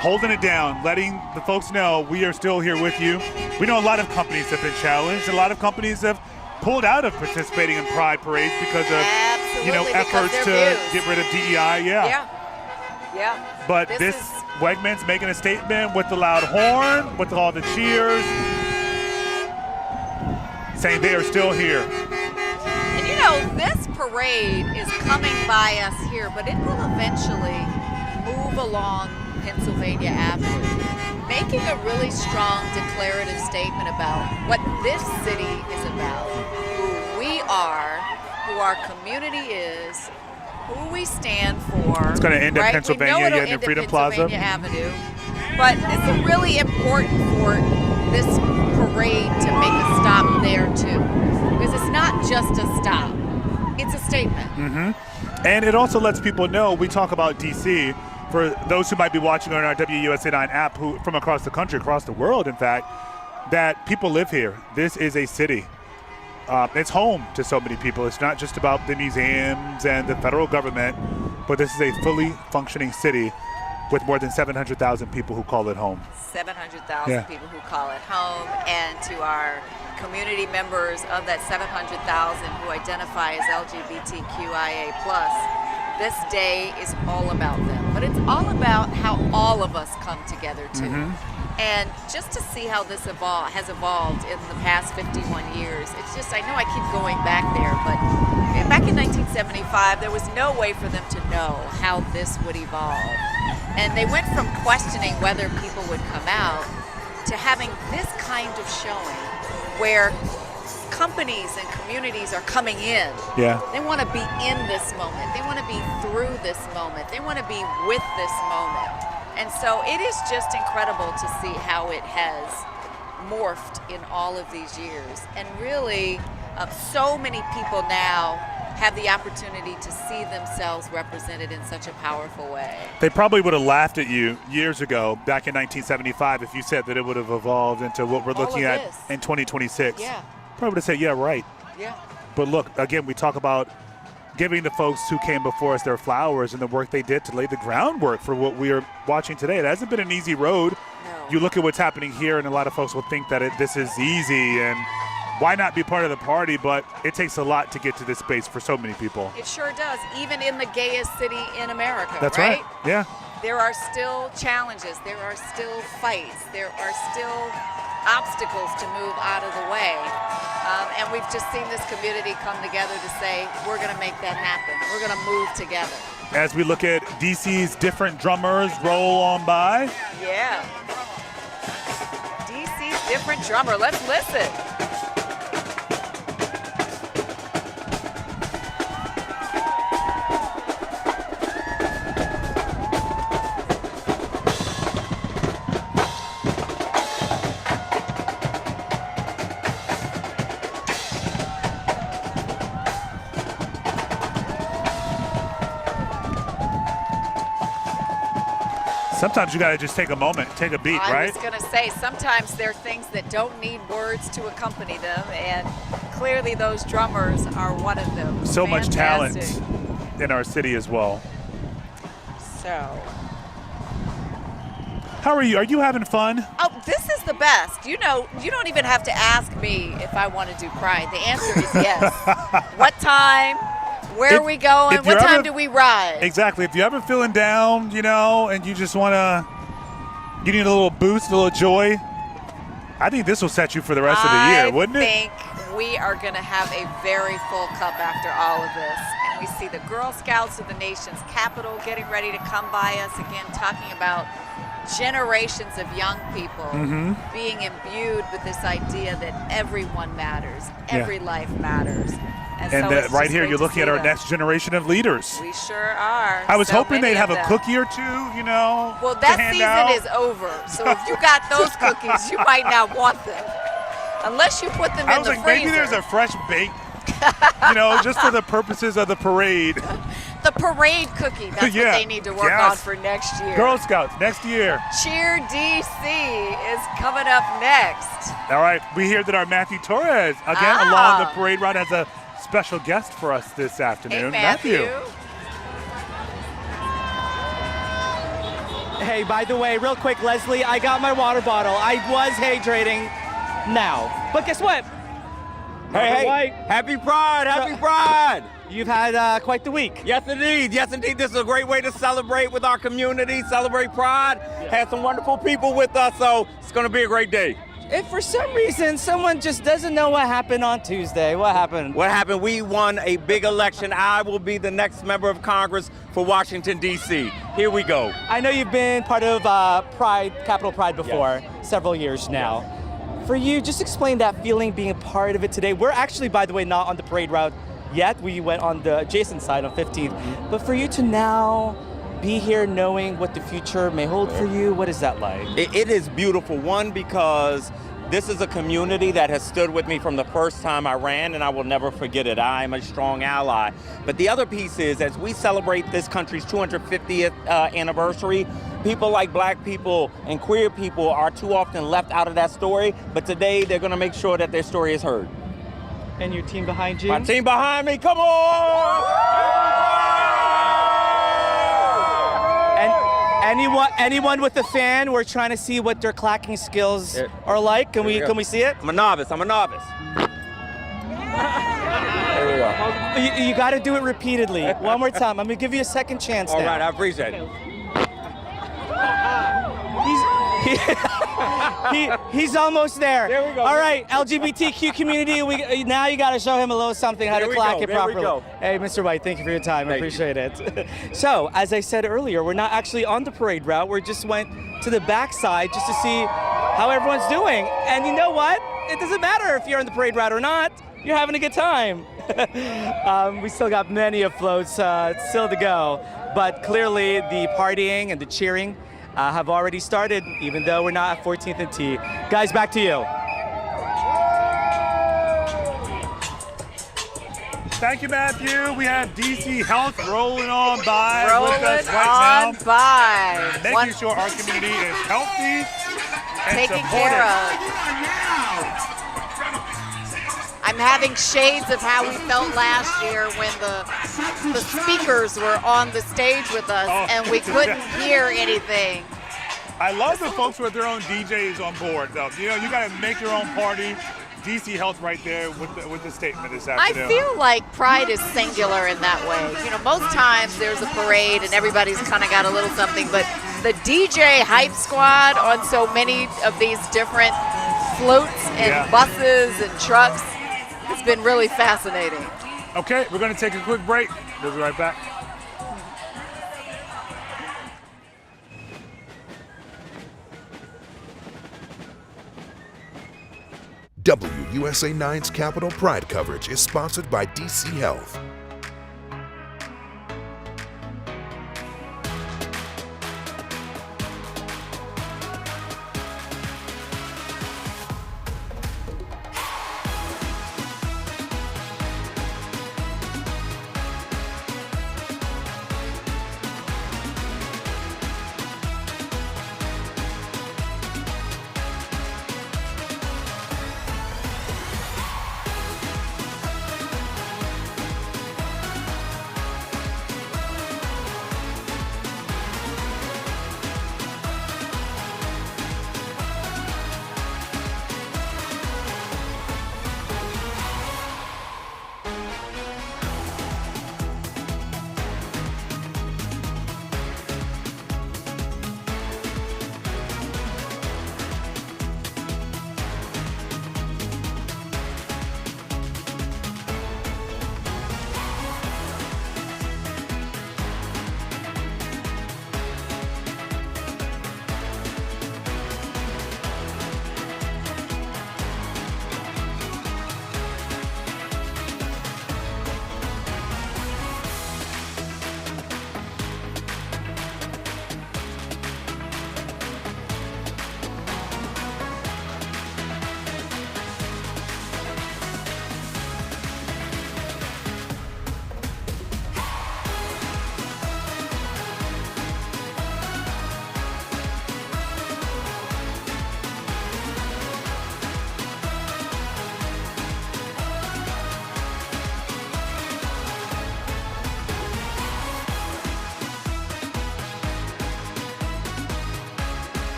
holding it down, letting the folks know we are still here with you. We know a lot of companies have been challenged. A lot of companies have pulled out of participating in Pride parades because of Absolutely, because efforts their to views. get rid of DEI. Yeah. But this Wegmans making a statement with the loud horn, with all the cheers, saying they are still here. And you know, this parade is coming by us here, but it will eventually move along Pennsylvania Avenue, making a really strong declarative statement about what this city is about, who we are, who our community is, who we stand for. It's gonna end at right? Pennsylvania, We know it'll yeah, near end at Freedom Plaza. Pennsylvania Avenue, but it's really important for this parade to make a stop there too, because it's not just a stop; it's a statement. Mm-hmm. And it also lets people know, we talk about DC, for those who might be watching on our WUSA 9 app who from across the country, across the world, in fact, that people live here. This is a city. It's home to so many people. It's not just about the museums and the federal government. but this is a fully functioning city with more than 700,000 people who call it home. 700,000 people who call it home, and to our community members of that 700,000 who identify as LGBTQIA+, this day is all about them. But it's all about how all of us come together too. And just to see how this has evolved in the past 51 years, it's just, I know I keep going back there, but back in 1975, there was no way for them to know how this would evolve. And they went from questioning whether people would come out to having this kind of showing where companies and communities are coming in. Yeah. They want to be in this moment. They want to be through this moment. They want to be with this moment. And so it is just incredible to see how it has morphed in all of these years. And really, so many people now have the opportunity to see themselves represented in such a powerful way. They probably would have laughed at you years ago, back in 1975, if you said that it would have evolved into what we're looking at in 2026. Yeah. Probably would have said, yeah, right. Yeah. But look, again, we talk about giving the folks who came before us their flowers and the work they did to lay the groundwork for what we are watching today. It hasn't been an easy road. No. You look at what's happening here, and a lot of folks will think that this is easy and why not be part of the party, but it takes a lot to get to this space for so many people. It sure does, even in the gayest city in America. That's right. Yeah. There are still challenges, there are still fights, there are still obstacles to move out of the way. And we've just seen this community come together to say, we're going to make that happen. We're going to move together. As we look at DC's different drummers roll on by. Yeah. DC's different drummer. Let's listen. Sometimes you got to just take a moment, take a beat, right? I was going to say, sometimes there are things that don't need words to accompany them, and clearly those drummers are one of them. So much talent Fantastic. in our city as well. So. How are you? Are you having fun? Oh, this is the best. You know, you don't even have to ask me if I want to do Pride. The answer is yes. What time? Where are we going? What time do we ride? Exactly. If you're ever feeling down, you know, and you just want to, you need a little boost, a little joy, I think this will set you for the rest of the year, wouldn't it? I think we are going to have a very full cup after all of this. And we see the Girl Scouts of the nation's capital getting ready to come by us again, talking about generations of young people being imbued with this idea that everyone matters, every life matters. And so it's right just here, great you're to looking see at our them. next generation of leaders. We sure are. I was So hoping many they'd have of a them. cookie or two, you know. Well, to that hand season out. is over. So if you got those cookies, you might not want them. Unless you put them I in was the like, freezer. maybe there's a fresh bake, you know, just for the purposes of the parade. The parade cookie. That's Yeah. what they need to work Yes. on for next year. Girl Scouts next year. Cheer DC is coming up next. All right, we hear that our Matthew Torres, again, along the parade route, has a special guest for us this afternoon. Hey, Matthew. Hey, by the way, real quick, Leslie, I got my water bottle. I was hydrating now. But guess what? Hey, happy Pride, happy Pride. You've had quite the week. Yes, indeed. Yes, indeed. This is a great way to celebrate with our community, celebrate Pride. Had some wonderful people with us, so it's going to be a great day. If for some reason someone just doesn't know what happened on Tuesday, what happened? What happened? We won a big election. I will be the next member of Congress for Washington, D.C. Here we go. I know you've been part of Pride, Capitol Pride before, several years now. For you, just explain that feeling being a part of it today. We're actually, by the way, not on the parade route yet. We went on the adjacent side on 15th. But for you to now be here knowing what the future may hold for you, what is that like? It is beautiful. One, because this is a community that has stood with me from the first time I ran, and I will never forget it. I am a strong ally. But the other piece is, as we celebrate this country's 250th anniversary, people like black people and queer people are too often left out of that story. But today, they're going to make sure that their story is heard. And your team behind you? My team behind me, come on! Anyone with a fan? We're trying to see what their clacking skills are like. Can we see it? I'm a novice. There we go. You got to do it repeatedly. One more time. I'm gonna give you a second chance. All now. right, I appreciate it. He's almost there. There we go. All right, LGBTQ community. Now you got to show him a little something how to clack it properly. There we go. Hey, Mr. White, thank you for your time. I appreciate it. So, as I said earlier, we're not actually on the parade route. We just went to the backside just to see how everyone's doing. And you know what? It doesn't matter if you're on the parade route or not. You're having a good time. We still got many of floats still to go, but clearly the partying and the cheering have already started, even though we're not at 14th and T. Guys, back to you. Thank you, Matthew. We have DC Health rolling on by Rolling with us right on now. by. Making sure our community is healthy and Taken supported. care of. I'm having shades of how we felt last year when the speakers were on the stage with us and we couldn't hear anything. I love the folks with their own DJs on board, though. You know, you got to make your own party. DC Health right there with the statement this afternoon. I feel like Pride is singular in that way. You know, most times there's a parade and everybody's kind of got a little something, but the DJ hype squad on so many of these different floats and buses and trucks has been really fascinating. Okay, we're going to take a quick break. We'll be right back. WUSA 9's Capitol Pride coverage is sponsored by DC Health.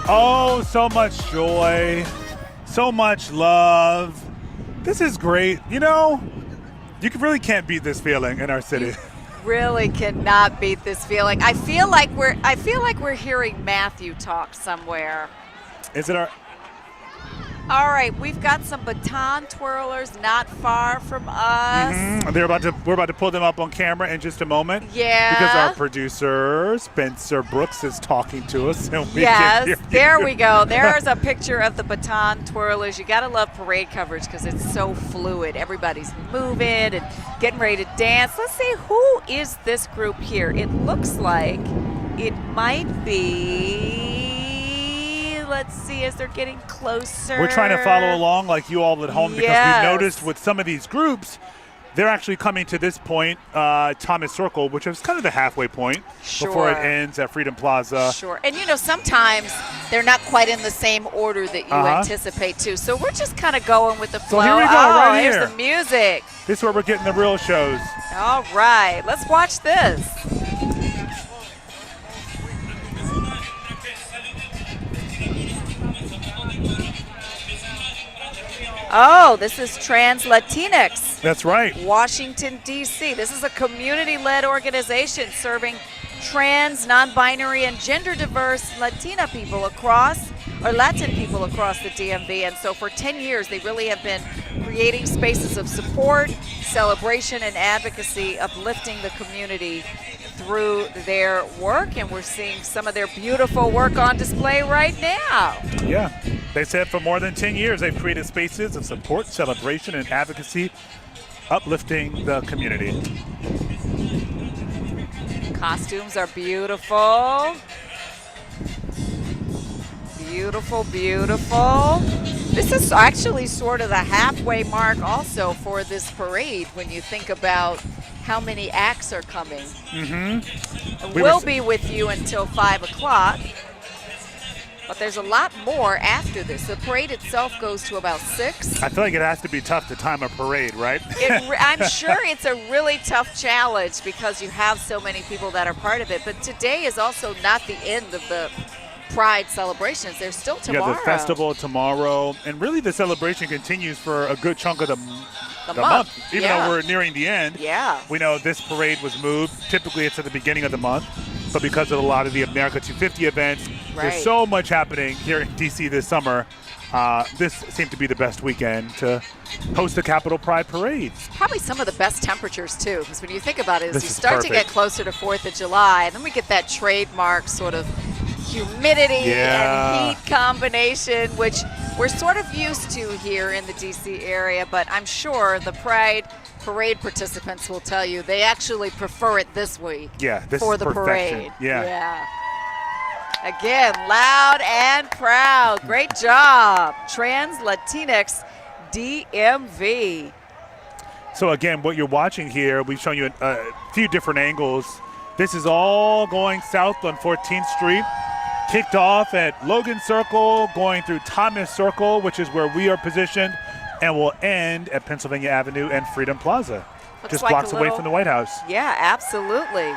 Oh, so much joy, so much love. This is great. You know, you really can't beat this feeling in our city. Really cannot beat this feeling. I feel like we're hearing Matthew talk somewhere. Is it our? All right, we've got some baton twirlers not far from us. Mm-hmm. We're about to pull them up on camera in just a moment. Yeah. Because our producer Spencer Brooks is talking to us, and we yes, can hear there you. we go. There's a picture of the baton twirlers. You gotta love parade coverage because it's so fluid. Everybody's moving and getting ready to dance. Let's see, who is this group here? It looks like it might be. Let's see as they're getting closer. We're trying to follow along like you all at home because Yes. we noticed with some of these groups, they're actually coming to this point, Thomas Circle, which is kind of the halfway point before it ends at Freedom Plaza. Sure. And, you know, sometimes they're not quite in the same order that you anticipate, too. So we're just kind of going with the flow. So here we go, right here. Here's the music. This is where we're getting the real shows. All right. Let's watch this. Oh, this is Trans Latinx. That's right. Washington, D.C. This is a community-led organization serving trans, non-binary, and gender-diverse Latin people across the DMV. And so for 10 years, they really have been creating spaces of support, celebration, and advocacy, uplifting the community through their work. And we're seeing some of their beautiful work on display right now. Yeah. They said for more than 10 years, they've created spaces of support, celebration, and advocacy, uplifting the community. Costumes are beautiful. Beautiful, beautiful. This is actually sort of the halfway mark also for this parade when you think about how many acts are coming. We'll be with you until 5 o'clock. But there's a lot more after this. The parade itself goes to about 6. I feel like it has to be tough to time a parade, right? I'm sure it's a really tough challenge because you have so many people that are part of it. But today is also not the end of the Pride celebrations. There's still tomorrow. Yeah, the festival tomorrow. And really the celebration continues for a good chunk of the month. Even though we're nearing the end. Yeah. We know this parade was moved. Typically it's at the beginning of the month. But because of a lot of the America 250 events, there's so much happening here in D.C. this summer. This seemed to be the best weekend to host the Capitol Pride Parade. Probably some of the best temperatures, too, because when you think about it, as you start to get closer to 4th of July, and then we get that trademark sort of humidity and heat combination, which we're sort of used to here in the D.C. area, but I'm sure the Pride Parade participants will tell you they actually prefer it this week for the parade. Yeah. Again, loud and proud. Great job, Trans Latinx DMV. So again, what you're watching here, we've shown you a few different angles. This is all going south on 14th Street. Kicked off at Logan Circle, going through Thomas Circle, which is where we are positioned, and will end at Pennsylvania Avenue and Freedom Plaza, just blocks away from the White House. Yeah, absolutely.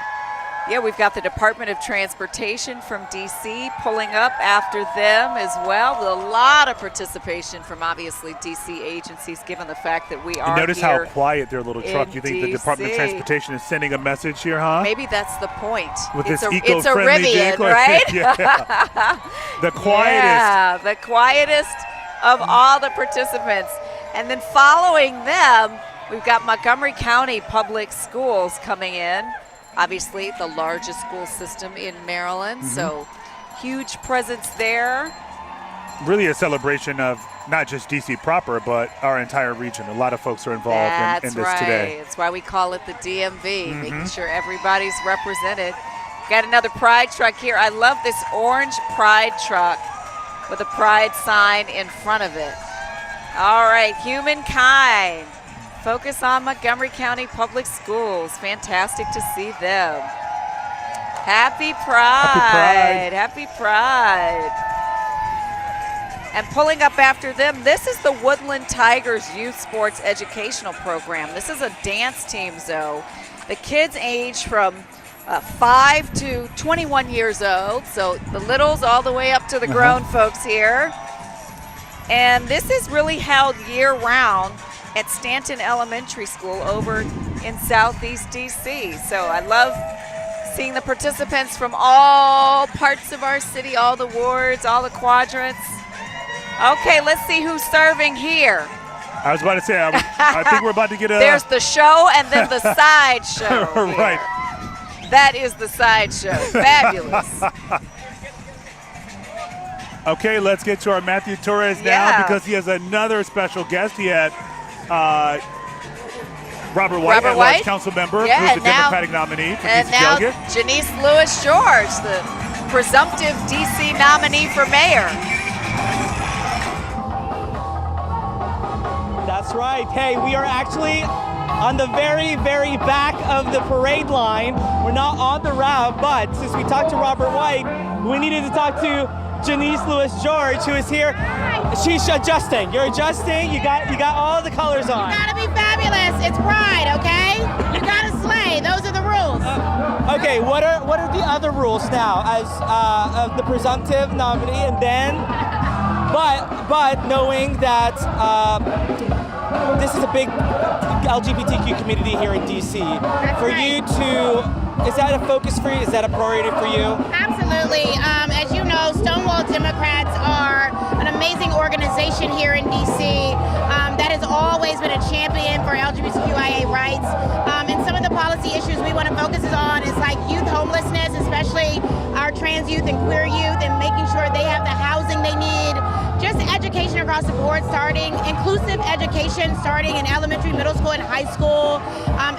Yeah, we've got the Department of Transportation from D.C. pulling up after them as well. With a lot of participation from obviously D.C. agencies, given the fact that we are Notice here how quiet their little truck. You think the Department of Transportation is sending a message here, huh? Maybe that's the point. With it's this a eco-friendly vehicle, right? The quietest. Yeah, the quietest of all the participants. And then following them, we've got Montgomery County Public Schools coming in. Obviously, the largest school system in Maryland, so huge presence there. Really a celebration of not just D.C. proper, but our entire region. A lot of folks are involved in this today. That's right. Why we call it the DMV, making sure everybody's represented. Got another Pride truck here. I love this orange Pride truck with a Pride sign in front of it. All right, Humankind. Focus on Montgomery County Public Schools. Fantastic to see them. Happy Pride. Happy Pride. And pulling up after them, this is the Woodland Tigers Youth Sports Educational Program. This is a dance team, though. The kids age from 5 to 21 years old, so the littles all the way up to the grown folks here. And this is really held year-round at Stanton Elementary School over in Southeast D.C. So I love seeing the participants from all parts of our city, all the wards, all the quadrants. Okay, let's see who's serving here. I was about to say, I think we're about to get a... There's the show and then the side show. Right. That is the side show. Fabulous. Okay, let's get to our Matthew Torres now because he has another special guest. He had Robert White, at-large council member, who's the Democratic nominee for and D.C. now delegate. Janice Lewis-George, the presumptive D.C. nominee for mayor. That's That's right. Hey, we are actually on the very, very back of the parade line. We're not on the route, but since we talked to Robert White, we needed to talk to Janice Lewis-George, who is here. She's adjusting. You're adjusting. You got all the colors on. You gotta be fabulous. It's Pride, okay? You gotta slay. Those are the rules. Okay, what are the other rules now as the presumptive nominee, and then, but knowing that this is a big LGBTQ community here in DC, you to. Is that a focus for you? Is that a priority for you? Absolutely. As you know, Stonewall Democrats are an amazing organization here in DC that has always been a champion for LGBTQIA rights. And some of the policy issues we want to focus on is like youth homelessness, especially our trans youth and queer youth, and making sure they have the housing they need. Just education across the board, starting inclusive education, starting in elementary, middle school, and high school.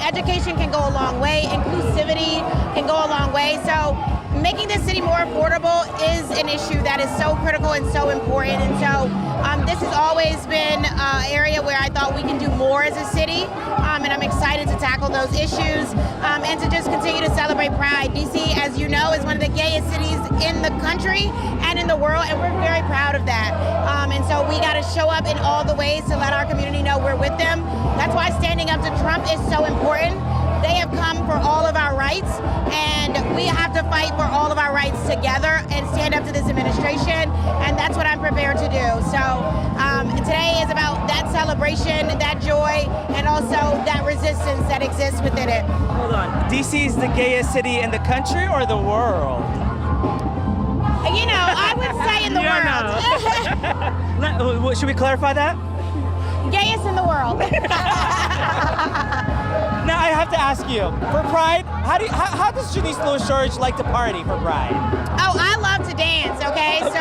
Education can go a long way. Inclusivity can go a long way. So making this city more affordable is an issue that is so critical and so important. And so this has always been an area where I thought we can do more as a city. And I'm excited to tackle those issues and to just continue to celebrate Pride. DC, as you know, is one of the gayest cities in the country and in the world, and we're very proud of that. And so we got to show up in all the ways to let our community know we're with them. That's why standing up to Trump is so important. They have come for all of our rights, and we have to fight for all of our rights together and stand up to this administration, and that's what I'm prepared to do. So today is about that celebration, that joy, and also that resistance that exists within it. Hold on. DC is the gayest city in the country or the world? You know, I would say in the world. Should we clarify that? Gayest in the world. Now I have to ask you, for Pride, how does Janice Lewis-George like to party for Pride? Oh, I love to dance, okay? So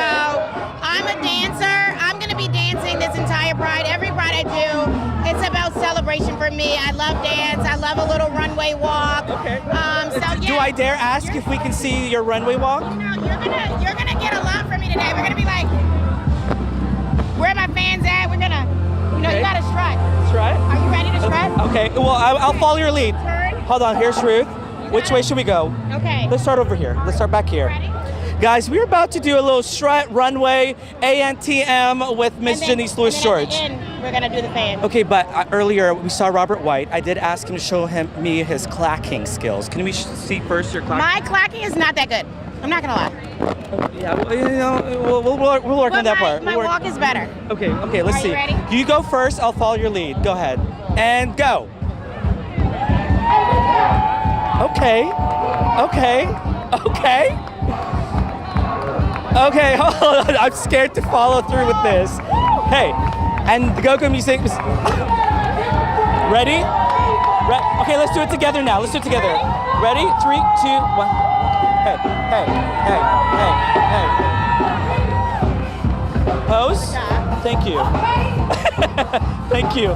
I'm a dancer. I'm going to be dancing this entire Pride. Every Pride I do, it's about celebration for me. I love dance. I love a little runway walk. Okay. Yeah. Do I dare ask if we can see your runway walk? No, you're gonna get a lot from me today. We're gonna be like, where are my fans at? We're gonna, you gotta strut. Strut? Are you ready to strut? Okay, well, I'll follow your lead. Hold on, here's Ruth. Which way should we go? Okay. Let's start over here. Let's start back here. Ready? Guys, we're about to do a little strut runway ANTM with Miss Janice Lewis-George. We're gonna do the fan. Okay, but earlier we saw Robert White. I did ask him to show me his clacking skills. Can we see first your clacking? My clacking is not that good. I'm not gonna lie. Yeah, well, we'll work on that part. My walk is better. Okay, let's see. Are you ready? You go first. I'll follow your lead. Go ahead and go. Okay, hold on. I'm scared to follow through with this. Hey, and the go-go music. Ready? Okay, let's do it together now. Let's do it together. Ready? 3, 2, 1. Hey. Pose? Thank you. Thank you.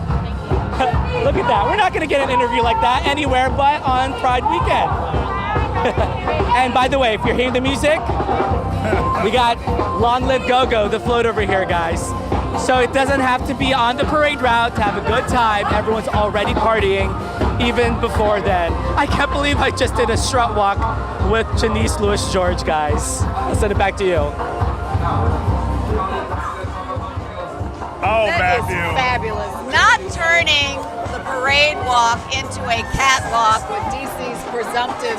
Look at that. We're not going to get an interview like that anywhere but on Pride weekend. And by the way, if you're hearing the music, we got Long Live Go-Go, the float over here, guys. So it doesn't have to be on the parade route to have a good time. Everyone's already partying even before then. I can't believe I just did a strut walk with Janice Lewis-George, guys. I'll send it back to you. Oh, that Matthew. is fabulous. Not turning the parade walk into a catwalk with DC's presumptive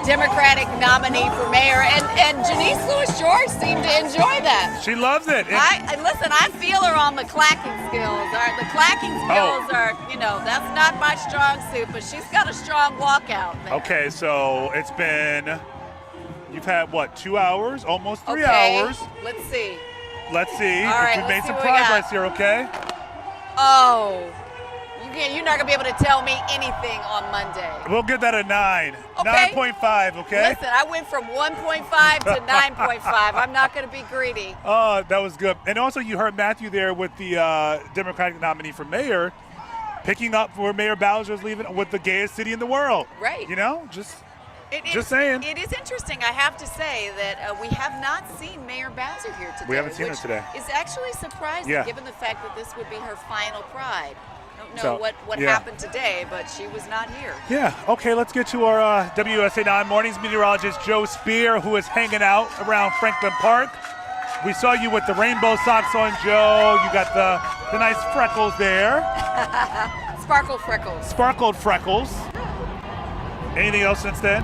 Democratic nominee for mayor, and Janice Lewis-George seemed to enjoy that. She loves it. Listen, I feel her on the clacking skills. The clacking skills are, that's not my strong suit, but she's got a strong walkout there. Okay, so it's been, you've had what, 2 hours, almost 3 Okay, hours. let's see. Let's see All right, if we've made let's some see what we got. progress here, okay? Oh, you're not going to be able to tell me anything on Monday. We'll give that a 9. Okay. 9.5, okay? Listen, I went from 1.5 to 9.5. I'm not going to be greedy. Oh, that was good. And also you heard Matthew there with the Democratic nominee for mayor, picking up where Mayor Bowser's leaving with the gayest city in the world. Right. Just saying. It is interesting, I have to say, that we have not seen Mayor Bowser here today. We haven't seen her today. It's actually surprising, Yeah. given the fact that this would be her final Pride. don't know So, what yeah. happened today, but she was not here. Yeah, okay, let's get to our WUSA 9 Mornings meteorologist Joe Spear, who is hanging out around Franklin Park. We saw you with the rainbow socks on, Joe. You got the nice freckles there. Sparkle freckles. Sparkled freckles. Anything else since then?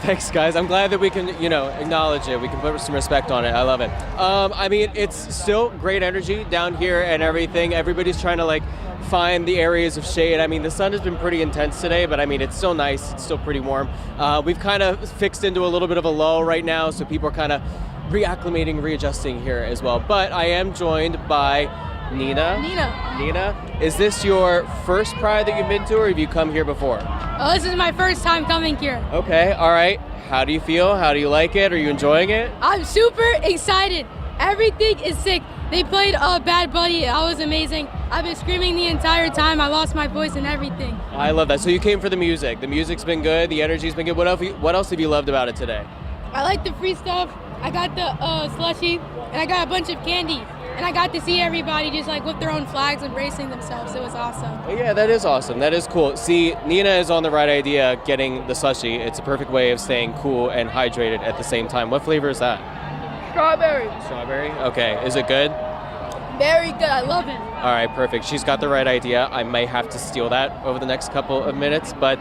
Thanks, guys. I'm glad that we can, acknowledge it. We can put some respect on it. I love it. I mean, it's still great energy down here and everything. Everybody's trying to find the areas of shade. I mean, the sun has been pretty intense today, but I mean, it's still nice. It's still pretty warm. We've kind of fixed into a little bit of a lull right now, so people are kind of reacclimating, readjusting here as well. But I am joined by Nina. Nina, is this your first Pride that you've been to, or have you come here before? Oh, this is my first time coming here. Okay, all right. How do you feel? How do you like it? Are you enjoying it? I'm super excited. Everything is sick. They played Bad Buddy. That was amazing. I've been screaming the entire time. I lost my voice and everything. I love that. So you came for the music. The music's been good. The energy's been good. What else have you loved about it today? I like the free stuff. I got the slushie, and I got a bunch of candy. And I got to see everybody just with their own flags embracing themselves. It was awesome. Yeah, that is awesome. That is cool. See, Nina is on the right idea getting the slushie. It's a perfect way of staying cool and hydrated at the same time. What flavor is that? Strawberry. Strawberry? Okay. Is it good? Very good. I love it. All right, perfect. She's got the right idea. I may have to steal that over the next couple of minutes, but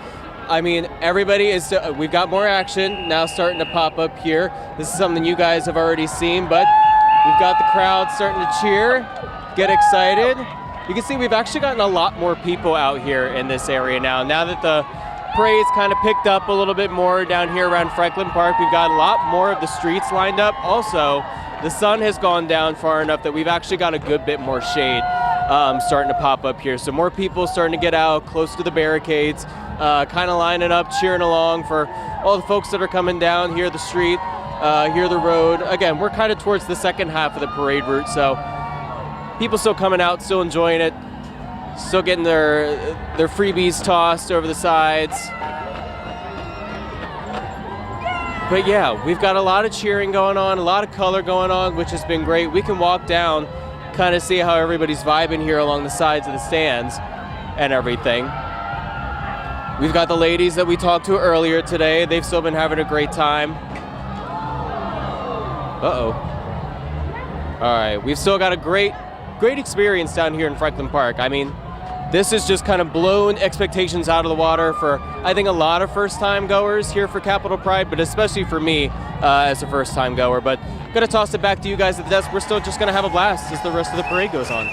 I mean, everybody is, we've got more action now starting to pop up here. This is something you guys have already seen, but we've got the crowd starting to cheer, get excited. You can see we've actually gotten a lot more people out here in this area now. Now that the parade's kind of picked up a little bit more down here around Franklin Park, we've got a lot more of the streets lined up. Also, the sun has gone down far enough that we've actually got a good bit more shade starting to pop up here. So more people starting to get out close to the barricades, kind of lining up, cheering along for all the folks that are coming down here the street. Here the road. Again, we're kind of towards the second half of the parade route, so people still coming out, still enjoying it, still getting their freebies tossed over the sides. But yeah, we've got a lot of cheering going on, a lot of color going on, which has been great. We can walk down, kind of see how everybody's vibing here along the sides of the stands and everything. We've got the ladies that we talked to earlier today. They've still been having a great time. Uh-oh. All right, we've still got a great experience down here in Franklin Park. I mean, this has just kind of blown expectations out of the water for, I think, a lot of first-time goers here for Capitol Pride, but especially for me as a first-time goer. But I'm gonna toss it back to you guys at the desk. We're still just gonna have a blast as the rest of the parade goes on.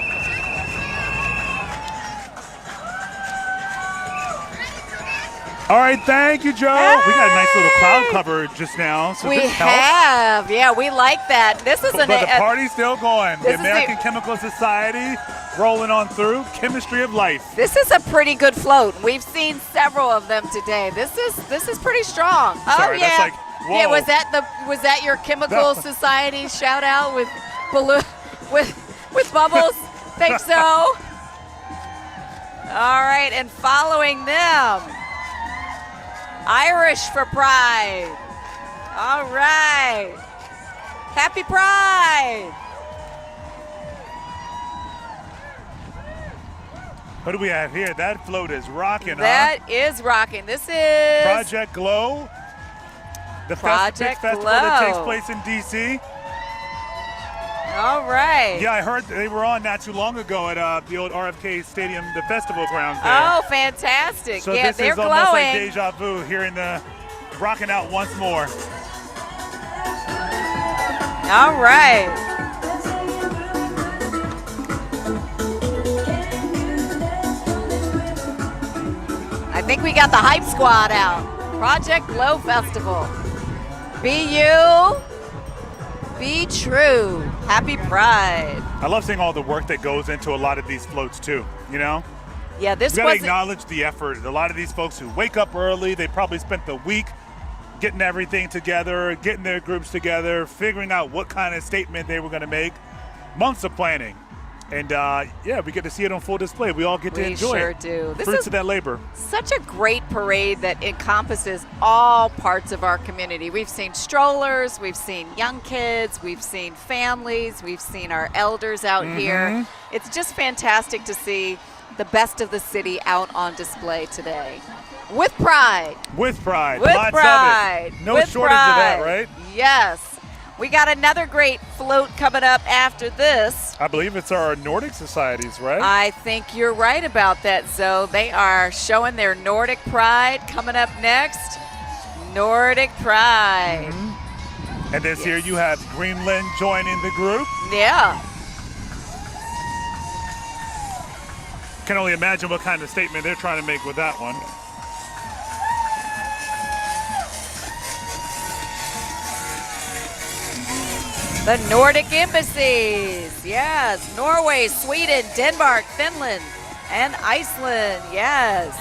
All right, thank you, Joe. Hey. We got a nice little cloud cover just now. So we have, yeah, we like that. This is but the party's still going. The American Chemical Society rolling on through. Chemistry of life. This is a pretty good float. We've seen several of them today. This is pretty strong. Sorry, oh yeah, that's yeah. Was that your Chemical Society shout out with balloon with bubbles? Think so. All right, and following them. Irish for Pride. All right. Happy Pride. What do we have here? That float is rocking, That is rocking. This is Project Glow. The festival that takes place in D.C. All right. Yeah, I heard they were on not too long ago at the old RFK Stadium, the festival grounds there. Oh, fantastic. So yeah, this they're is almost glowing. like deja vu, hearing the rocking out once more. All right. I think we got the hype squad out. Project Glow Festival. Be you. Be true. Happy Pride. I love seeing all the work that goes into a lot of these floats too, you know? Yeah, this was... We gotta acknowledge the effort. A lot of these folks who wake up early, they probably spent the week getting everything together, getting their groups together, figuring out what kind of statement they were gonna make. Months of planning. And yeah, we get to see it on full display. We all get to enjoy sure it. do. This Fruits is of that labor. Such a great parade that encompasses all parts of our community. We've seen strollers, we've seen young kids, we've seen families, we've seen our elders out here. It's just fantastic to see the best of the city out on display today. With pride. With pride. With Lots pride. of it. No With shortage of that, pride. right? Yes. We got another great float coming up after this. I believe it's our Nordic societies, right? I think you're right about that, Zoe. They are showing their Nordic pride coming up next. Nordic pride. And this year you have Greenland joining the group. Yeah. Can only imagine what kind of statement they're trying to make with that one. The Nordic embassies, yes. Norway, Sweden, Denmark, Finland, and Iceland, yes.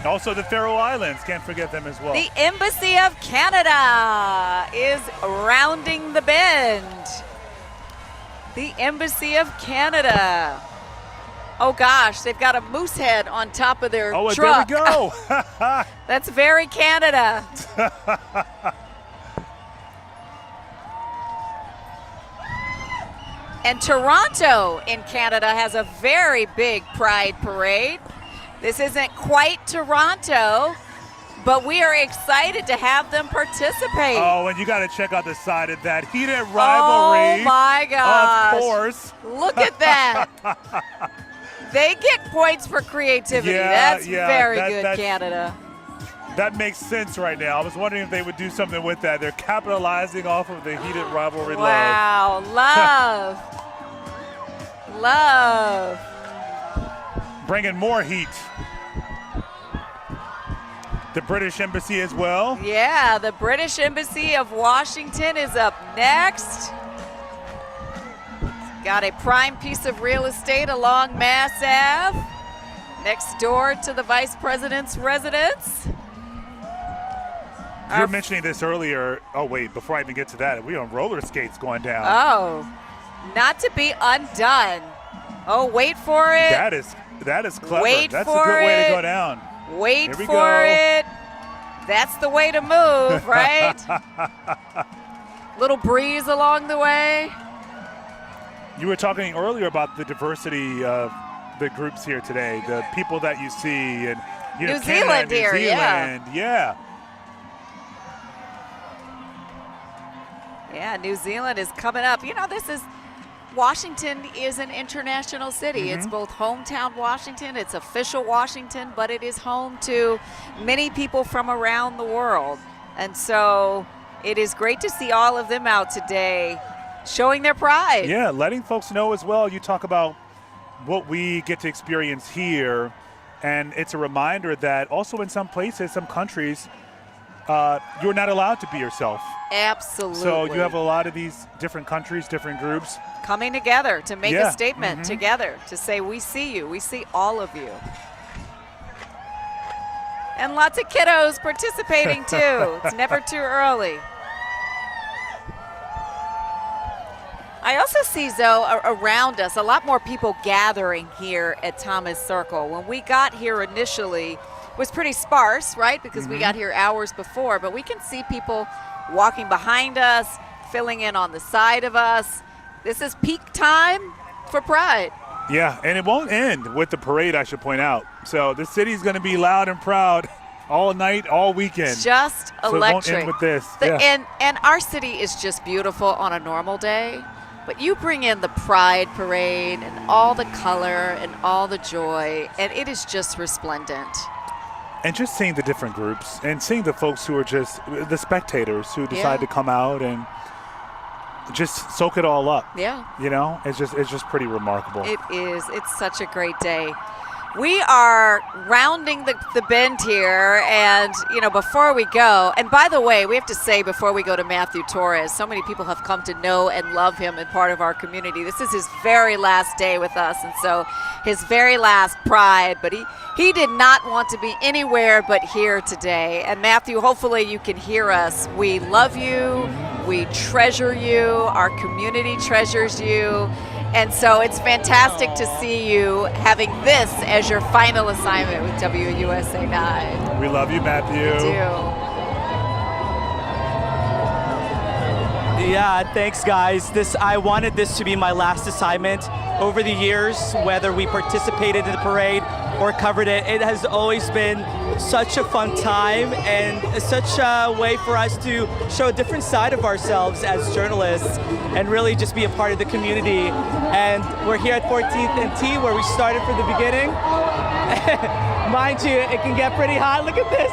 Also the Faroe Islands, can't forget them as well. The Embassy of Canada is rounding the bend. The Embassy of Canada. Oh gosh, they've got a moose head on top of their truck. There we go. That's very Canada. And Toronto in Canada has a very big pride parade. This isn't quite Toronto, but we are excited to have them participate. Oh, and you got to check out the side of that heated rivalry. Oh my gosh. Of course. Look at that. They get points for creativity. That's very good, Canada. That makes sense right now. I was wondering if they would do something with that. They're capitalizing off of the heated rivalry. Wow, love. Love. Bringing more heat. The British Embassy as well. Yeah, the British Embassy of Washington is up next. Got a prime piece of real estate along Mass Ave, next door to the Vice President's residence. You were mentioning this earlier. Oh, wait, before I even get to that, we're on roller skates going down. Oh, not to be undone. Oh, wait for it. That is clever. Wait That's for a good way it. to go down. Wait Here we for go. it. That's the way to move, right? Little breeze along the way. You were talking earlier about the diversity of the groups here today, the people that you see, and New Canada, Zealand New here, Zealand, yeah. Yeah, New Zealand is coming up. You know, Washington is an international city. It's both hometown Washington, it's official Washington, but it is home to many people from around the world. And so it is great to see all of them out today showing their pride. Yeah, letting folks know as well. You talk about what we get to experience here, and it's a reminder that also in some places, some countries, you're not allowed to be yourself. Absolutely. So you have a lot of these different countries, different groups coming together to make a statement together, to say, we see you, we see all of you. And lots of kiddos participating too. It's never too early. I also see, Zoe, around us, a lot more people gathering here at Thomas Circle. When we got here initially, it was pretty sparse, right? Because we got here hours before, but we can see people walking behind us, filling in on the side of us. This is peak time for Pride. Yeah, and it won't end with the parade, I should point out. So the city's going to be loud and proud all night, all weekend. Just so electric. It won't end with this. And our city is just beautiful on a normal day. But you bring in the Pride Parade and all the color and all the joy, and it is just resplendent. And just seeing the different groups and seeing the folks who are just the spectators who decide to come out and just soak it all up. Yeah. You know, it's just pretty remarkable. It is. It's such a great day. We are rounding the bend here, and, you know, before we go, and by the way, we have to say before we go to Matthew Torres, so many people have come to know and love him and part of our community. This is his very last day with us, and so his very last Pride, but he did not want to be anywhere but here today. And Matthew, hopefully you can hear us. We love you. We treasure you. Our community treasures you. And so it's fantastic to see you having this as your final assignment with WUSA 9. We love you, Matthew. We do. Yeah, thanks guys. I wanted this to be my last assignment. Over the years, whether we participated in the parade or covered it, it has always been such a fun time and such a way for us to show a different side of ourselves as journalists and really just be a part of the community. And we're here at 14th and T where we started from the beginning. Mind you, it can get pretty hot. Look at this.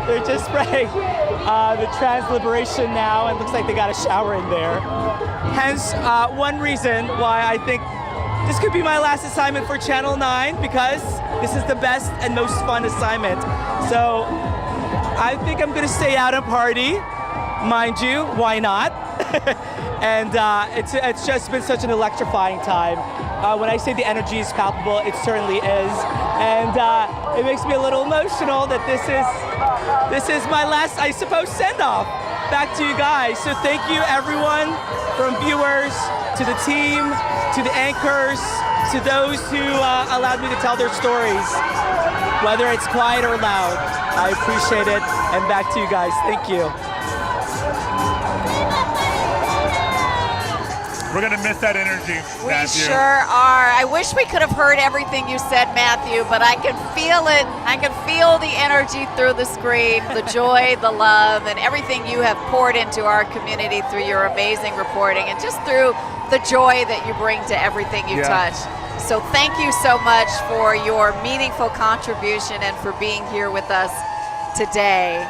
They're just spraying the trans liberation now, and looks like they got a shower in there. Hence, one reason why I think this could be my last assignment for Channel 9, because this is the best and most fun assignment. So I think I'm gonna stay out and party. Mind you, why not? And it's just been such an electrifying time. When I say the energy is palpable, it certainly is. And it makes me a little emotional that this is my last, I suppose, send-off back to you guys. So thank you everyone, from viewers to the team, to the anchors, to those who allowed me to tell their stories, whether it's quiet or loud. I appreciate it. And back to you guys. Thank you. We're going to miss that energy, Matthew. We sure are. I wish we could have heard everything you said, Matthew, but I can feel it. I can feel the energy through the screen, the joy, the love, and everything you have poured into our community through your amazing reporting and just through the joy that you bring to everything you touch. So thank you so much for your meaningful contribution and for being here with us today.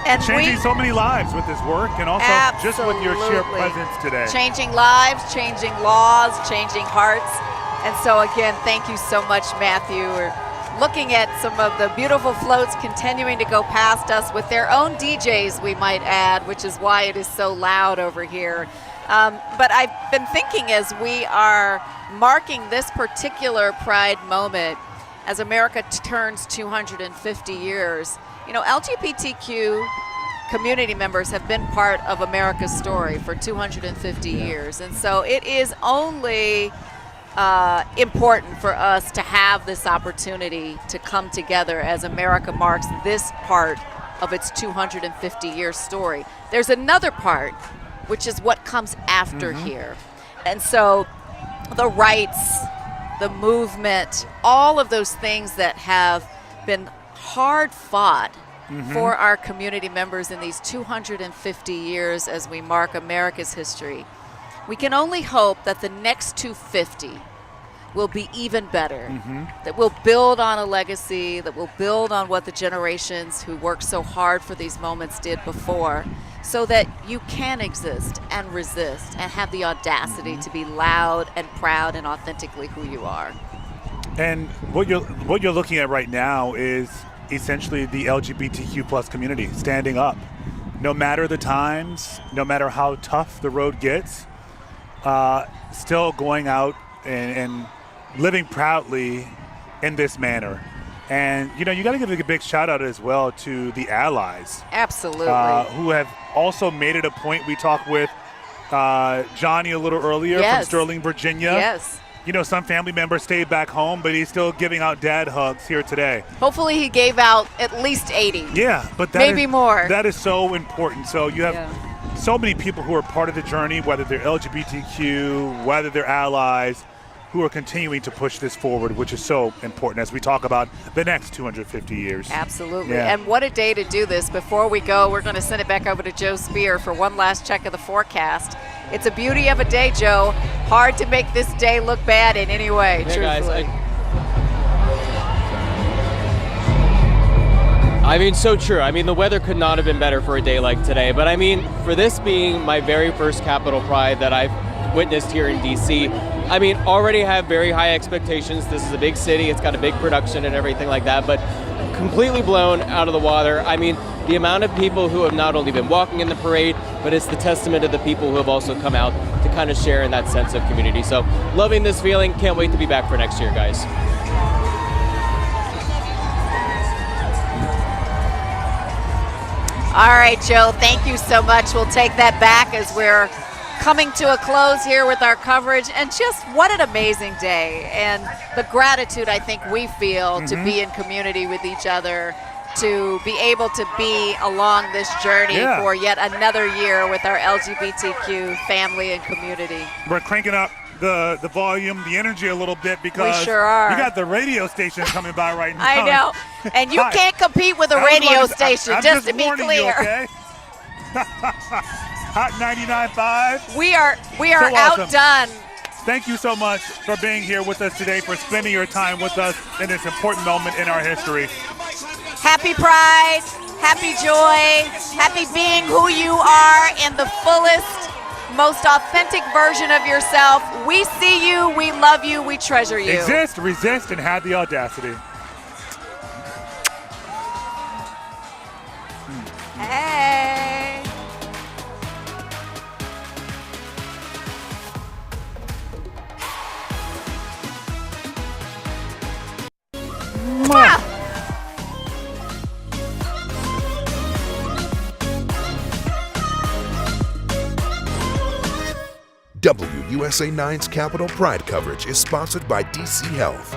And changing so many lives with this work, and also just with your sheer presence today. Changing lives, changing laws, changing hearts. And so again, thank you so much, Matthew. We're looking at some of the beautiful floats continuing to go past us with their own DJs, we might add, which is why it is so loud over here. But I've been thinking as we are marking this particular Pride moment, as America turns 250 years, you know, LGBTQ community members have been part of America's story for 250 years. And so it is only important for us to have this opportunity to come together as America marks this part of its 250-year story. There's another part, which is what comes after here. And so the rights, the movement, all of those things that have been hard fought for our community members in these 250 years as we mark America's history. We can only hope that the next 250 will be even better, that will build on a legacy, that will build on what the generations who worked so hard for these moments did before, so that you can exist and resist and have the audacity to be loud and proud and authentically who you are. And what you're looking at right now is essentially the LGBTQ plus community standing up. No matter the times, no matter how tough the road gets, still going out and living proudly in this manner. And, you know, you got to give a big shout out as well to the allies. Absolutely. Who have also made it a point. We talked with Johnny a little earlier from Sterling, Virginia. Yes. You know, some family members stayed back home, but he's still giving out dad hugs here today. Hopefully he gave out at least 80. Yeah, but maybe more. That is so important. So you have so many people who are part of the journey, whether they're LGBTQ, whether they're allies, who are continuing to push this forward, which is so important as we talk about the next 250 years. Absolutely. And what a day to do this. Before we go, we're going to send it back over to Joe Spear for one last check of the forecast. It's a beauty of a day, Joe. Hard to make this day look bad in any way, truthfully. I mean, so true. I mean, the weather could not have been better for a day like today. But I mean, for this being my very first Capitol Pride that I've witnessed here in DC, I mean, already have very high expectations. This is a big city. It's got a big production and everything like that, but completely blown out of the water. I mean, the amount of people who have not only been walking in the parade, but it's the testament of the people who have also come out to kind of share in that sense of community. So loving this feeling. Can't wait to be back for next year, guys. All right, Joe, thank you so much. We'll take that back as we're coming to a close here with our coverage, and just what an amazing day, and the gratitude I think we feel to be in community with each other, to be able to be along this journey for yet another year with our LGBTQ family and community. We're cranking up the volume, the energy a little bit because we sure are. You got the radio station coming by right now. I know, and you can't compete with a radio station, just to be clear. You, okay? Hot 99.5. We are so outdone. Awesome. Thank you so much for being here with us today, for spending your time with us in this important moment in our history. Happy Pride, happy joy, happy being who you are in the fullest, most authentic version of yourself. We see you, we love you, we treasure you. Exist, resist, and have the audacity. Hey. Mwah. WUSA 9's Capitol Pride coverage is sponsored by DC Health.